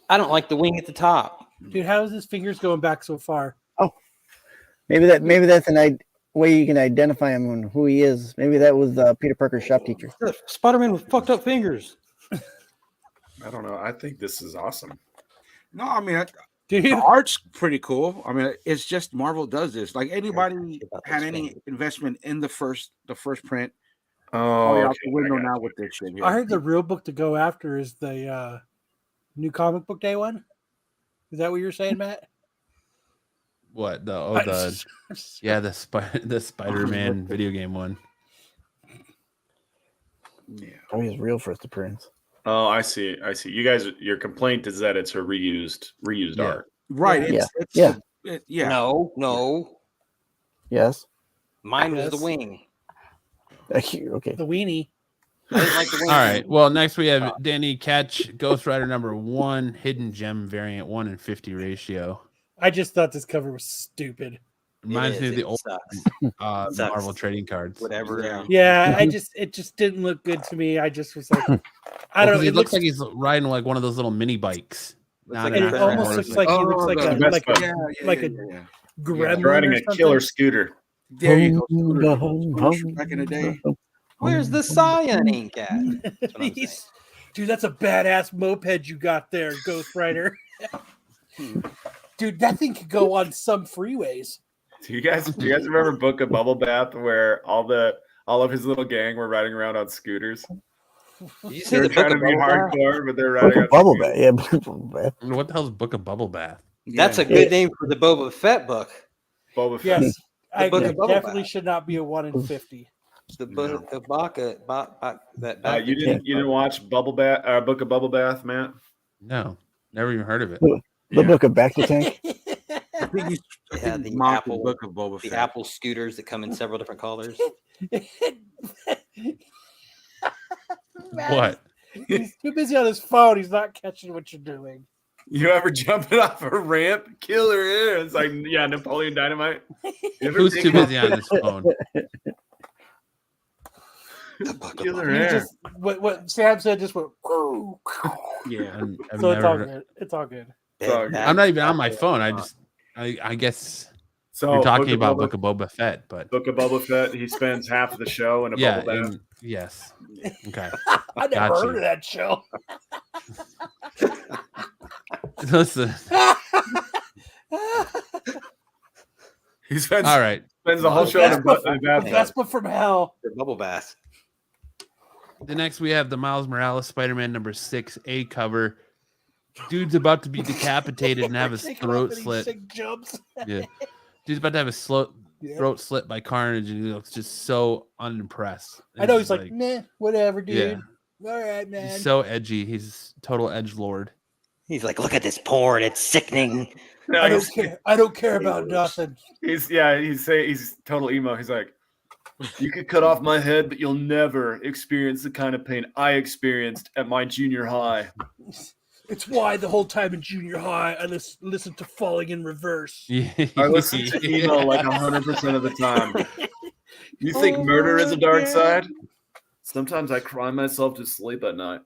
S9: I don't like the wing at the top.
S3: Dude, how is his fingers going back so far?
S6: Oh, maybe that's an way you can identify him and who he is. Maybe that was Peter Parker's shop teacher.
S9: Spider-Man with fucked up fingers.
S1: I don't know. I think this is awesome.
S5: No, I mean,
S3: Dude,
S5: the art's pretty cool. I mean, it's just Marvel does this. Like anybody had any investment in the first print.
S1: Oh,
S5: Out the window now with this shit here.
S3: I heard the real book to go after is the new comic book day one. Is that what you're saying, Matt?
S2: What the Spider-Man video game one.
S5: Yeah.
S6: Oh, his real first appearance.
S1: Oh, I see. You guys, your complaint is that it's a reused art.
S5: Right.
S6: Yeah.
S5: Yeah.
S9: No.
S6: Yes.
S9: Mine was
S3: Yes.
S9: the wing.
S6: Okay.
S3: The weenie.
S9: I didn't like the wing.
S2: All right. Well, next we have Danny Catch, Ghost Rider number 1, Hidden Gem variant 1:50 ratio.
S3: I just thought this cover was stupid.
S2: Reminds me of the
S9: It
S2: old
S9: sucks. Sucks.
S2: Marvel trading cards.
S9: Whatever.
S3: Yeah, it just didn't look good to me. I just was like, I don't know.
S2: He
S3: It
S2: looks like he's riding like one of those little mini bikes.
S9: Looks like
S3: it
S9: an actual
S3: almost
S9: horse.
S3: looks like he looks like
S1: the
S3: a
S1: best
S3: like
S1: part.
S3: a gremlin
S1: He's riding
S3: or
S1: a
S3: something.
S1: killer scooter.
S5: There you go. Back in the day.
S9: Where's the cyan ink at? That's what I'm saying.
S3: Dude, that's a badass moped you got there, Ghost Rider. Dude, that thing could go on some freeways.
S1: Do you guys remember Book of Bubble Bath where all of his little gang were riding around on scooters?
S9: Did you see
S1: They're
S9: the book
S1: trying to
S9: of
S1: be
S9: Bubble Bath?
S1: hardcore, but they're riding on
S6: Bubble
S1: scooters.
S6: Bath. Yeah, Bubble Bath.
S2: What the hell's Book of Bubble Bath?
S9: That's a good name for the Boba Fett book.
S1: Boba Fett.
S3: Yes, I
S9: book of Bubble
S3: definitely
S9: Bath.
S3: should not be a 1 in 50.
S9: The book of Baka.
S1: You didn't watch Book of Bubble Bath, Matt?
S2: No, never even heard of it.
S6: The book of Back to Tank.
S5: I think he's
S9: Yeah, the
S5: mocked
S9: Apple-
S5: Book of Boba
S9: The
S5: Fett.
S9: Apple scooters that come in several different colors.
S2: What?
S3: He's too busy on his phone. He's not catching what you're doing.
S1: You ever jumping off a ramp? Killer air. It's like, yeah, Napoleon Dynamite. You ever
S2: Who's
S1: taken
S2: too
S1: off-
S2: busy on his phone?
S9: The book of
S1: Killer
S9: Bubba
S3: He
S1: air.
S3: just what Sam said just went. Whoo.
S5: Yeah.
S2: I've
S3: So it's all
S2: never-
S3: good. It's all good.
S1: Sorry.
S2: I'm not even on my phone. I guess
S1: So
S2: you're talking
S1: Book of
S2: about
S1: Boba-
S2: Book of Boba Fett, but
S1: Book of Boba Fett. He spends half of the show in a
S2: yeah,
S1: bubble bath.
S2: yes. Okay.
S3: I never
S2: Gotcha.
S3: heard of that show.
S2: Listen.
S1: He spends
S2: All right.
S1: the whole show in a bathtub.
S3: Vespa from hell.
S9: The bubble bath.
S2: The next we have the Miles Morales Spider-Man number 6 cover. Dude's about to be decapitated and have his
S3: Take him
S2: throat
S3: up and he
S2: slit.
S3: sick jumps.
S2: Yeah. Dude's about to have his throat slit by Carnage, and he looks just so unimpressed.
S3: I know
S2: It's
S3: he's like, nah, whatever, dude. All right, man.
S2: He's so edgy. He's total edge lord.
S9: He's like, look at this porn. It's sickening.
S1: No,
S3: I don't care. I don't care about nothing.
S1: He's total emo. He's like, you could cut off my head, but you'll never experience the kind of pain I experienced at my junior high.
S3: It's why the whole time in junior high I listen to Falling in Reverse.
S2: Yeah.
S1: I listen to emo like 100% of the time. You think murder is a dark
S3: yeah.
S1: side? Sometimes I cry myself to sleep at night.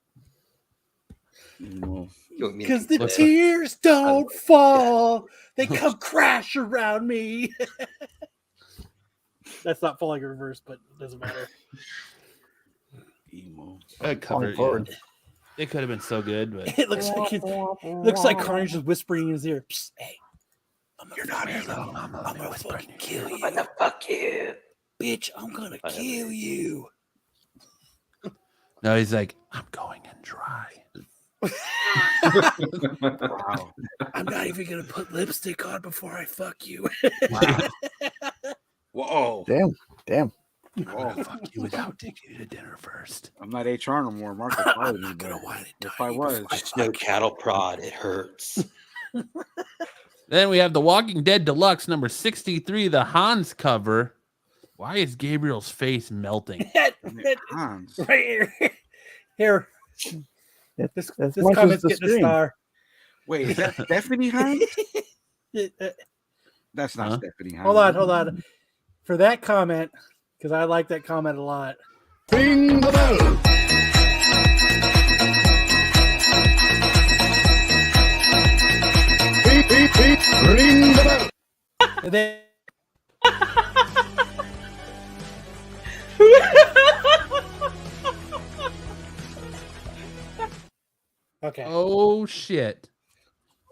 S3: Because the tears don't fall, they come crash around me. That's not Falling in Reverse, but it doesn't matter.
S5: Emo.
S2: That cover,
S6: forward.
S2: it could have been so good, but
S3: It looks like Carnage is whispering in his ear. Psst, hey, you're not here though. I'm gonna fucking kill you.
S9: What the fuck you?
S3: Bitch, I'm gonna kill you.
S2: no, he's like, I'm going in dry.
S5: Wow.
S3: I'm not even gonna put lipstick on before I fuck you.
S5: Whoa.
S6: Damn.
S2: I'm gonna fuck you without taking you to dinner first.
S5: I'm not HR no more. Mark fired me, but if I was,
S9: It's no cattle prod. It hurts.
S2: Then we have the Walking Dead Deluxe number 63, the Hans cover. Why is Gabriel's face melting?
S5: Hans.
S3: Right here. Here. This
S6: That's
S3: this
S6: much as
S3: comment's
S6: the
S3: getting a
S6: stream.
S3: star.
S5: Wait, is that Stephanie Hans?
S3: Uh,
S5: That's not
S2: Huh?
S5: Stephanie Hans.
S3: Hold on. For that comment, because I like that comment a lot.
S8: Ring the bell. Ring the bell.
S3: And then, okay.
S2: Oh shit!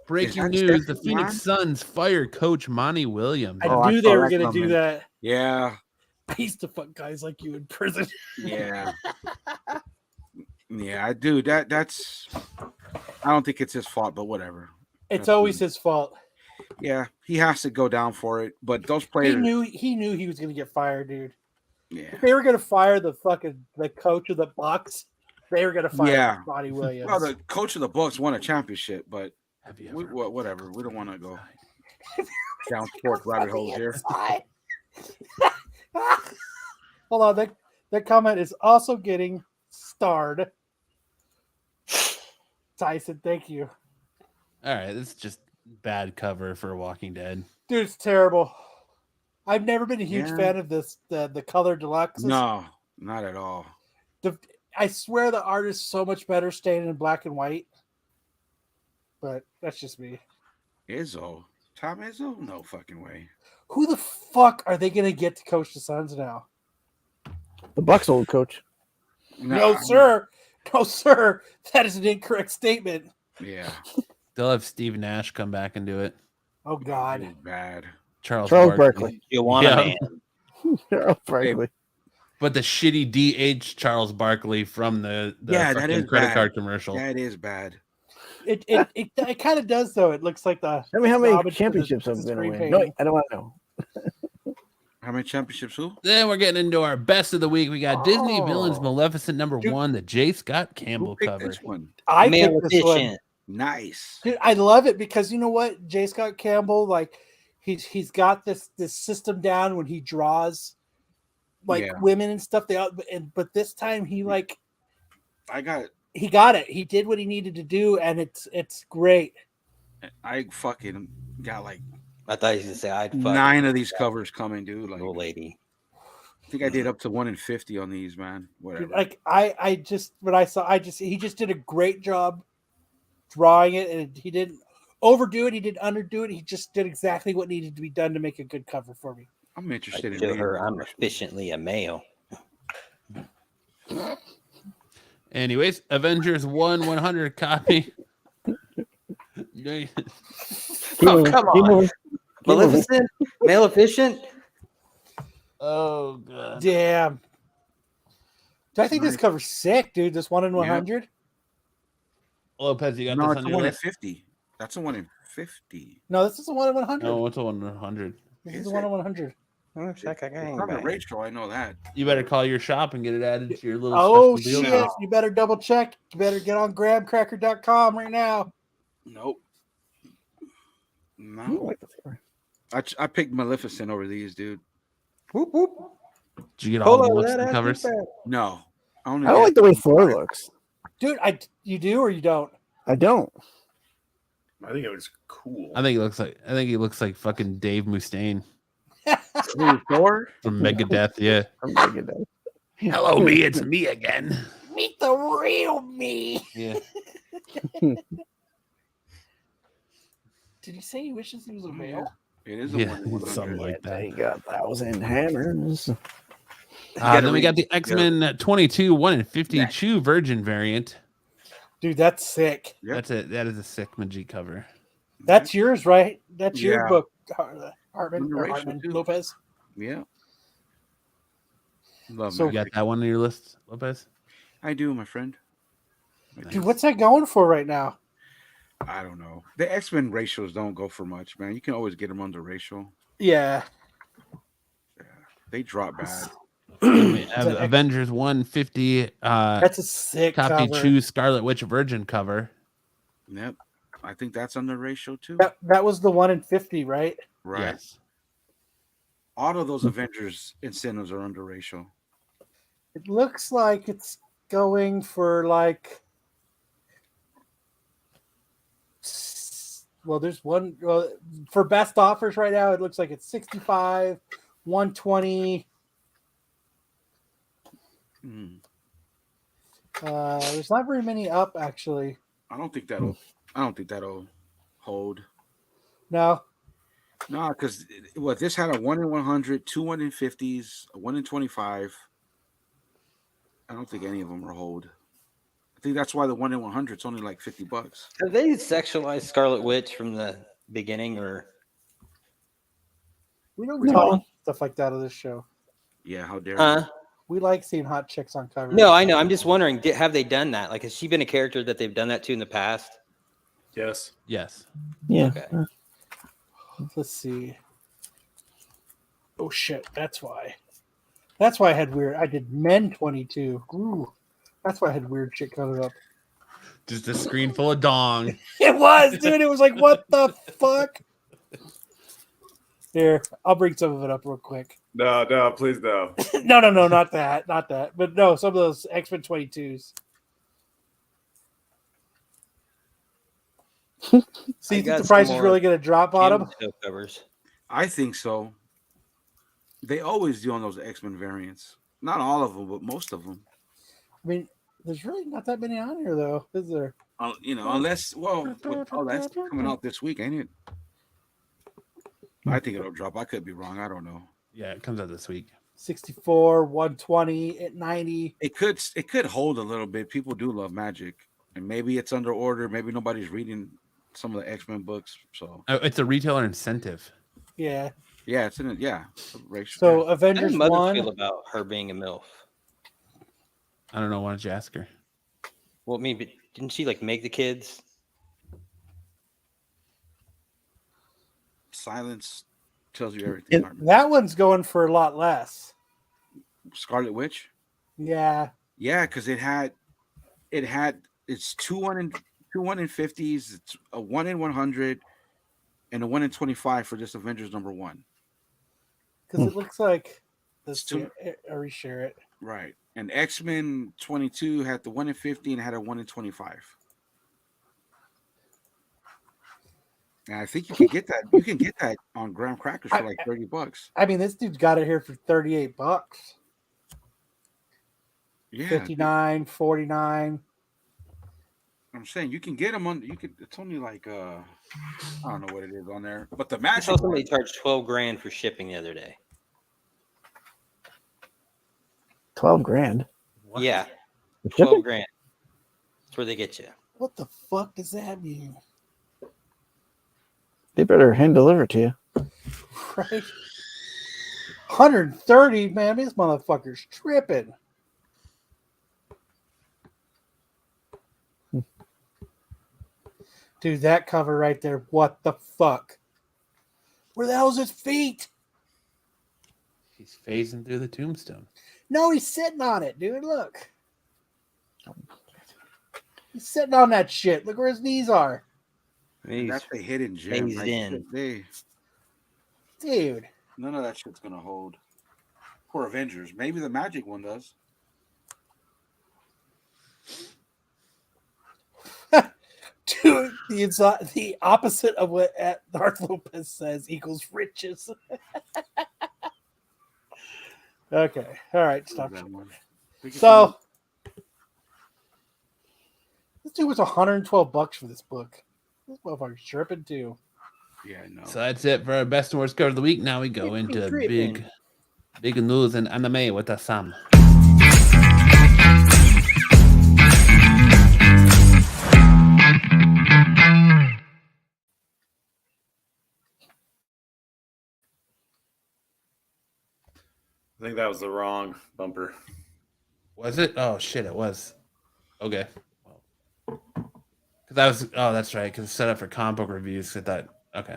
S2: Breaking
S5: that
S2: news: the
S5: Stephanie
S2: Phoenix Suns fire coach Monty Williams.
S3: I
S5: I
S3: knew
S5: saw
S3: they were
S5: that
S3: going to do
S5: coming.
S3: that.
S5: Yeah.
S3: I used to fuck guys like you in prison.
S5: Yeah. Yeah, dude, that's I don't think it's his fault, but whatever.
S3: It's
S5: That's
S3: always
S5: me.
S3: his fault.
S5: Yeah, he has to go down for it. But those
S3: He
S5: players,
S3: knew he was going to get fired, dude.
S5: yeah,
S3: If they were going to fire the coach of the Bucks, they were going to fire
S5: Yeah.
S3: Monty Williams.
S5: well, the coach of the Bucks won a championship, but
S2: Have you
S5: we,
S2: ever?
S5: whatever. We don't want to go down sports rabbit holes here.
S3: Hold on, that comment is also getting starred. Tyson, thank you.
S2: All right, this is just bad cover for Walking Dead.
S3: Dude, it's terrible. I've never been a huge
S5: Yeah.
S3: fan of the color deluxe.
S5: No, not at all.
S3: I swear the art is so much better staying in black and white. But that's just me.
S5: Izzo, Tom Izzo, no fucking way.
S3: Who the fuck are they gonna get to coach the Suns now?
S6: The Bucks old coach.
S3: No, sir. No, sir. That is an incorrect statement.
S5: Yeah,
S2: They'll have Steve Nash come back and do it.
S3: Oh God.
S5: he's bad.
S2: Charles
S6: Barkley.
S2: Barkley.
S9: You want
S2: Yeah.
S9: a man.
S6: Charles Barkley.
S2: But the shitty DH Charles Barkley from the
S5: Yeah, that
S2: fucking
S5: is
S2: credit
S5: bad.
S2: card commercial.
S5: That is bad.
S3: It kind of does though. It looks like the.
S6: Tell me how many
S3: Robin for the-
S6: championships
S3: the
S6: I've been
S3: screen
S6: away.
S3: painting.
S6: No, I don't want to know.
S5: How many championships? Who?
S2: Then we're getting into our best of the week. We got Disney Villains
S5: Oh.
S2: Maleficent number
S3: Dude.
S2: 1, the J. Scott
S5: Who
S2: Campbell
S5: picked
S2: cover.
S5: this one?
S3: I picked this one.
S9: Maleficent.
S5: Nice.
S3: Dude, I love it because you know what, J. Scott Campbell, like he's got this system down when he draws like
S5: Yeah.
S3: women and stuff. But this time he
S5: I got
S3: got it. He did what he needed to do, and it's great.
S5: I fucking got like
S9: I thought you was gonna say I'd fuck
S5: 9 of these covers coming, dude. Like
S9: old lady.
S5: I think I did up to 1 in 50 on these, man. Whatever.
S3: Dude, like I just what I saw, he just did a great job drawing it, and he didn't overdo it. He didn't underdo it. He just did exactly what needed to be done to make a good cover for me.
S5: I'm
S9: I
S5: interested in
S9: show
S5: reading
S9: her
S5: this,
S9: I'm
S5: actually.
S9: efficiently a male.
S2: Anyways, Avengers 1/100 copy.
S9: Oh, come on. Maleficent? Maleficent?
S2: Oh god.
S3: Damn. Dude, I think this cover's sick, dude. This 1 in 100.
S2: Lopez, you got
S5: No,
S2: this
S5: it's
S2: on
S5: a
S2: your
S5: 1 in
S2: list?
S5: 50. That's a 1 in 50.
S3: No, this is a 1 in 100.
S2: No, what's a 100?
S3: This
S5: Is
S3: is a 1
S5: it?
S3: in 100.
S9: Looks like a
S5: It's not a
S9: gangbang.
S5: Rachel, I know that.
S2: You better call your shop and get it added to your little
S3: Oh
S2: special
S3: shit!
S2: deal.
S3: You better double check. You better get on grabcracker.com right now.
S5: Nope.
S6: I
S5: No.
S6: don't like this cover.
S5: I picked Maleficent over these, dude.
S9: Whoop, whoop.
S2: Did you get all
S9: Hold
S2: the
S9: on,
S2: Maleficent
S9: that
S2: covers?
S5: No.
S6: I don't like the way Thor looks.
S3: Dude, you do or you don't?
S6: I don't.
S1: I think it was cool.
S2: I think he looks like fucking Dave Mustaine
S5: Ooh, Thor?
S2: from Megadeth. Yeah.
S6: I'm not good at it.
S2: Hello, me. It's me again.
S3: Meet the real me.
S2: Yeah.
S3: Did he say he wishes he was a male?
S5: It is a
S2: Yeah,
S5: 1 in 100.
S2: something like that.
S6: They got 1,000 hammers.
S2: Then we got the X-Men 22 1 in 52 Virgin variant.
S3: Dude, that's sick.
S5: Yep.
S2: That's it. That is a sick Magi cover.
S3: That's yours, right? That's your
S5: Yeah.
S3: book, Hartman,
S5: Underrated,
S3: or Hartman
S5: too.
S3: Lopez.
S5: Yeah. Love
S3: So-
S2: You got that one on your list, Lopez?
S5: I do, my friend.
S3: Dude, what's that going for right now?
S5: I don't know. The X-Men ratios don't go for much, man. You can always get them under racial.
S3: Yeah.
S5: They drop bad.
S2: We have
S3: Is that
S2: Avengers 150
S3: That's a sick
S2: copy
S3: cover.
S2: choose Scarlet Witch Virgin cover.
S5: Yep. I think that's under racial too.
S3: That was the 1 in 50, right?
S5: Right.
S2: Yes.
S5: All of those Avengers incentives are under racial.
S3: It looks like it's going for like. Well, there's one for best offers right now. It looks like it's 65, 120,
S5: Mm.
S3: There's not very many up actually.
S5: I don't think that'll hold.
S3: No,
S5: No, because this had a 1 in 100, 2 1 in 50s, a 1 in 25. I don't think any of them are hold. I think that's why the 1 in 100 is only like $50.
S9: Have they sexualized Scarlet Witch from the beginning, or
S3: we don't
S6: No.
S3: talk stuff like that on this show.
S5: Yeah, how dare
S9: huh?
S5: you?
S3: We like seeing hot chicks on covers.
S9: No, I know. I'm just wondering, have they done that? Like, has she been a character that they've done that to in the past?
S1: Yes.
S2: Yes.
S6: Yeah.
S9: Okay.
S3: Let's see. Oh shit, that's why. That's why I had weird. I did men 22. Ooh, that's why I had weird shit coming up.
S2: Just a screen full of dong.
S3: It was, dude. It was like, what the fuck? Here, I'll bring some of it up real quick.
S1: No, please no.
S3: No, not that, but no, some of those X-Men 22s. So you think the price is really going to drop on them?
S9: Covers.
S5: I think so. They always do on those X-Men variants. Not all of them, but most of them.
S3: I mean, there's really not that many on here, though, is there?
S5: Unless, that's coming out this week, ain't it? I think it'll drop. I could be wrong. I don't know.
S2: Yeah, it comes out this week.
S3: 64, 120, at 90.
S5: It could hold a little bit. People do love Magic, and maybe it's under order. Maybe nobody's reading some of the X-Men books. So
S2: It's a retailer incentive.
S3: Yeah.
S5: Yeah, it's in it. Yeah.
S3: So
S9: How
S3: Avengers
S9: did Mother
S3: 1.
S9: feel about her being a MILF?
S2: I don't know. Why don't you ask her?
S9: Well, I mean, but didn't she like make the kids?
S5: Silence tells you everything.
S3: That one's going for a lot less.
S5: Scarlet Witch.
S3: Yeah.
S5: Yeah, because it's 2 1 in 50s. It's a 1 in 100 and a 1 in 25 for this Avengers #1.
S3: Because it looks like this.
S5: Two-
S3: I reshare it.
S5: Right. And X-Men 22 had the 1 in 50 and had a 1 in 25. And I think you can get that. You can get that on graham crackers for like $30.
S3: I mean, this dude's got it here for $38.
S5: Yeah.
S3: 59, 49.
S5: I'm saying you can get them on. You could. It's only like I don't know what it is on there, but the
S9: I
S5: Magic.
S9: saw somebody charge $12,000 for shipping the other day.
S6: 12 grand.
S2: What?
S9: Yeah,
S6: For shipping?
S9: $12,000. That's where they get you.
S3: What the fuck does that mean?
S6: They better hand deliver to you.
S3: Right? 130, man. This motherfucker's tripping. Dude, that cover right there. What the fuck? Where the hell's his feet?
S2: He's phasing through the tombstone.
S3: No, he's sitting on it, dude. Look. He's sitting on that shit. Look where his knees are.
S5: That's a hidden gem.
S9: phased in.
S3: Dude.
S5: None of that shit's gonna hold. For Avengers, maybe the Magic one does.
S3: Dude, the opposite of what Darth Lopez says equals riches. Okay. All right. Stop. So this dude was $112 for this book. This motherfucker's tripping too.
S5: Yeah, I know.
S2: So that's it for our best and worst cover of the week. Now we go into big news and anime with Sam.
S1: I think that was the wrong bumper.
S2: Was it? Oh shit! It was. Okay. Because that was. Oh, that's right. Because it's set up for comic book reviews. I thought. Okay.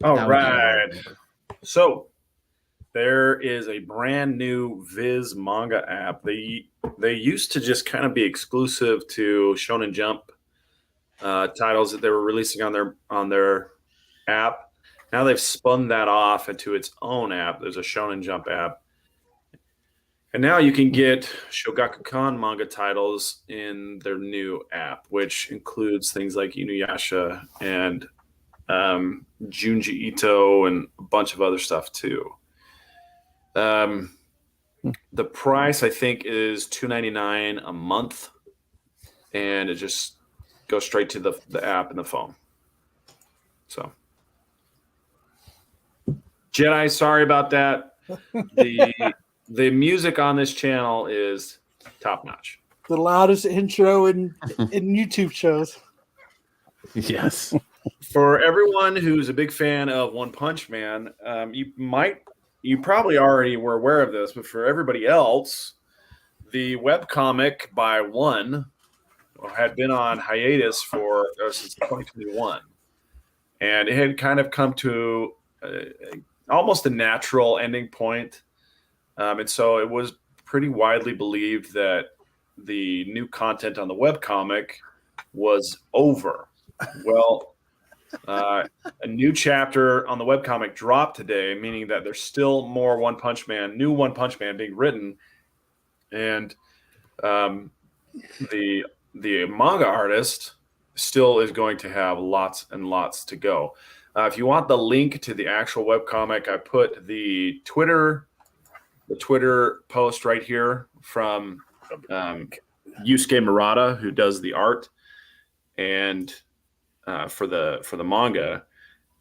S1: All right. So there is a brand new Viz manga app. They used to just kind of be exclusive to Shonen Jump titles that they were releasing on their app. Now they've spun that off into its own app. There's a Shonen Jump app. And now you can get Shogakukan manga titles in their new app, which includes things like Inuyasha and Junji Ito and a bunch of other stuff too. The price, I think, is $2.99 a month, and it just goes straight to the app and the phone. So, Jedi, sorry about that. The music on this channel is top notch.
S3: The loudest intro in YouTube shows.
S2: Yes.
S1: For everyone who's a big fan of One Punch Man, you probably already were aware of this, but for everybody else, the webcomic by One had been on hiatus since 2021, and it had kind of come to almost a natural ending point. And so it was pretty widely believed that the new content on the webcomic was over. Well, a new chapter on the webcomic dropped today, meaning that there's still more new One Punch Man being written. And the manga artist still is going to have lots and lots to go. If you want the link to the actual webcomic, I put the Twitter post right here from Yusuke Murata, who does the art, and for the manga,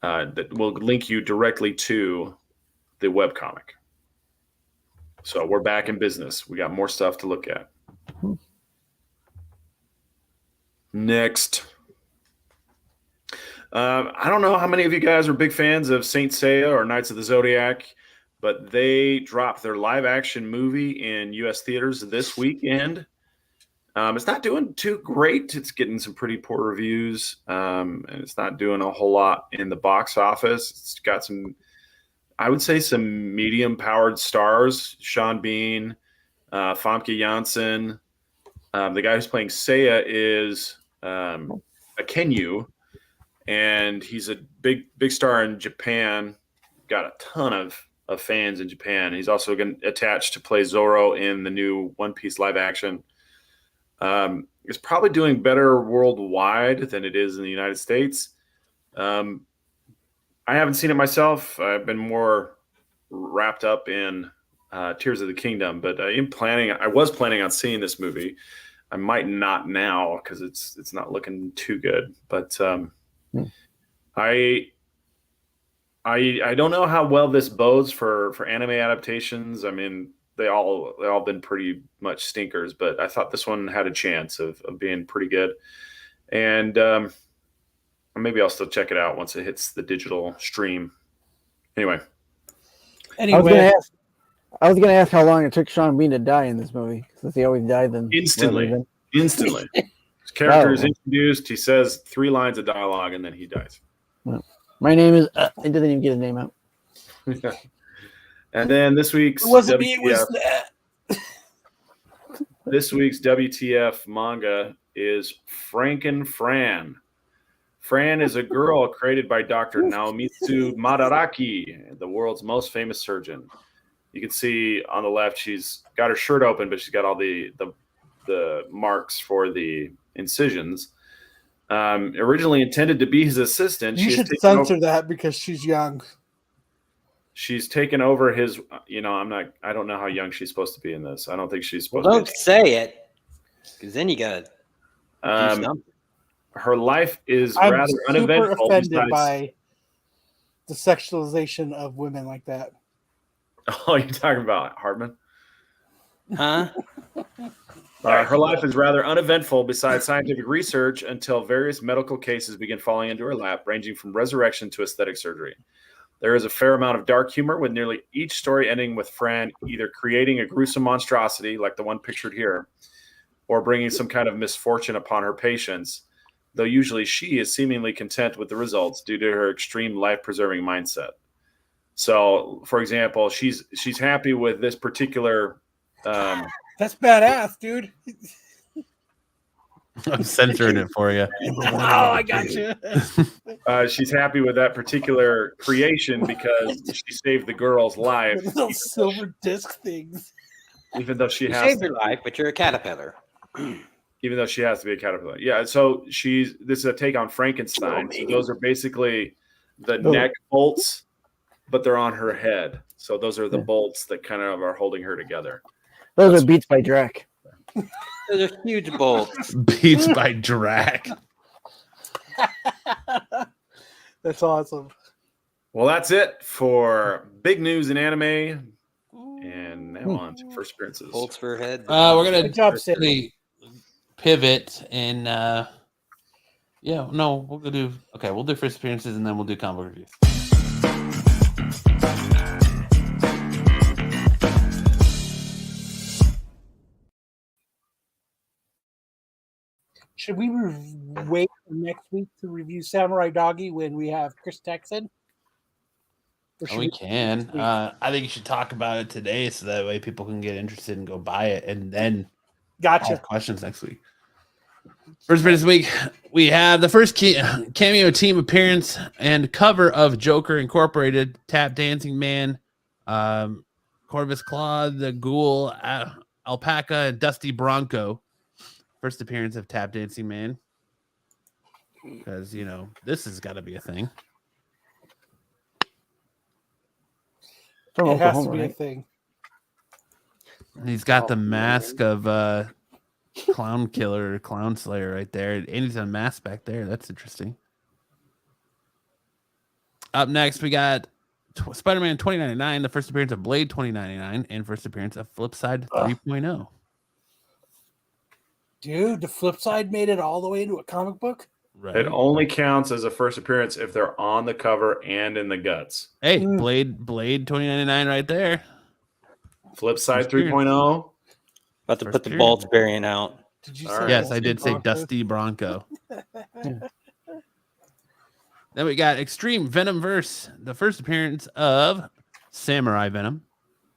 S1: that will link you directly to the webcomic. So we're back in business. We got more stuff to look at. Next. I don't know how many of you guys are big fans of Saint Seiya or Knights of the Zodiac, but they dropped their live action movie in U.S. theaters this weekend. It's not doing too great. It's getting some pretty poor reviews, and it's not doing a whole lot in the box office. It's got some, I would say, some medium-powered stars. Sean Bean, Famke Janssen. The guy who's playing Seiya is Akenyu, and he's a big star in Japan. Got a ton of fans in Japan. He's also attached to play Zoro in the new One Piece live action. It's probably doing better worldwide than it is in the United States. I haven't seen it myself. I've been more wrapped up in Tears of the Kingdom, but I was planning on seeing this movie. I might not now because it's not looking too good. But I don't know how well this bodes for anime adaptations. I mean, they all been pretty much stinkers, but I thought this one had a chance of being pretty good. And maybe I'll still check it out once it hits the digital stream. Anyway.
S6: I was gonna ask how long it took Sean Bean to die in this movie, since he always died then.
S1: Instantly. His character is introduced. He says 3 lines of dialogue, and then he dies.
S6: Well, my name is. It doesn't even get his name out.
S1: And then this week's this week's WTF manga is Franken Fran. Fran is a girl created by Dr. Naomitsu Madaraki, the world's most famous surgeon. You can see on the left, she's got her shirt open, but she's got all the marks for the incisions. Originally intended to be his assistant.
S3: You should censor that because she's young.
S1: She's taken over his, I don't know how young she's supposed to be in this. I don't think she's supposed
S9: to
S1: be.
S9: Don't say it, because then you got to do something.
S1: Her life is rather uneventful.
S3: I'm super offended by the sexualization of women like that.
S1: Oh, you're talking about Hardman?
S9: Huh?
S1: Her life is rather uneventful besides scientific research until various medical cases begin falling into her lap, ranging from resurrection to aesthetic surgery. There is a fair amount of dark humor, with nearly each story ending with Fran either creating a gruesome monstrosity, like the one pictured here, or bringing some kind of misfortune upon her patients, though usually she is seemingly content with the results due to her extreme life-preserving mindset. So, for example, she's happy with this particular...
S3: That's badass, dude.
S2: I'm censoring it for you.
S3: Oh, I got you.
S1: She's happy with that particular creation because she saved the girl's life,
S3: With those silver disc things.
S1: even though she
S9: You
S1: has
S9: saved
S1: to.
S9: your life, but you're a caterpillar.
S1: Even though she has to be a caterpillar. Yeah, so this is a take on Frankenstein. So those are basically the neck bolts, but they're on her head. So those are the bolts that kind of are holding her together.
S6: Those are Beats by Drac.
S9: Those are huge bolts.
S2: Beats by Drac.
S3: That's awesome.
S1: Well, that's it for big news in anime. And now on to first appearances.
S9: Bolts for her head.
S2: We're gonna
S3: Good job, Sid.
S2: quickly pivot and we'll do first appearances and then we'll do combo reviews.
S3: Should we wait for next week to review Samurai Doggy when we have Chris Texan? Or should
S2: We can. I think you should talk about it today so that way people can get interested and go buy it and then
S3: Gotcha.
S2: have questions next week. First appearance this week, we have the first cameo team appearance and cover of Joker Incorporated, Tap Dancing Man, Corvus Claw, the Ghoul, Alpaca, and Dusty Bronco. First appearance of Tap Dancing Man. Because, this has got to be a thing.
S6: From
S3: It has to
S6: Oklahoma,
S3: be a
S6: right?
S3: thing.
S2: And he's got the mask of Clown Killer, Clown Slayer right there. And he's a mask back there. That's interesting. Up next, we got Spider-Man 2099, the first appearance of Blade 2099, and first appearance of Flipside 3.0.
S3: Dude, the flip side made it all the way into a comic book?
S2: Right.
S1: It only counts as a first appearance if they're on the cover and in the guts.
S2: Hey, Blade 2099 right there.
S1: Flip side
S2: First appearance.
S1: 3.0.
S9: About to
S2: First
S9: put the
S2: appearance.
S9: bulge variant out.
S3: Did you
S1: All
S3: say
S1: right.
S2: Yes, I did say
S3: Bronco?
S2: Dusty Bronco. Then we got Extreme Venomverse, the first appearance of Samurai Venom,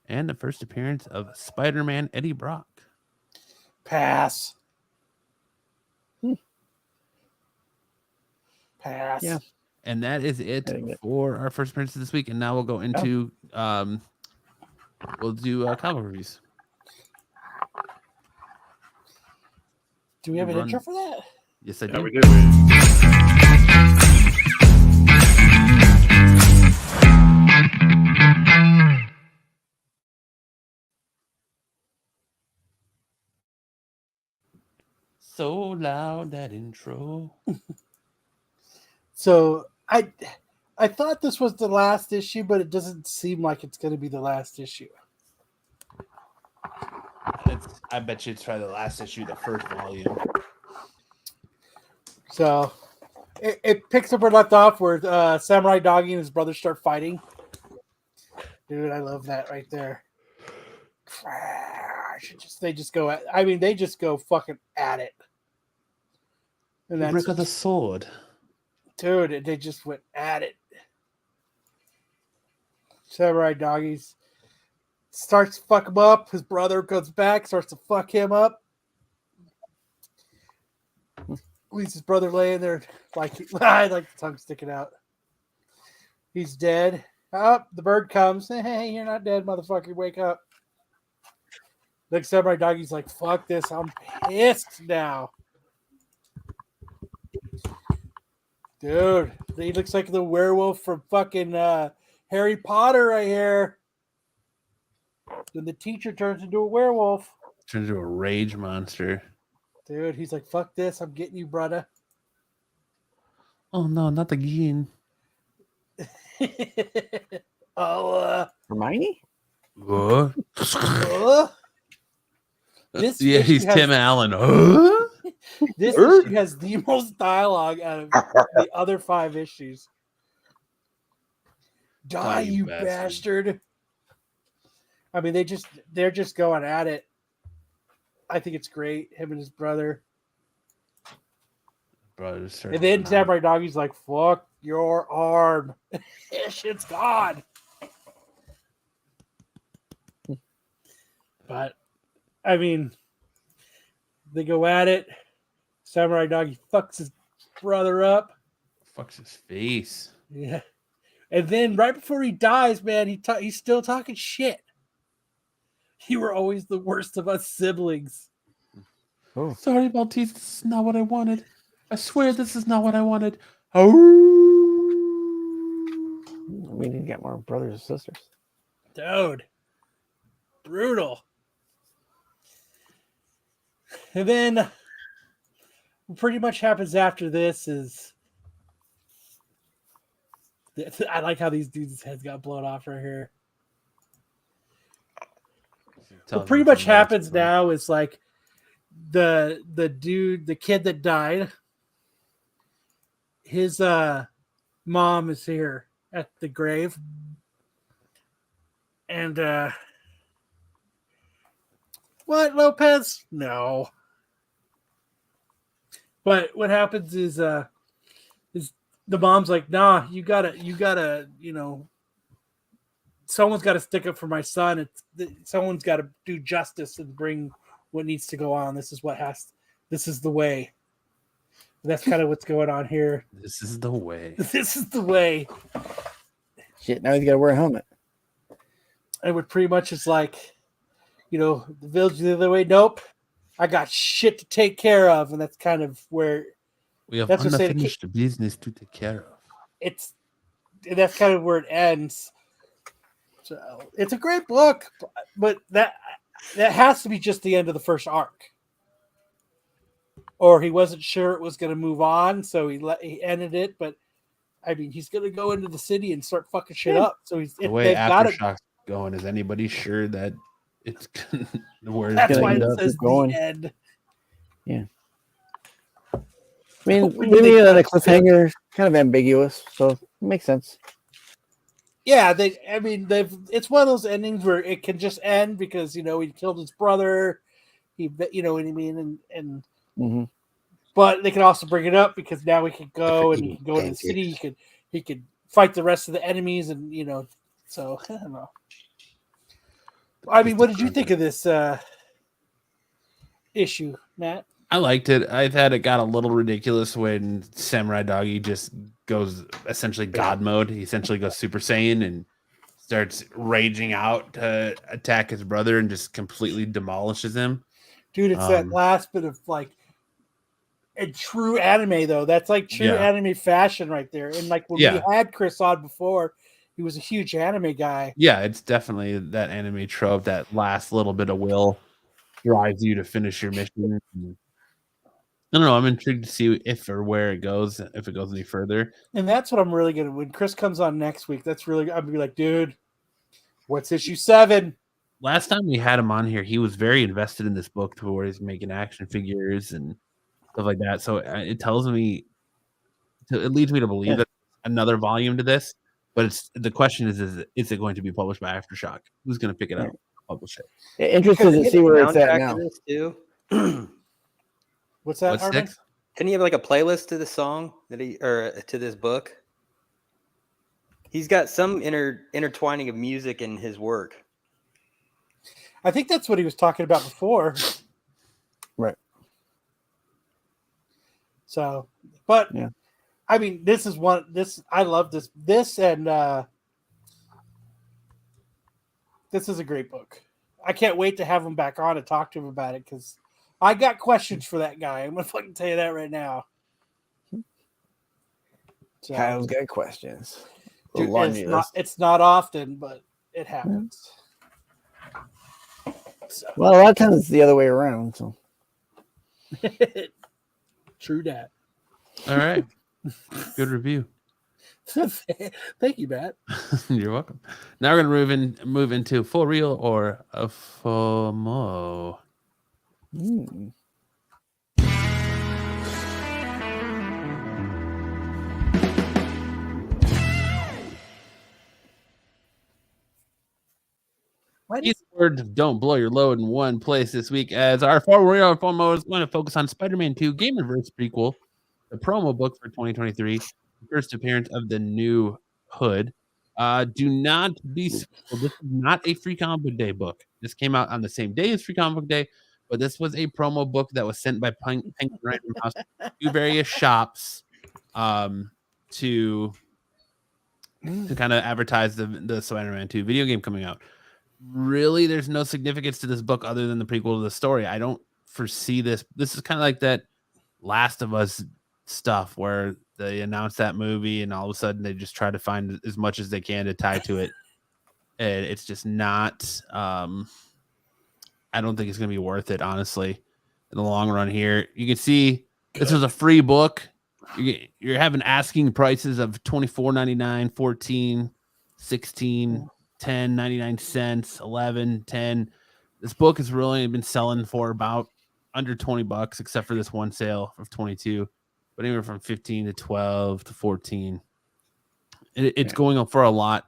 S2: and the first appearance of Spider-Man Eddie Brock.
S3: Pass. Pass.
S6: Yeah.
S2: And that is it
S6: I think that-
S2: for our first appearances this week. And now we'll go into we'll do comic reviews.
S3: Do we have an
S2: Run.
S3: intro for that?
S2: Yes, I
S1: Yeah,
S2: do.
S1: we did.
S2: So loud that intro.
S3: So I thought this was the last issue, but it doesn't seem like it's going to be the last issue.
S2: I bet you it's probably the last issue, the first volume.
S3: So it picks up where it left off, where Samurai Doggy and his brother start fighting. Dude, I love that right there. They just go fucking at it. And that's
S2: Brick of the sword.
S3: dude, they just went at it. Samurai Doggies starts to fuck him up. His brother comes back, starts to fuck him up. Leaves his brother laying there like the tongue sticking out. He's dead. Oh, the bird comes. Hey, you're not dead, motherfucker. Wake up. Next Samurai Doggy's like, fuck this. I'm pissed now. Dude, he looks like the werewolf from fucking Harry Potter right here. Then the teacher turns into a werewolf.
S2: Turns into a rage monster.
S3: Dude, he's like, fuck this. I'm getting you, brother.
S2: Oh no, not again.
S6: Hermione?
S2: What?
S3: This
S2: Yeah,
S3: issue
S2: he's
S3: has-
S2: Tim Allen.
S3: This issue has the most dialogue out of the other 5 issues. Die,
S2: you
S3: you
S2: bastard.
S3: bastard. I mean, they're just going at it. I think it's great. Him and his brother.
S2: Brothers
S3: And then Samurai Doggy's like, fuck your arm. Shit's gone. But, I mean, they go at it. Samurai Dog, he fucks his brother up.
S2: Fucks his face.
S3: Yeah. And then right before he dies, man, he's still talking shit. You were always the worst of us siblings.
S6: Oh.
S2: Sorry, Maltese. This is not what I wanted. I swear this is not what I wanted. Oh.
S6: We need to get more brothers and sisters.
S3: Dude. Brutal. And then what pretty much happens after this is I like how these dudes' heads got blown off right here. What pretty much happens now is like the kid that died, his mom is here at the grave. And what, Lopez? No. But what happens is the mom's like, nah, you gotta, someone's got to stick up for my son. Someone's got to do justice and bring what needs to go on. This is the way. That's kind of what's going on here.
S2: This is the way.
S3: This is the way.
S6: Shit, now he's got to wear a helmet.
S3: And what pretty much is like, the village the other way. Nope. I got shit to take care of. And that's kind of where
S2: we have
S3: that's
S2: unfinished business to take care of.
S3: That's kind of where it ends. So it's a great book, but that has to be just the end of the first arc. Or he wasn't sure it was going to move on, so he ended it. But I mean, he's going to go into the city and start fucking shit up. So
S2: the way Aftershock's going, is anybody sure that it's where
S3: that's
S2: it's
S3: why it
S6: up,
S3: says
S6: going.
S3: the end.
S6: Yeah. I mean, leaving it on a cliffhanger, kind of ambiguous, so it makes sense.
S3: Yeah, it's one of those endings where it can just end because he killed his brother, you know what I mean, and
S6: mm-hmm.
S3: But they can also bring it up because now he can go and he can go to the city. He could fight the rest of the enemies, and so I don't know. I mean, what did you think of this issue, Matt?
S2: I liked it. I thought it got a little ridiculous when Samurai Doggy just goes essentially God mode. He essentially goes Super Saiyan and starts raging out to attack his brother and just completely demolishes him.
S3: Dude, it's that last bit of like a true anime, though. That's like true anime fashion right there. And like when we had Chris on before, he was a huge anime guy.
S2: Yeah, it's definitely that anime trope. That last little bit of will drives you to finish your mission. I don't know. I'm intrigued to see if or where it goes, if it goes any further.
S3: And that's what I'm really going to, when Chris comes on next week, I'm going to be like, dude, what's issue 7?
S2: Last time we had him on here, he was very invested in this book to where he's making action figures and stuff like that. So it tells me, it leads me to believe that another volume to this. But the question is it going to be published by Aftershock? Who's going to pick it up and publish it?
S6: Interested to see where it's at now.
S3: What's that, Armin?
S9: Can he have like a playlist to the song or to this book? He's got some intertwining of music in his work.
S3: I think that's what he was talking about before.
S6: Right.
S3: So, but
S6: yeah.
S3: I mean, I love this. This and this is a great book. I can't wait to have him back on and talk to him about it because I got questions for that guy. I'm gonna fucking tell you that right now. So,
S6: Kyle's got questions.
S3: Dude, it's not often, but it happens. So.
S6: Well, a lot of times it's the other way around. So.
S3: True that.
S2: All right. Good review.
S3: Thank you, Matt.
S2: You're welcome. Now we're going to move into For Real or a FOMO. These words don't blow your load in one place this week, as our For Real FOMO is going to focus on Spider-Man 2 Gamerverse prequel, the promo book for 2023, the first appearance of the new Hood. Do not be spoiled. This is not a Free Comic Book Day book. This came out on the same day as Free Comic Book Day, but this was a promo book that was sent by Penguin Random House to various shops to kind of advertise the Spider-Man 2 video game coming out. Really, there's no significance to this book other than the prequel to the story. I don't foresee this. This is kind of like that Last of Us stuff where they announce that movie and all of a sudden they just try to find as much as they can to tie to it. And it's just not I don't think it's going to be worth it, honestly, in the long run here. You can see this was a free book. You're having asking prices of $24.99, $14, $16, $10, 99 cents, $11, $10. This book has really been selling for about under $20, except for this one sale of 22, but anywhere from 15 to 12 to 14. It's going up for a lot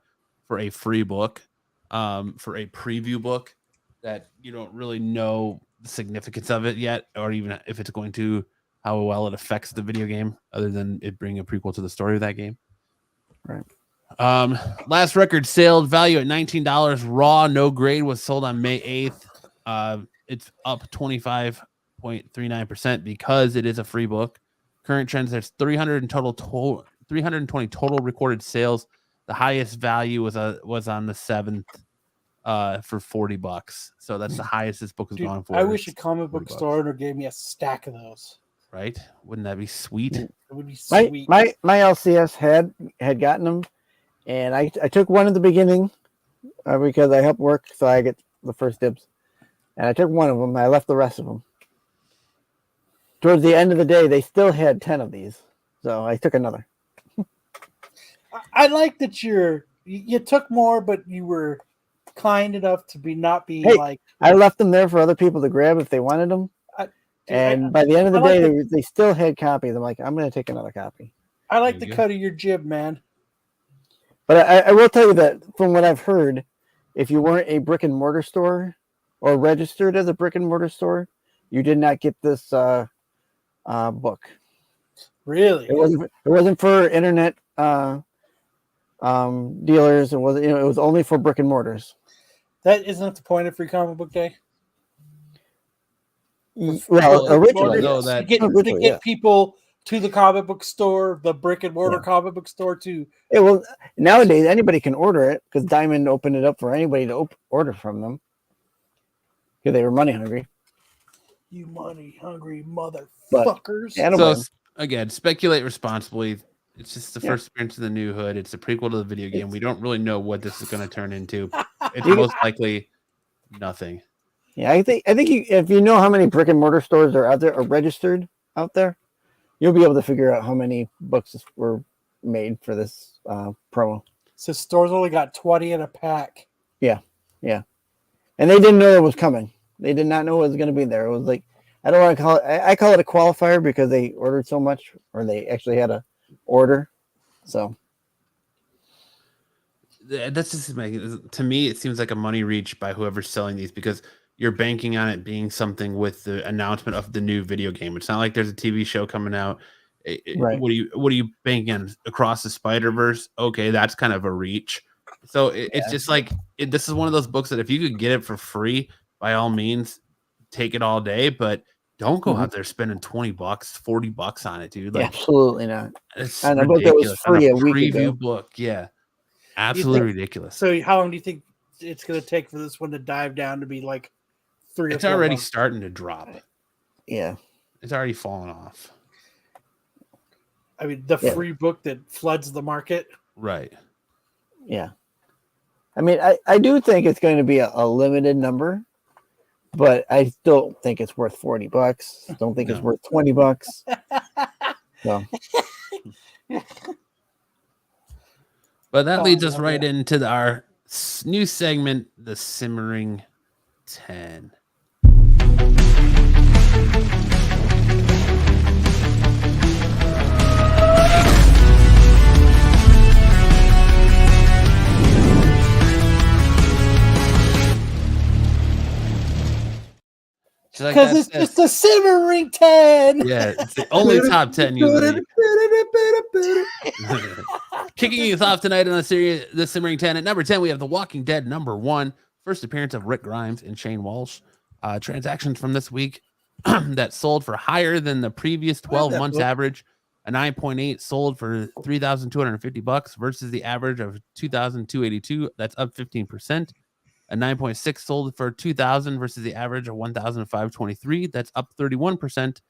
S2: for a free book, for a preview book that you don't really know the significance of it yet, or even if it's going to, how well it affects the video game, other than it bringing a prequel to the story of that game.
S6: Right.
S2: Last record sale value at $19 raw, no grade, was sold on May 8th. It's up 25.39% because it is a free book. Current trends, there's 320 total recorded sales. The highest value was on the 7th for $40. So that's the highest this book has gone for.
S3: I wish a comic book store owner gave me a stack of those.
S2: Right? Wouldn't that be sweet?
S3: It would be sweet.
S6: My LCS had gotten them, and I took one at the beginning because I helped work, so I get the first dibs. And I took one of them. I left the rest of them. Towards the end of the day, they still had 10 of these, so I took another.
S3: I like that you took more, but you were kind enough to not be like.
S6: I left them there for other people to grab if they wanted them. By the end of the day, they still had copies. I'm like, I'm going to take another copy.
S3: I like the cut of your jib, man.
S6: But I will tell you that from what I've heard, if you weren't a brick and mortar store or registered as a brick and mortar store, you did not get this book.
S3: Really?
S6: It wasn't for internet dealers. It wasn't. It was only for brick and mortars.
S3: That isn't the point of Free Comic Book Day.
S6: Well, originally,
S3: to get people to the comic book store, the brick and mortar comic book store too.
S6: Well, nowadays anybody can order it because Diamond opened it up for anybody to order from them because they were money hungry.
S3: You money hungry motherfuckers!
S2: So again, speculate responsibly. It's just the first appearance of the New Hood. It's a prequel to the video game. We don't really know what this is going to turn into. It's most likely nothing.
S6: Yeah, I think if you know how many brick and mortar stores are out there or registered out there, you'll be able to figure out how many books were made for this promo.
S3: So stores only got 20 in a pack.
S6: Yeah, and they didn't know it was coming. They did not know it was going to be there. It was like, I don't want to call it. I call it a qualifier because they ordered so much, or they actually had a order. So
S2: that's just to me. It seems like a money reach by whoever's selling these because you're banking on it being something with the announcement of the new video game. It's not like there's a TV show coming out.
S6: Right.
S2: What are you banking on? Across the Spider-Verse? Okay, that's kind of a reach. So it's just like this is one of those books that if you could get it for free, by all means, take it all day. But don't go out there spending $20, $40 on it, dude. Like,
S6: absolutely not.
S2: It's
S6: and a book that was free a week ago.
S2: Book, yeah, absolutely ridiculous.
S3: So how long do you think it's going to take for this one to dive down to be like 3 or 4
S2: It's already
S3: months?
S2: starting to drop.
S6: Yeah,
S2: it's already fallen off.
S3: I mean, the free book that floods the market,
S2: right?
S6: Yeah, I mean, I do think it's going to be a limited number, but I still think it's worth $40. Don't think it's worth $20. So.
S2: But that leads us right into our new segment, the Simmering 10.
S3: Because it's just a Simmering 10.
S2: Yeah, it's the only top 10 usually. Kicking us off tonight on the series, the Simmering 10. At number 10, we have The Walking Dead #1. First appearance of Rick Grimes and Shane Walsh. Transactions from this week that sold for higher than the previous 12 months average. A 9.8 sold for $3,250 versus the average of $2,282. That's up 15%. A 9.6 sold for $2,000 versus the average of $1,523. That's up 31%.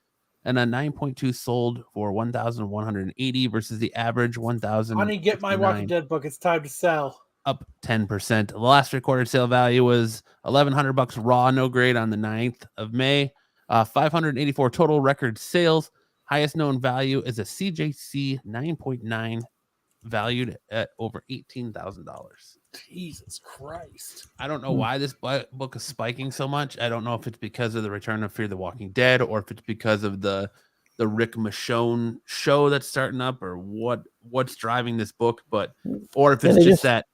S2: And a 9.2 sold for $1,180 versus the average $1,000.
S3: Honey, get my Walking Dead book. It's time to sell.
S2: Up 10%. The last recorded sale value was $1,100 raw, no grade on the 9th of May. 584 total record sales. Highest known value is a CJC 9.9 valued at over $18,000.
S3: Jesus Christ.
S2: I don't know why this book is spiking so much. I don't know if it's because of the return of Fear the Walking Dead or if it's because of the Rick Michonne show that's starting up or what's driving this book, but or if it's just that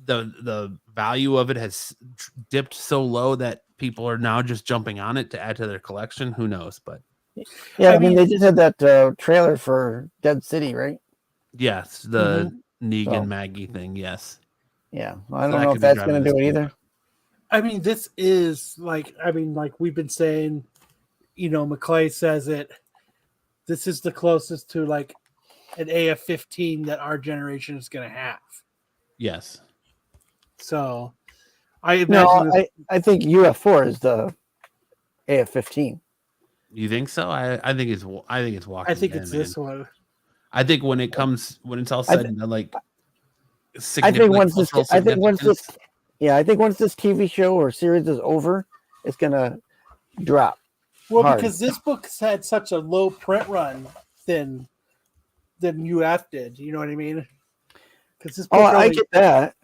S2: the value of it has dipped so low that people are now just jumping on it to add to their collection. Who knows? But
S6: yeah, I mean they just had that trailer for Dead City, right?
S2: Yes, the Negan Maggie thing. Yes.
S6: Yeah, well, I don't know if that's going to do it either.
S3: I mean, this is like we've been saying, McClay says it. This is the closest to like an AF-15 that our generation is going to have.
S2: Yes.
S3: So, I imagine
S6: I think UF4 is the AF-15.
S2: You think so? I think it's Walking
S3: I think
S2: Dead,
S3: it's
S2: man.
S3: this one.
S2: I think when it's all said and done, like
S6: I think once this TV show or series is over, it's gonna drop.
S3: Well,
S6: hard.
S3: because this book's had such a low print run than UF did. You know what I mean? Because this book
S6: I get that.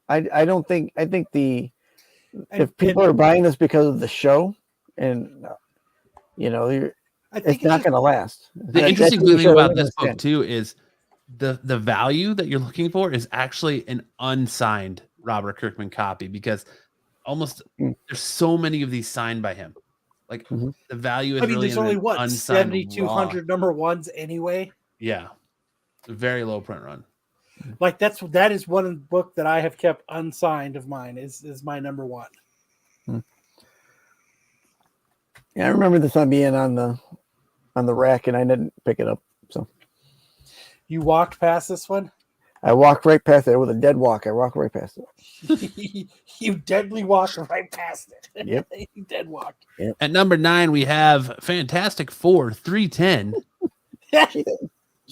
S6: I don't think. I think if people are buying this because of the show, and it's not going to last.
S2: The interesting thing about this book too is the value that you're looking for is actually an unsigned Robert Kirkman copy because there's so many of these signed by him. Like the value is really
S3: there's only
S2: unsigned
S3: 7,200 number ones anyway.
S2: Yeah, very low print run.
S3: Like that is one book that I have kept unsigned of mine is my number one.
S6: Yeah, I remember this one being on the rack and I didn't pick it up. So
S3: you walked past this one?
S6: I walked right past it with a dead walk. I walked right past it.
S3: You deadly walked right past it.
S6: Yep.
S3: You dead walked.
S6: Yep.
S2: At number 9, we have Fantastic Four 310.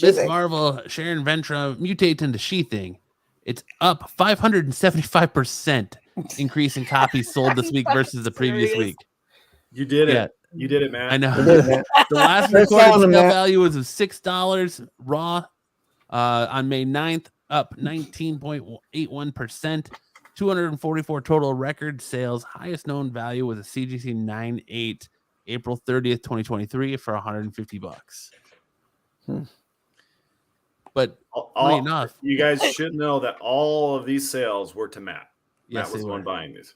S2: Miss Marvel, Sharon Ventra mutates into She-Thing. It's up 575% increase in copies sold this week versus the previous week.
S1: You did it. You did it, Matt.
S2: I know.
S6: The
S2: last recorded sale value was of $6 raw on May 9th, up 19.81%. 244 total record sales. Highest known value was a CGC 9.8 April 30th, 2023 for $150. But funny enough,
S1: you guys should know that all of these sales were to Matt.
S2: Yes,
S1: Matt was the one buying these.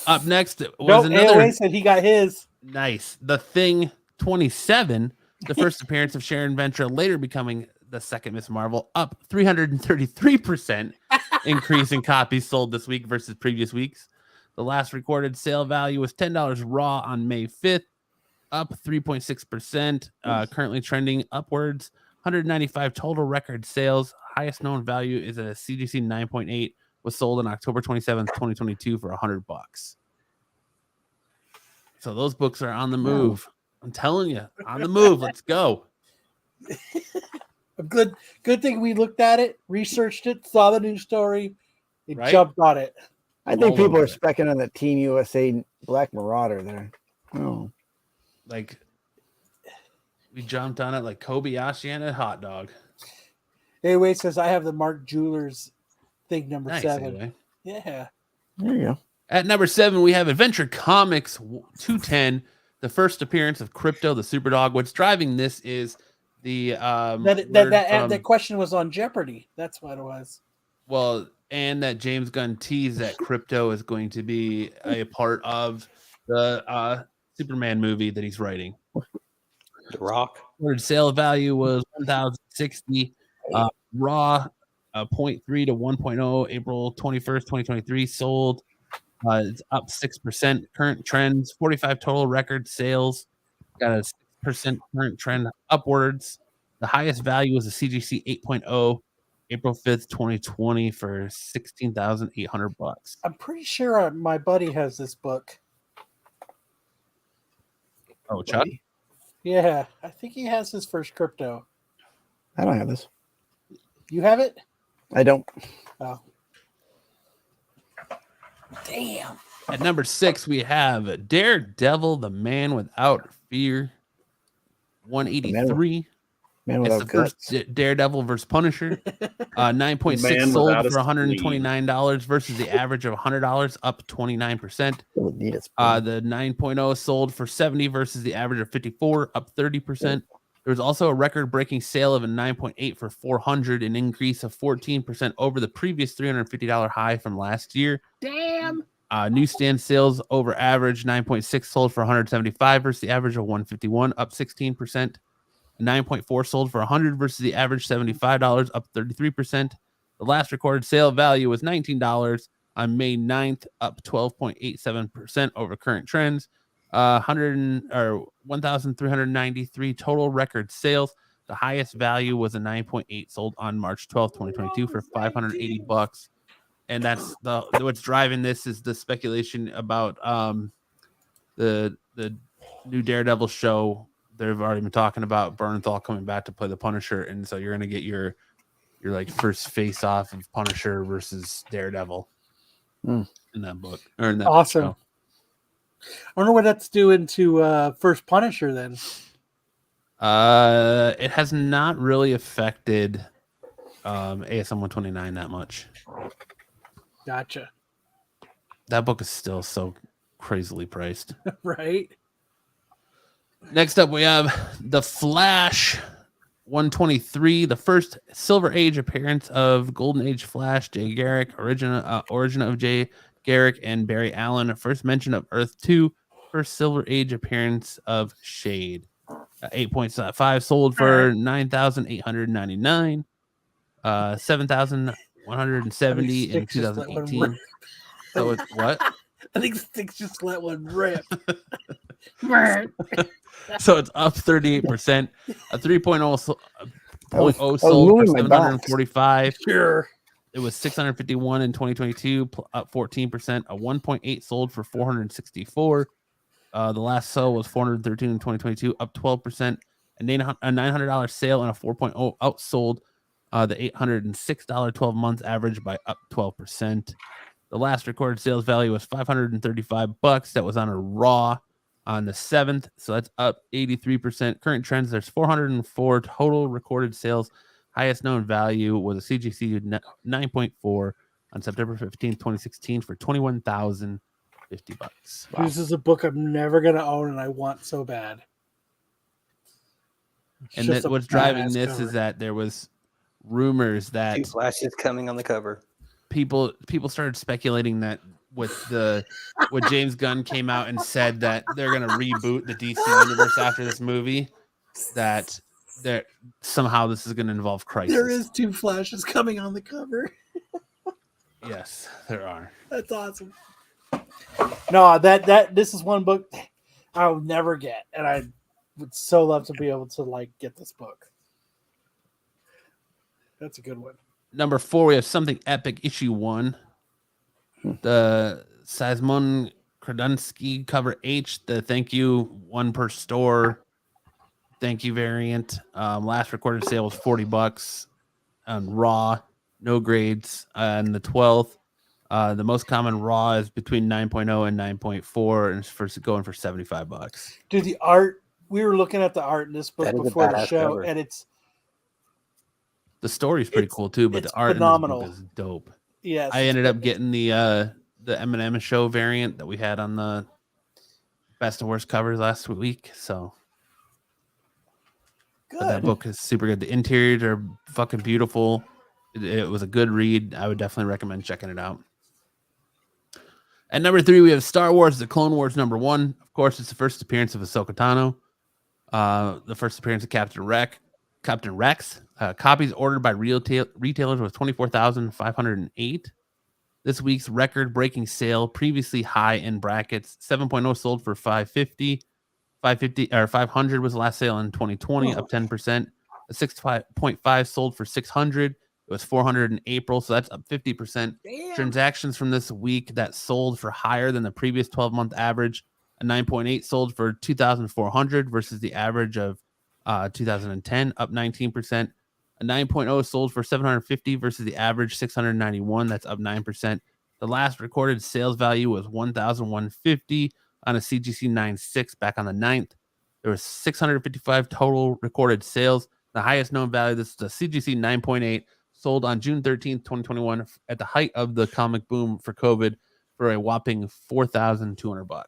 S2: Up next was another.
S3: AOA said he got his.
S2: Nice. The Thing 27, the first appearance of Sharon Ventra, later becoming the second Miss Marvel, up 333% increase in copies sold this week versus previous weeks. The last recorded sale value was $10 raw on May 5th, up 3.6%, currently trending upwards. 195 total record sales. Highest known value is a CGC 9.8, was sold on October 27th, 2022 for $100. So those books are on the move. I'm telling you, on the move. Let's go.
S3: A good thing we looked at it, researched it, saw the news story, and
S2: Right?
S3: jumped on it.
S6: I think people are specking on the Team USA Black Marauder there. Oh.
S2: Like, we jumped on it like Kobayashi and a hot dog.
S3: Anyway, says I have the Mark Jewelers thing number
S2: Nice,
S3: 7.
S2: anyway.
S3: Yeah.
S6: There you go.
S2: At number 7, we have Adventure Comics 210, the first appearance of Crypto the Superdog. What's driving this is the
S3: that question was on Jeopardy. That's what it was.
S2: Well, and that James Gunn teased that Crypto is going to be a part of the Superman movie that he's writing.
S9: The Rock.
S2: Word sale value was $1,060. Raw 0.3 to 1.0 April 21st, 2023 sold It's up 6%. Current trends, 45 total record sales. Got a 6% current trend upwards. The highest value was a CGC 8.0, April 5th, 2020 for $16,800.
S3: I'm pretty sure my buddy has this book.
S2: Oh, Chuck?
S3: Yeah, I think he has his first crypto.
S6: I don't have this.
S3: You have it?
S6: I don't.
S3: Oh. Damn.
S2: At number 6, we have Daredevil, the Man Without Fear, 183.
S6: Man
S2: It's
S6: without
S2: the first
S6: guts.
S2: Daredevil versus Punisher. 9.6
S1: Man
S2: sold
S1: without a
S2: for $129 versus the average of $100, up 29%.
S6: Doesn't need a spoon.
S2: The 9.0 sold for $70 versus the average of $54, up 30%. There was also a record-breaking sale of a 9.8 for $400, an increase of 14% over the previous $350 high from last year.
S3: Damn.
S2: Newsstand sales over average 9.6 sold for $175 versus the average of $151, up 16%. 9.4 sold for $100 versus the average $75, up 33%. The last recorded sale value was $19 on May 9th, up 12.87% over current trends. 1,393 total record sales. The highest value was a 9.8 sold on March 12th, 2022 for $580. And that's what's driving this is the speculation about the new Daredevil show. They've already been talking about Bernthal coming back to play the Punisher, and so you're gonna get your like first face off of Punisher versus Daredevil in that book or in that
S3: Awesome.
S2: show.
S3: I wonder what that's doing to first Punisher then.
S2: It has not really affected ASM 129 that much.
S3: Gotcha.
S2: That book is still so crazily priced.
S3: Right.
S2: Next up, we have The Flash 123, the first Silver Age appearance of Golden Age Flash, Jay Garrick, origin of Jay Garrick and Barry Allen, first mention of Earth 2, first Silver Age appearance of Shade. 8.5 sold for $9,899, 7,170 in 2018. So it's what?
S3: I think Sticks just let one rip.
S2: So it's up 38%. A 3.0 sold for
S6: moving my box.
S2: 745.
S3: Sure.
S2: It was 651 in 2022, up 14%. A 1.8 sold for 464. The last sale was 413 in 2022, up 12%. A $900 sale and a 4.0 outsold the $806 12 months average by up 12%. The last recorded sales value was $535. That was on a Raw on the 7th, so that's up 83%. Current trends, there's 404 total recorded sales. Highest known value was a CGC 9.4 on September 15th, 2016 for $21,050. Wow.
S3: This is a book I'm never going to own and I want so bad.
S2: And what's driving this is that there was rumors that
S9: 2 Flashes coming on the cover.
S2: People started speculating that with James Gunn came out and said that they're going to reboot the DC universe after this movie, that somehow this is going to involve Crisis.
S3: There is 2 Flashes coming on the cover.
S2: Yes, there are.
S3: That's awesome. No, this is one book I'll never get, and I would so love to be able to get this book. That's a good one.
S2: Number 4, we have Something Epic issue 1. The Sazmon Kradunsky cover H, the thank you 1 per store thank you variant. Last recorded sale was $40 on Raw, no grades on the 12th. The most common Raw is between 9.0 and 9.4, and it's going for $75.
S3: Dude, the art, we were looking at the art in this book before the show, cover. And
S2: the story's pretty cool too, but the art
S3: phenomenal.
S2: in this book is dope.
S3: Yes,
S2: I ended up getting the M&M show variant that we had on the best and worst covers last week. So that book is super good. The interiors are fucking beautiful. It was a good read. I would definitely recommend checking it out. At number 3, we have Star Wars: The Clone Wars #1. Of course, it's the first appearance of Ahsoka Tano. The first appearance of Captain Rex. Copies ordered by retailers was 24,508. This week's record-breaking sale, previously high in brackets, 7.0 sold for $550. 500 was the last sale in 2020, up 10%. A 6.5 sold for $600. It was 400 in April, so that's up 50%.
S3: Damn.
S2: Transactions from this week that sold for higher than the previous 12-month average. A 9.8 sold for 2,400 versus the average of 2010, up 19%. A 9.0 sold for 750 versus the average 691. That's up 9%. The last recorded sales value was 1,150 on a CGC 9.6 back on the 9th. There was 655 total recorded sales. The highest known value, this is a CGC 9.8, sold on June 13th, 2021, at the height of the comic boom for COVID for a whopping $4,200.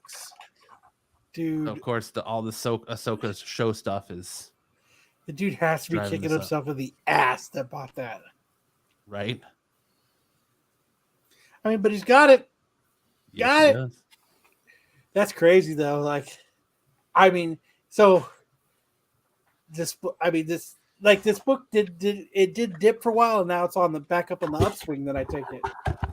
S3: Dude,
S2: So of course, all the Ahsoka's show stuff is
S3: the dude has to be
S2: driving
S3: kicking
S2: this up.
S3: himself in the ass that bought that.
S2: right.
S3: I mean, but he's got it.
S2: Yes,
S3: Got
S2: he
S3: it.
S2: does.
S3: That's crazy though. Like, I mean, so this book did dip for a while, and now it's on the back up on the upswing. Then I take it.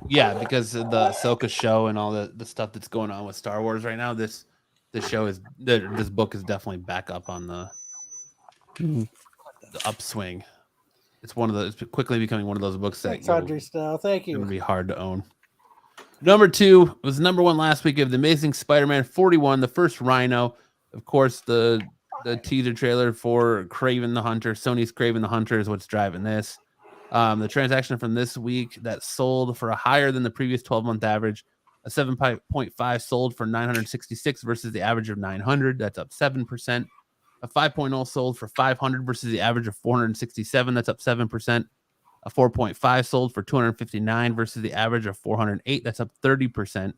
S2: Yeah, because of the Ahsoka show and all the stuff that's going on with Star Wars right now, this book is definitely back up on the upswing. It's quickly becoming one of those books that
S3: Thanks, Andre Style. Thank
S2: it would
S3: you.
S2: be hard to own. Number 2 was number 1 last week of The Amazing Spider-Man 41, the first Rhino. Of course, the teaser trailer for Kraven the Hunter, Sony's Kraven the Hunter is what's driving this. The transaction from this week that sold for a higher than the previous 12-month average, a 7.5 sold for 966 versus the average of 900. That's up 7%. A 5.0 sold for 500 versus the average of 467. That's up 7%. A 4.5 sold for 259 versus the average of 408. That's up 30%.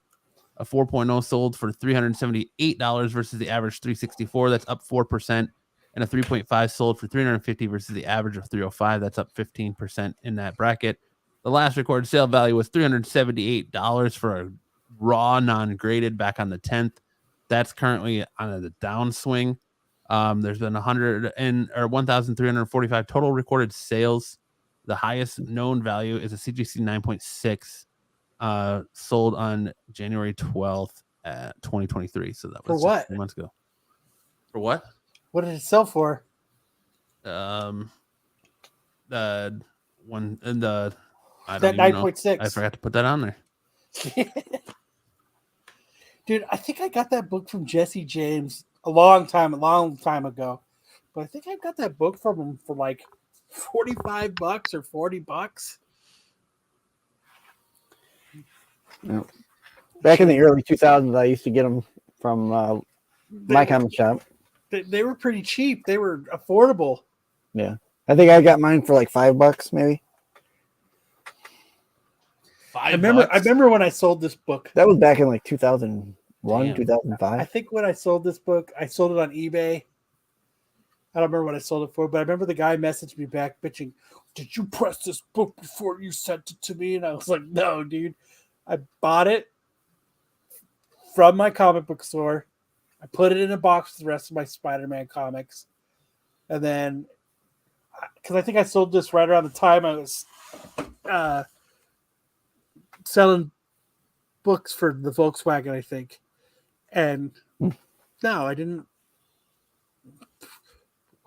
S2: A 4.0 sold for $378 versus the average 364. That's up 4%. And a 3.5 sold for 350 versus the average of 305. That's up 15% in that bracket. The last recorded sale value was $378 for a raw non-graded back on the 10th. That's currently on the downswing. There's been 1,345 total recorded sales. The highest known value is a CGC 9.6, sold on January 12th, 2023. So that was
S3: For
S2: just
S3: what?
S2: 3 months ago. For what?
S3: What did it sell for?
S2: The one and the I
S3: That
S2: don't even know.
S3: 9.6.
S2: I forgot to put that on there.
S3: Dude, I think I got that book from Jesse James a long time ago. But I think I got that book from him for like $45 or $40.
S6: Yeah. Back in the early 2000s, I used to get them from my comic shop.
S3: They were pretty cheap. They were affordable.
S6: Yeah, I think I got mine for like $5, maybe.
S3: I remember when I sold this book.
S6: That was back in like 2001,
S2: Damn.
S6: 2005.
S3: I think when I sold this book, I sold it on eBay. I don't remember what I sold it for, but I remember the guy messaged me back bitching, "Did you press this book before you sent it to me?" And I was like, "No, dude. I bought it from my comic book store. I put it in a box with the rest of my Spider-Man comics. And then, because I think I sold this right around the time I was selling books for the Volkswagen, I think. And no, I didn't.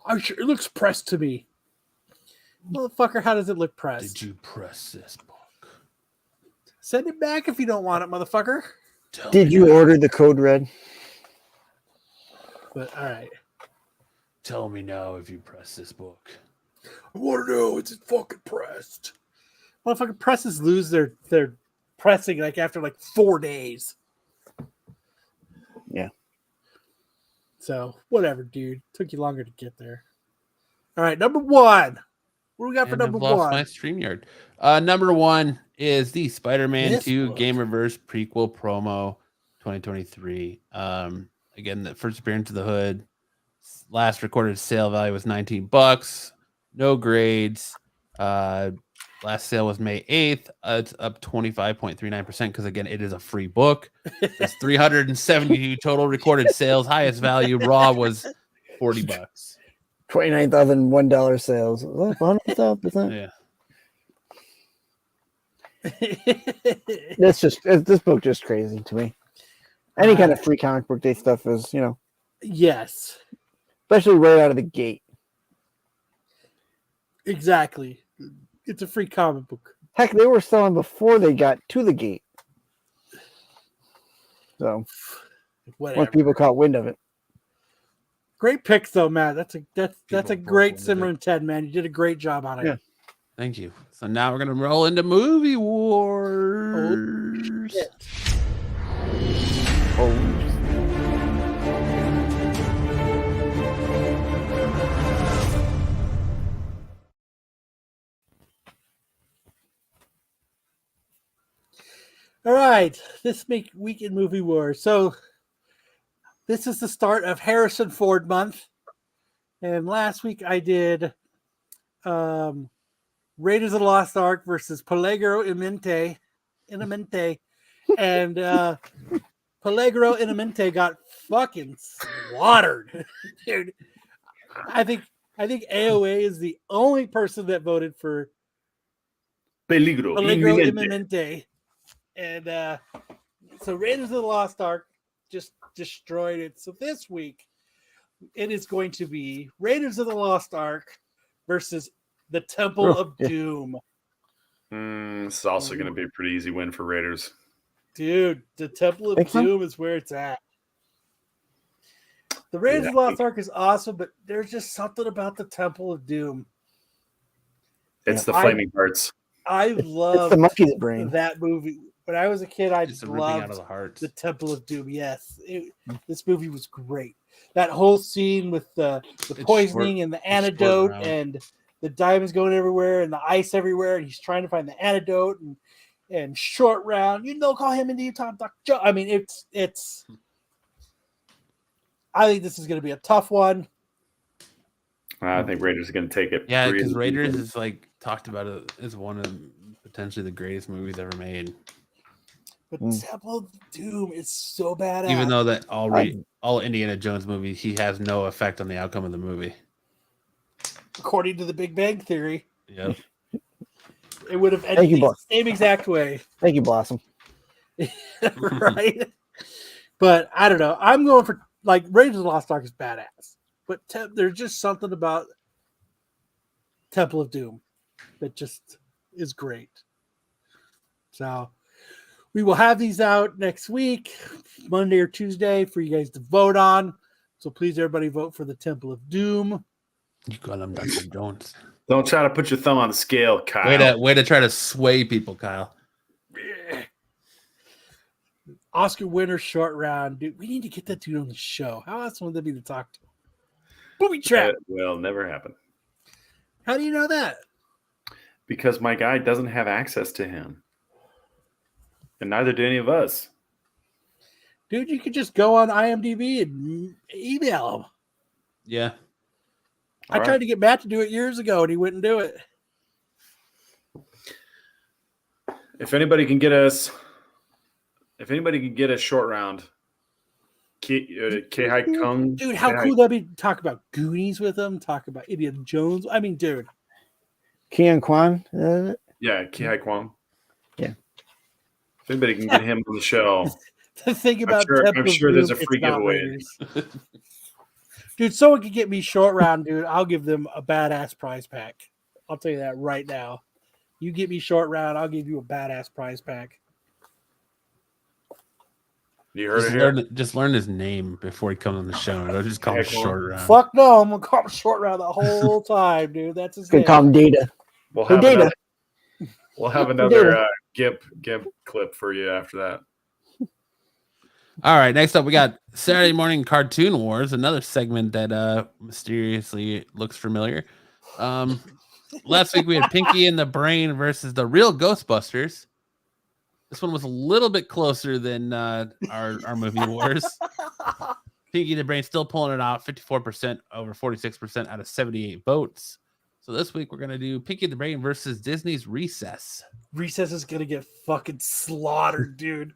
S3: It looks pressed to me. Motherfucker, how does it look pressed?
S2: Did you press this book?
S3: Send it back if you don't want it, motherfucker.
S6: Did you order the code red?
S3: But all right.
S2: Tell me now if you press this book.
S3: I want to know it's fucking pressed. Motherfucking presses lose their pressing like after like 4 days.
S6: Yeah.
S3: So whatever, dude. Took you longer to get there. All right, number 1. What do we got for
S2: And
S3: number
S2: I've lost
S3: 1?
S2: my StreamYard. Number 1 is the Spider-Man
S3: This
S2: 2
S3: book.
S2: Game Reverse prequel promo 2023. Again, the first appearance of the Hood. Last recorded sale value was $19. No grades. Last sale was May 8th. It's up 25.39% because again, it is a free book. It's 372 total recorded sales. Highest value raw was $40.
S6: $29,001 sales. 100%.
S2: Yeah.
S6: This book just crazy to me. Any kind of free comic book day stuff is,
S3: Yes,
S6: especially right out of the gate.
S3: exactly. It's a free comic book.
S6: Heck, they were selling before they got to the gate. So
S3: Whatever.
S6: once people caught wind of it.
S3: Great picks though, Matt. That's a
S2: People
S3: great
S2: broke
S3: Simmer
S2: into
S3: and Ted, man. You did a great job on it.
S6: Yeah.
S2: Thank you. So now we're gonna roll into movie wars.
S3: Shit. All right, this week in movie wars. So this is the start of Harrison Ford month, and last week I did Raiders of the Lost Ark versus Peligro Imminente, and Peligro Imminente got fucking slaughtered, dude. I think AOA is the only person that voted for
S1: Peligro
S3: Imminente. And so Raiders of the Lost Ark just destroyed it. So this week, it is going to be Raiders of the Lost Ark versus the Temple of Doom.
S1: It's also going to be a pretty easy win for Raiders.
S3: Dude, the Temple of Doom is where it's at. The Raiders of the Lost Ark is awesome, but there's just something about the Temple of Doom.
S1: It's the Flaming Hearts.
S3: I love
S6: the monkey's brain.
S3: That movie. When I was a kid, I loved
S2: out of the hearts.
S3: The Temple of Doom. Yes, this movie was great. That whole scene with the poisoning and the antidote and the diamonds going everywhere and the ice everywhere, and he's trying to find the antidote and short round. Call him into Top Doc Joe. I mean, it's. I think this is going to be a tough one.
S1: I think Raiders are going to take it.
S2: Yeah, because Raiders is talked about it as one of potentially the greatest movies ever made.
S3: But Temple of Doom is so badass.
S2: Even though that all Indiana Jones movies, he has no effect on the outcome of the movie.
S3: According to the Big Bang Theory.
S2: Yep.
S3: It would have ended the same exact way.
S6: Thank you, Blossom.
S3: Right? But I don't know. I'm going for Raiders of the Lost Ark is badass. But there's just something about Temple of Doom that just is great. So we will have these out next week, Monday or Tuesday, for you guys to vote on. So please, everybody, vote for the Temple of Doom.
S2: You call him Dr. Jones.
S1: Don't try to put your thumb on the scale, Kyle.
S2: Way to try to sway people, Kyle.
S3: Oscar winner short round. Dude, we need to get that dude on the show. How awesome would that be to talk to? Booby trap.
S1: That will never happen.
S3: How do you know that?
S1: Because my guy doesn't have access to him. And neither do any of us.
S3: Dude, you could just go on IMDb and email him.
S2: Yeah.
S3: I tried to get Matt to do it years ago, and he wouldn't do it.
S1: If anybody can get a short round, K-Hai Kung.
S3: Dude, how cool would that be to talk about Goonies with him, talk about Indiana Jones. I mean, dude.
S6: Kian Kwan?
S1: Yeah, Ki-Hai Kwong.
S6: Yeah.
S1: If anybody can get him on the show.
S3: The thing about
S1: I'm sure there's a free giveaway.
S3: Dude, someone could get me short round, dude. I'll give them a badass prize pack. I'll tell you that right now. You get me short round, I'll give you a badass prize pack.
S1: You heard it here?
S2: Just learn his name before he comes on the show. Don't just call him short round.
S3: Fuck no, I'm gonna call him short round the whole time, dude. That's his name.
S6: Good call him Data.
S1: We'll have another GIMP clip for you after that.
S2: All right, next up we got Saturday Morning Cartoon Wars, another segment that mysteriously looks familiar. Last week we had Pinky and the Brain versus the Real Ghostbusters. This one was a little bit closer than our movie wars. Pinky and the Brain still pulling it out, 54% over 46% out of 78 votes. So this week we're going to do Pinky and the Brain versus Disney's Recess.
S3: Recess is going to get fucking slaughtered, dude.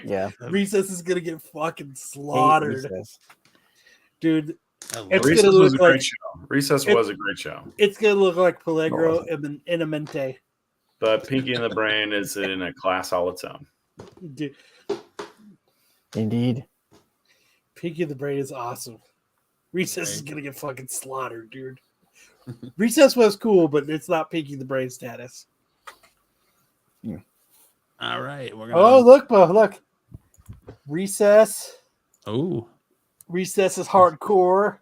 S6: Yeah.
S3: Recess is going to get fucking slaughtered. Dude,
S1: Recess was a great show. It's going to look like Peligro
S3: and Imminente.
S1: but Pinky and the Brain is in a class all its own.
S3: Dude,
S6: Indeed.
S3: Pinky and the Brain is awesome. Recess is gonna get fucking slaughtered, dude. Recess was cool, but it's not Pinky and the Brain status.
S2: All right. We're
S3: Oh,
S2: gonna...
S3: look, Bo, look. Recess.
S2: Oh.
S3: Recess is hardcore.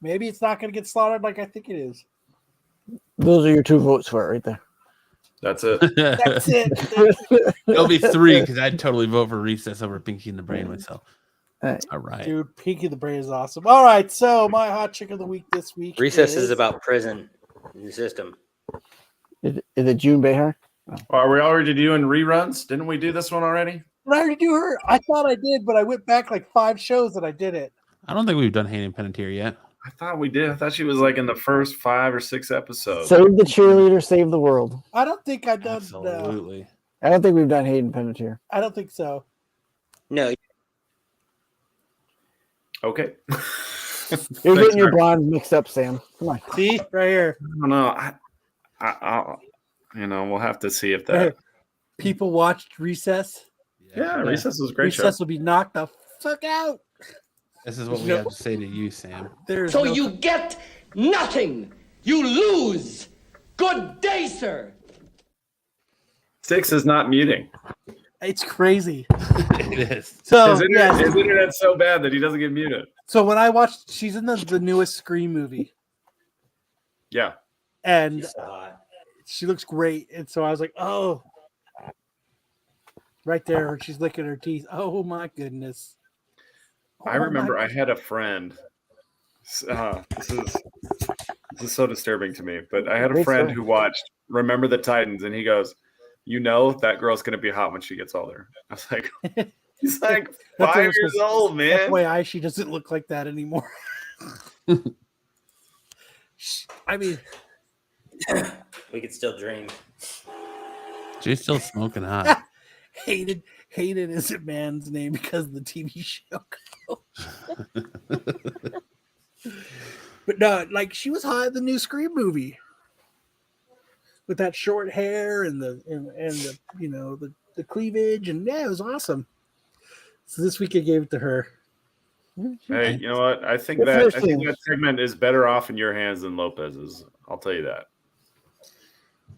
S3: Maybe it's not going to get slaughtered like I think it is.
S6: Those are your 2 votes for it right there.
S1: That's it.
S3: That's it.
S2: It'll be 3 because I'd totally vote for Recess over Pinky and the Brain myself. All right.
S3: Dude, Pinky and the Brain is awesome. All right, so my hot chick of the week this week.
S7: Recess is about prison in the system.
S6: Is it June Behar?
S1: Are we already doing reruns? Didn't we do this one already?
S3: Did I already do her? I thought I did, but I went back like 5 shows and I did it.
S2: I don't think we've done Hayden Panettiere yet.
S1: I thought we did. I thought she was like in the first 5 or 6 episodes.
S6: Save the cheerleader, save the world.
S3: I don't think I've done.
S2: Absolutely.
S6: I don't think we've done Hayden Panettiere.
S3: I don't think so.
S7: No,
S1: Okay.
S6: You're
S1: Thanks,
S6: getting your
S1: Mark.
S6: blondes mixed up, Sam. Come on.
S3: See right here.
S1: I don't know. I'll we'll have to see if
S3: Right here.
S1: that.
S3: People watched Recess.
S1: Yeah, Recess was a great
S3: Recess
S1: show.
S3: will be knocked the fuck out.
S2: This is what we have to say to you, Sam.
S3: There's
S11: So
S3: no-
S11: you get nothing. You lose. Good day, sir.
S1: 6 is not muting.
S3: It's crazy.
S2: It is.
S3: So
S1: His
S3: yes.
S1: internet's so bad that he doesn't get muted.
S3: So when I watched, she's in the newest Scream movie,
S1: Yeah.
S3: and
S7: she's so hot.
S3: she looks great. And so I was like, oh, right there, she's licking her teeth. Oh my goodness.
S1: I remember I had a friend. This is so disturbing to me, but I had a
S6: Great
S1: friend
S6: story.
S1: who watched Remember the Titans, and he goes, "You know that girl's gonna be hot when she gets older." I was like, "He's like
S3: That's
S1: 5 years old, man."
S3: FYI, she doesn't look like that anymore. I mean,
S7: We could still dream.
S2: She's still smoking hot.
S3: Hayden is a man's name because of the TV show. But no, like she was hot in the new Scream movie with that short hair and the the cleavage, and yeah, it was awesome. So this week I gave it to her.
S1: Hey, you know what? I think
S6: The
S1: that
S6: first
S1: I think
S6: thing-
S1: that segment is better off in your hands than Lopez's. I'll tell you that.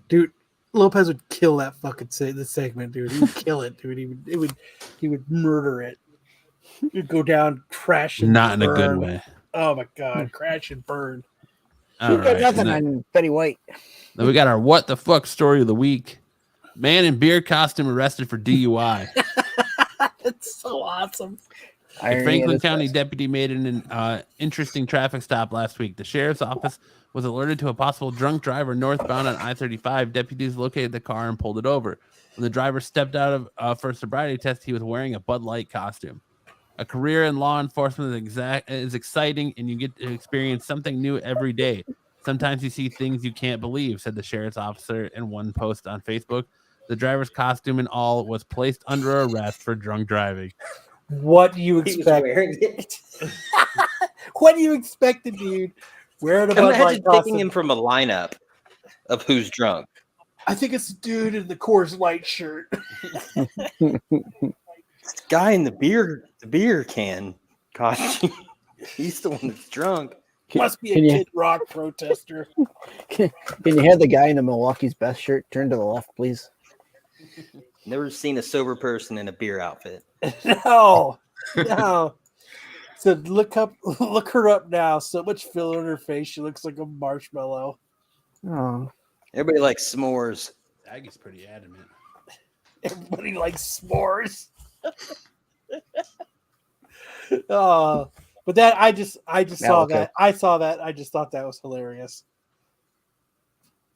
S3: Dude, Lopez would kill that fucking this segment, dude. He would kill it, dude. He would murder it. He'd go down, crash, and
S2: Not in a good
S3: burn.
S2: way.
S3: Oh my god, crash and burn.
S2: All
S6: You've got
S2: right.
S6: nothing
S2: and
S6: on Betty White.
S2: then we got our what the fuck story of the week. Man in beer costume arrested for DUI.
S3: That's so awesome.
S2: A
S6: Irony
S2: Franklin
S6: of
S2: County
S6: this.
S2: deputy made an interesting traffic stop last week. The sheriff's office was alerted to a possible drunk driver northbound on I-35. Deputies located the car and pulled it over. When the driver stepped out of for a sobriety test, he was wearing a Bud Light costume. A career in law enforcement is exciting, and you get to experience something new every day. Sometimes you see things you can't believe, said the sheriff's officer in one post on Facebook. The driver's costume and all was placed under arrest for drunk driving.
S3: What do you
S7: He was
S3: expect?
S7: wearing it.
S3: What do you expect, dude? Wearing a Bud Light
S7: Imagine
S3: costume.
S7: taking him from a lineup of who's drunk.
S3: I think it's the dude in the Coors Light shirt.
S7: This guy in the beer can costume. He's the one that's drunk.
S3: Must be a
S6: Can you-
S3: Kid Rock protester.
S6: Can you have the guy in the Milwaukee's best shirt turn to the left, please?
S7: Never seen a sober person in a beer outfit.
S3: No. So look her up now. So much filler in her face. She looks like a marshmallow.
S6: Oh,
S7: Everybody likes s'mores.
S2: Aggie's pretty adamant.
S3: Everybody likes s'mores. Oh, but that I just saw
S6: okay.
S3: that. I saw that. I just thought that was hilarious.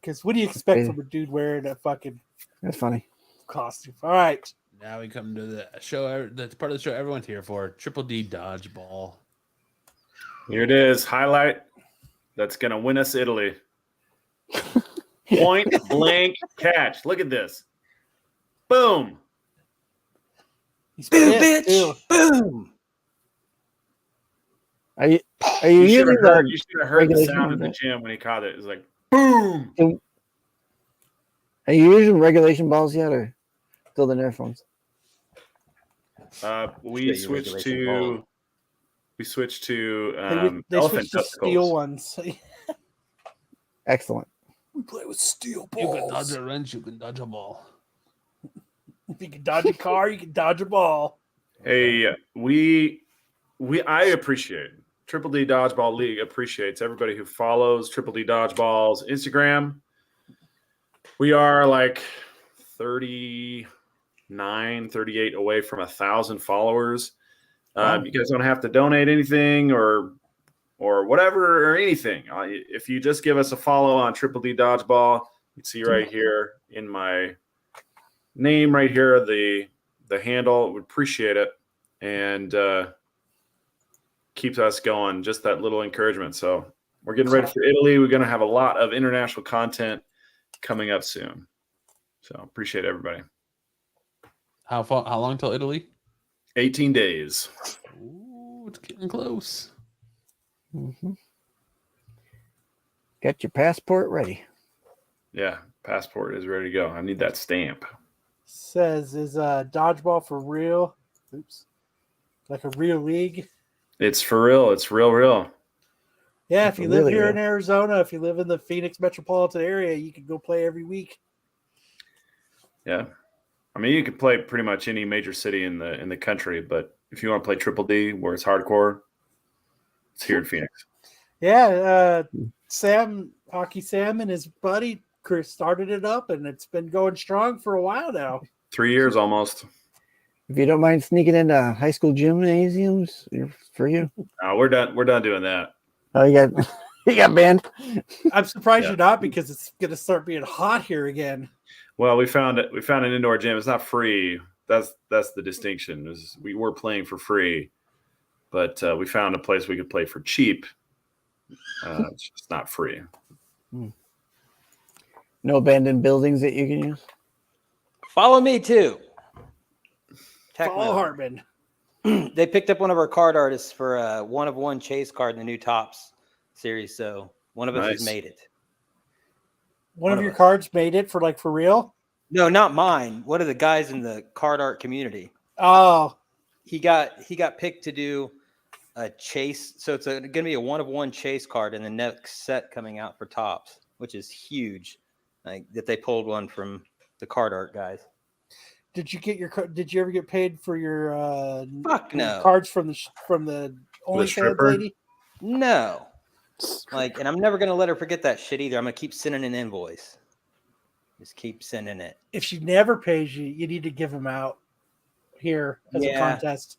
S3: Because what do you expect
S6: Crazy.
S3: from a dude wearing a fucking
S6: that's funny.
S3: costume? All right.
S2: Now we come to the show. That's part of the show everyone's here for. Triple D dodgeball.
S1: Here it is. Highlight that's going to win us Italy. Point blank catch. Look at this. Boom.
S3: He's
S7: Boom,
S3: pissed,
S7: bitch!
S3: too.
S7: Boom!
S6: Are you
S1: You
S6: using
S1: should have heard the
S6: regulation
S1: sound in
S6: of
S1: the
S6: it?
S1: gym when he caught it. It was like, boom.
S6: Are you using regulation balls yet, or still the Nerf ones?
S1: We switched to
S3: They
S1: elephant
S3: switched to steel ones.
S6: Excellent.
S3: We play with steel
S2: You can
S3: balls.
S2: dodge a wrench, you can dodge a ball.
S3: If you can dodge a car, you can dodge a ball.
S1: Hey, I appreciate Triple D Dodgeball League appreciates everybody who follows Triple D Dodgeball's Instagram. We are like 39, 38 away from 1,000 followers.
S6: Wow.
S1: You guys don't have to donate anything or whatever or anything. If you just give us a follow on Triple D Dodgeball, you can see right here in my name right here the handle. Would appreciate it, and keeps us going. Just that little encouragement. So we're getting ready for Italy. We're going to have a lot of international content coming up soon. So appreciate everybody.
S2: How long till Italy?
S1: 18 days.
S2: Ooh, it's getting close.
S6: Mm-hmm. Get your passport ready.
S1: Yeah, passport is ready to go. I need that stamp.
S3: Says, is dodgeball for real? Oops. Like a real league?
S1: It's for real. It's real.
S3: Yeah, if you live
S6: Really
S3: here
S6: real.
S3: in Arizona, if you live in the Phoenix metropolitan area, you can go play every week.
S1: Yeah. I mean, you could play pretty much any major city in the country, but if you want to play Triple D where it's hardcore, it's here in Phoenix.
S3: Yeah, Hockey Sam and his buddy Chris started it up, and it's been going strong for a while now.
S1: 3 years almost.
S6: If you don't mind sneaking into high school gymnasiums, for you.
S1: We're done. We're done doing that.
S6: Oh, you got banned.
S3: I'm surprised you're not, because it's going to start being hot here again.
S1: Well, we found it. We found an indoor gym. It's not free. That's the distinction. We were playing for free, but we found a place we could play for cheap. It's just not free.
S6: No abandoned buildings that you can use.
S9: Follow me too.
S3: Follow Hartman.
S9: They picked up one of our card artists for a 1-of-1 chase card in the new Tops series. So one of us has made it.
S3: One of your cards made it for real?
S9: No, not mine. One of the guys in the card art community.
S3: Oh,
S9: he got picked to do a chase. So it's going to be a 1-of-1 chase card in the next set coming out for Tops, which is huge. Like that they pulled one from the card art guys.
S3: Did you ever get paid for your
S9: Fuck no.
S3: cards from the OnlyFans lady?
S9: No. And I'm never gonna let her forget that shit either. I'm gonna keep sending an invoice. Just keep sending it.
S3: If she never pays you, you need to give them out here as a contest.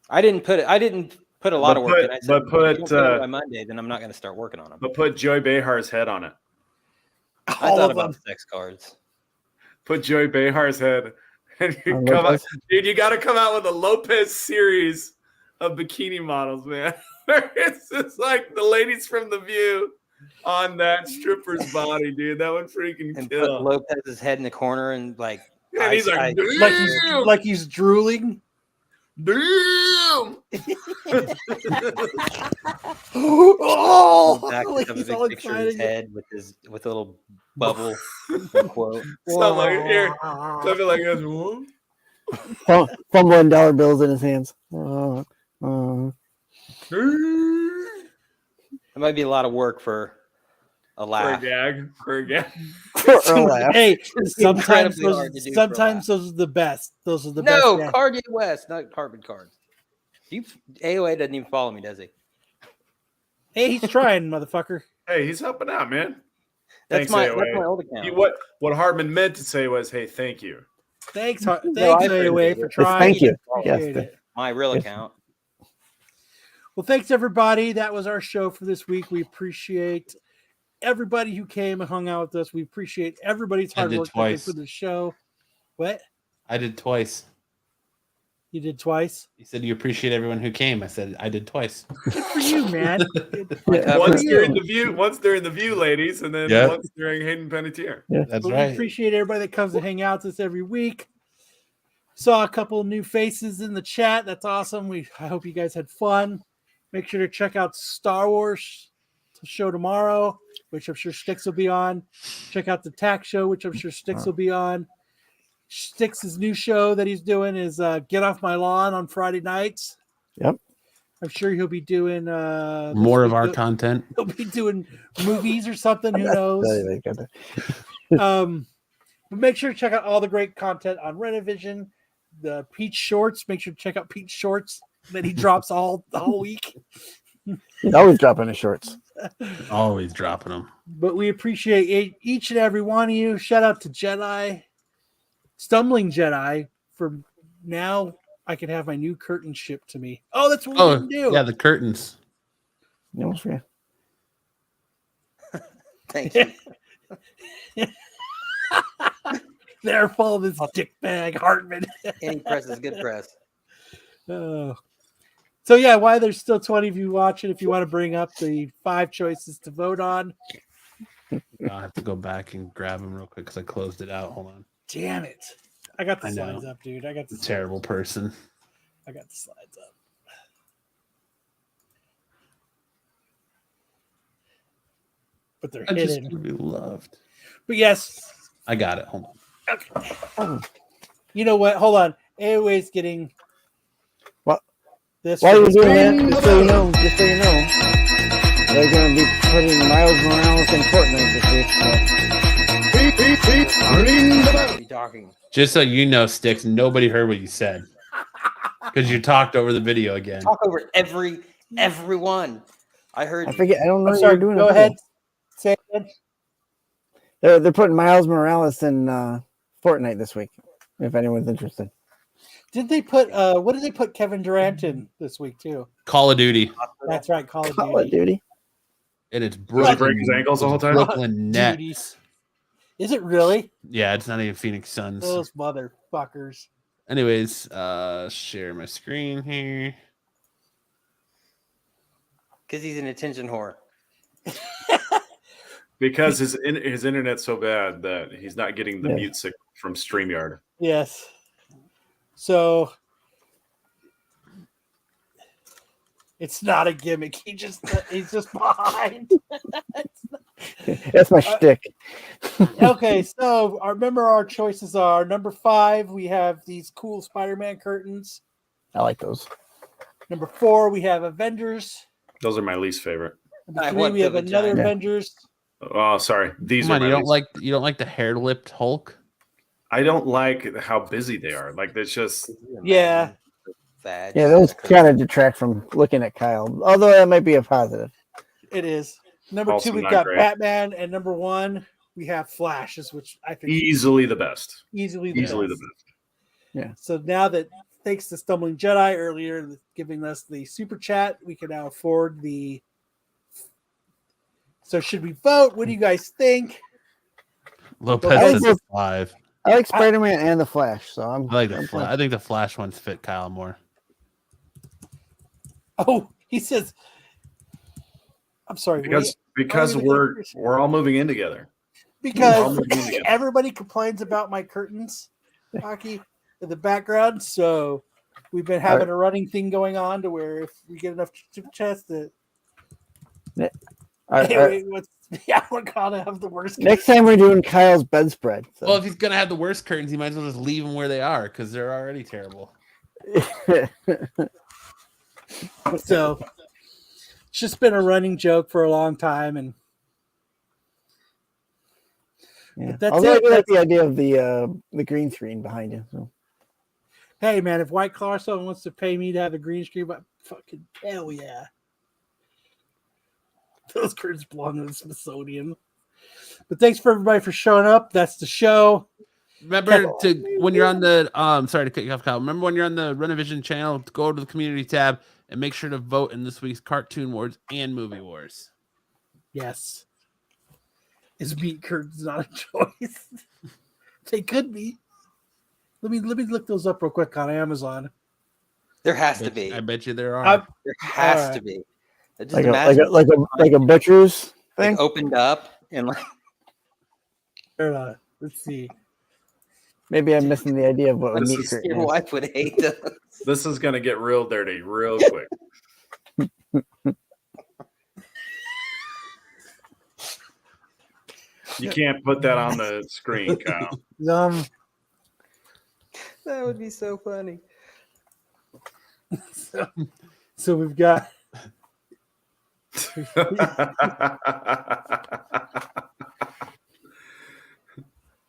S9: I didn't put a lot of work in. I said,
S1: but put
S9: if you don't pay me by Monday, then I'm not gonna start working on them.
S1: But put Joey Behar's head on it.
S9: I thought about sex cards.
S1: Put Joey Behar's head, and you come out, dude. You got to come out with a Lopez series of bikini models, man. It's just like the ladies from The View on that stripper's body, dude. That would freaking
S9: and
S1: kill.
S9: Put Lopez's head in the corner and
S1: and he's
S3: like he's drooling.
S1: Damn!
S3: Oh,
S9: Back
S3: like
S9: have
S3: he's
S9: a
S3: all
S9: big picture of his
S3: excited.
S9: head with a little bubble quote.
S1: Something like here, something like this.
S6: Fumbling dollar bills in his hands.
S9: It might be a lot of work for a laugh.
S1: For a gag.
S3: Hey, sometimes
S9: incredibly hard to do
S3: those are the best. Those are the
S9: No,
S3: best.
S9: Card West, not carbon cards. AOA doesn't even follow me, does he?
S3: Hey, he's trying, motherfucker.
S1: Hey, he's helping out, man.
S9: That's
S1: Thanks,
S9: my
S1: AOA.
S9: old account.
S1: What Hardman meant to say was, "Hey, thank you."
S3: Thanks AOA, for trying.
S6: Thank you.
S3: Appreciate
S6: Yes.
S3: it.
S9: My real account.
S3: Well, thanks everybody. That was our show for this week. We appreciate everybody who came and hung out with us. We appreciate everybody's hard work that they put in the show. What?
S2: I did twice.
S3: You did twice?
S2: You said you appreciate everyone who came. I said I did twice.
S3: Good for you, man.
S1: Once during the view, ladies, and then once during Hayden Panettiere.
S6: Yeah.
S2: That's
S3: But
S2: right.
S3: We appreciate everybody that comes and hang out with us every week. Saw a couple of new faces in the chat. That's awesome. I hope you guys had fun. Make sure to check out Star Wars show tomorrow. which I'm sure Sticks will be on. Check out the Tack Show, which I'm sure Sticks will be on. Sticks' new show that he's doing is Get Off My Lawn on Friday nights.
S6: Yep.
S3: I'm sure he'll be doing
S2: more of our content.
S3: He'll be doing movies or something. Who knows? But make sure to check out all the great content on Renovision. The Peach Shorts. Make sure to check out Peach Shorts that he drops the whole week.
S6: He's always dropping his shorts.
S2: Always dropping them.
S3: But we appreciate each and every one of you. Shout out to Jedi, Stumbling Jedi, for now. I can have my new curtain shipped to me. Oh, that's what we didn't do.
S2: Yeah, the curtains.
S6: Almost for you.
S7: Thank you.
S3: They're full of this dick bag, Hartman.
S7: Any press is good press.
S3: So yeah, why there's still 20 of you watching, if you want to bring up the 5 choices to vote on.
S2: I have to go back and grab them real quick because I closed it out. Hold on.
S3: Damn it. I got the
S2: I know.
S3: slides up, dude. I got the
S2: Terrible person.
S3: I got the slides up. But they're
S2: I just
S3: hidden.
S2: want to be loved.
S3: But yes.
S2: I got it. Hold on.
S3: Okay. You know what? Hold on. AOA's getting
S6: what?
S3: This
S6: while you're doing that, just so you know, they're going to be putting Miles Morales in Fortnite this week.
S7: Talking.
S2: Just so you know, Sticks, nobody heard what you said because you talked over the video again.
S7: Talk over everyone. I heard.
S6: I forget. I don't know.
S3: I'm sorry.
S6: Doing
S3: Go ahead. Say it again.
S6: They're putting Miles Morales in Fortnite this week. If anyone's interested.
S3: Did they put what did they put Kevin Durant in this week too?
S2: Call of Duty.
S3: That's right, Call of
S6: Duty.
S2: And it's
S1: Brooklyn. Does he break his ankles the whole time?
S2: Brooklyn Nets.
S3: Is it really?
S2: Yeah, it's not even Phoenix Suns.
S3: Those motherfuckers.
S2: Anyways, share my screen here.
S7: Because he's an attention whore.
S1: Because his internet's so bad that he's not getting the mute signal from StreamYard.
S3: Yes. So it's not a gimmick. He's just behind.
S6: That's my shtick.
S3: Okay, so remember our choices are number 5. We have these cool Spider-Man curtains.
S6: I like those.
S3: Number 4, we have Avengers.
S1: Those are my least favorite.
S3: Number 3, we have another Avengers.
S1: Oh, sorry. These are
S2: you don't like the hair-lipped Hulk?
S1: I don't like how busy they are. Like it's just
S3: yeah.
S7: Fad.
S6: Yeah, those kind of detract from looking at Kyle. Although that might be a positive.
S3: It is. Number
S1: Also
S3: 2, we've
S1: not
S3: got
S1: great.
S3: Batman, and number 1, we have Flashes, which I think
S1: easily the best.
S3: Easily the best.
S6: Yeah.
S3: So now that thanks to Stumbling Jedi earlier giving us the super chat, we can now afford the. So should we vote? What do you guys think?
S2: Lopez is 5.
S6: I like Spider-Man and the Flash, so
S2: I like the Flash. I think the Flash ones fit Kyle more.
S3: Oh, he says. I'm sorry.
S1: Because we're all moving in together.
S3: Because everybody complains about my curtains, Hockey, in the background. So we've been having a running thing going on to where if we get enough chats that. We're gonna have the worst.
S6: Next time we're doing Kyle's bedspread. So.
S2: Well, if he's gonna have the worst curtains, he might as well just leave them where they are because they're already terrible.
S3: So it's just been a running joke for a long time, and that's
S6: although
S3: it.
S6: I like the idea of the green screen behind you. So.
S3: Hey man, if White Claw someone wants to pay me to have a green screen, but fucking hell yeah. Those curtains belong to the Smithsonian. But thanks for everybody for showing up. That's the show.
S2: Remember when you're on the sorry to cut you off, Kyle. Remember when you're on the Renovision channel, go to the community tab and make sure to vote in this week's Cartoon Wars and Movie Wars.
S3: Yes. Is meat curtains not a choice? They could be. Let me look those up real quick on Amazon.
S7: There has to be.
S2: I bet you there are.
S7: There has to be. Just
S6: like a butcher's thing
S7: opened up and like.
S3: Let's see.
S6: Maybe I'm missing the idea of what a meat curtain
S7: your
S6: is.
S7: wife would hate those.
S1: This is gonna get real dirty real quick. You can't put that on the screen, Kyle.
S9: That would be so funny.
S3: So we've got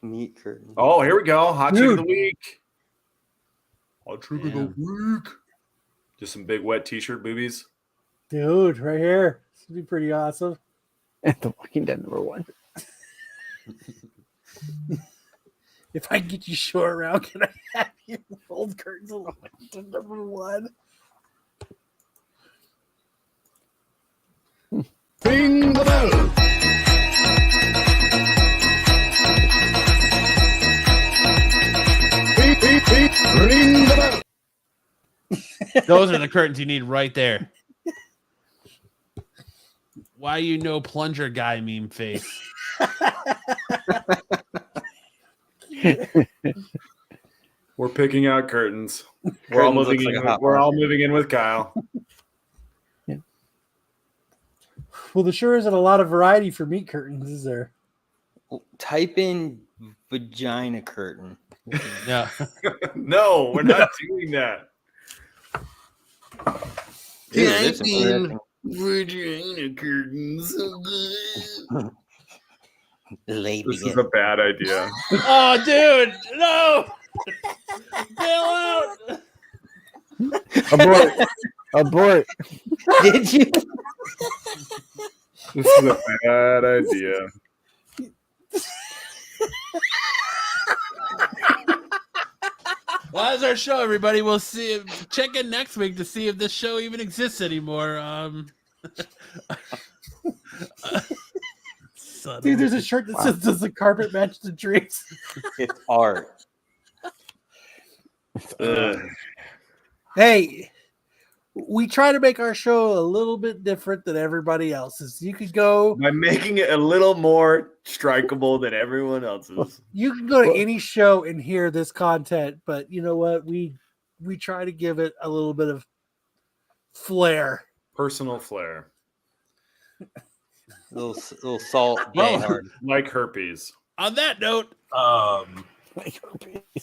S9: Meat curtain.
S1: Oh, here we go. Hot chick of the
S3: Dude.
S1: week. Hot chick of the week. Just some big wet t-shirt boobies.
S3: dude right here. This would be pretty awesome.
S6: And The Walking Dead #1.
S3: If I can get you short around, can I have you fold curtains along to #1?
S8: Ring the bell. Ring the bell.
S2: Those are the curtains you need right there. Why you no plunger guy meme face?
S1: We're picking out curtains. We're all moving in. We're all moving in with Kyle.
S3: Well, there sure isn't a lot of variety for meat curtains, is there?
S9: Type in vagina curtain.
S2: No.
S1: No, we're not doing that.
S9: Dude, there's some interesting-
S1: Vagina curtains. So good.
S9: Lady
S1: This is a bad idea.
S2: Oh, dude, no! Bail out!
S6: Abort.
S9: Did you?
S1: This is a bad idea.
S2: Well, that's our show, everybody. We'll see. Check in next week to see if this show even exists anymore.
S3: Dude, there's a shirt that says, "Does the carpet match the drapes?"
S9: It's art.
S3: Hey, we try to make our show a little bit different than everybody else's. You could go
S1: by making it a little more strikeable than everyone else's.
S3: You can go to any show and hear this content, but you know what? We try to give it a little bit of flair,
S1: personal flair,
S9: little salt.
S1: Well, like herpes.
S2: On that note,
S6: like herpes.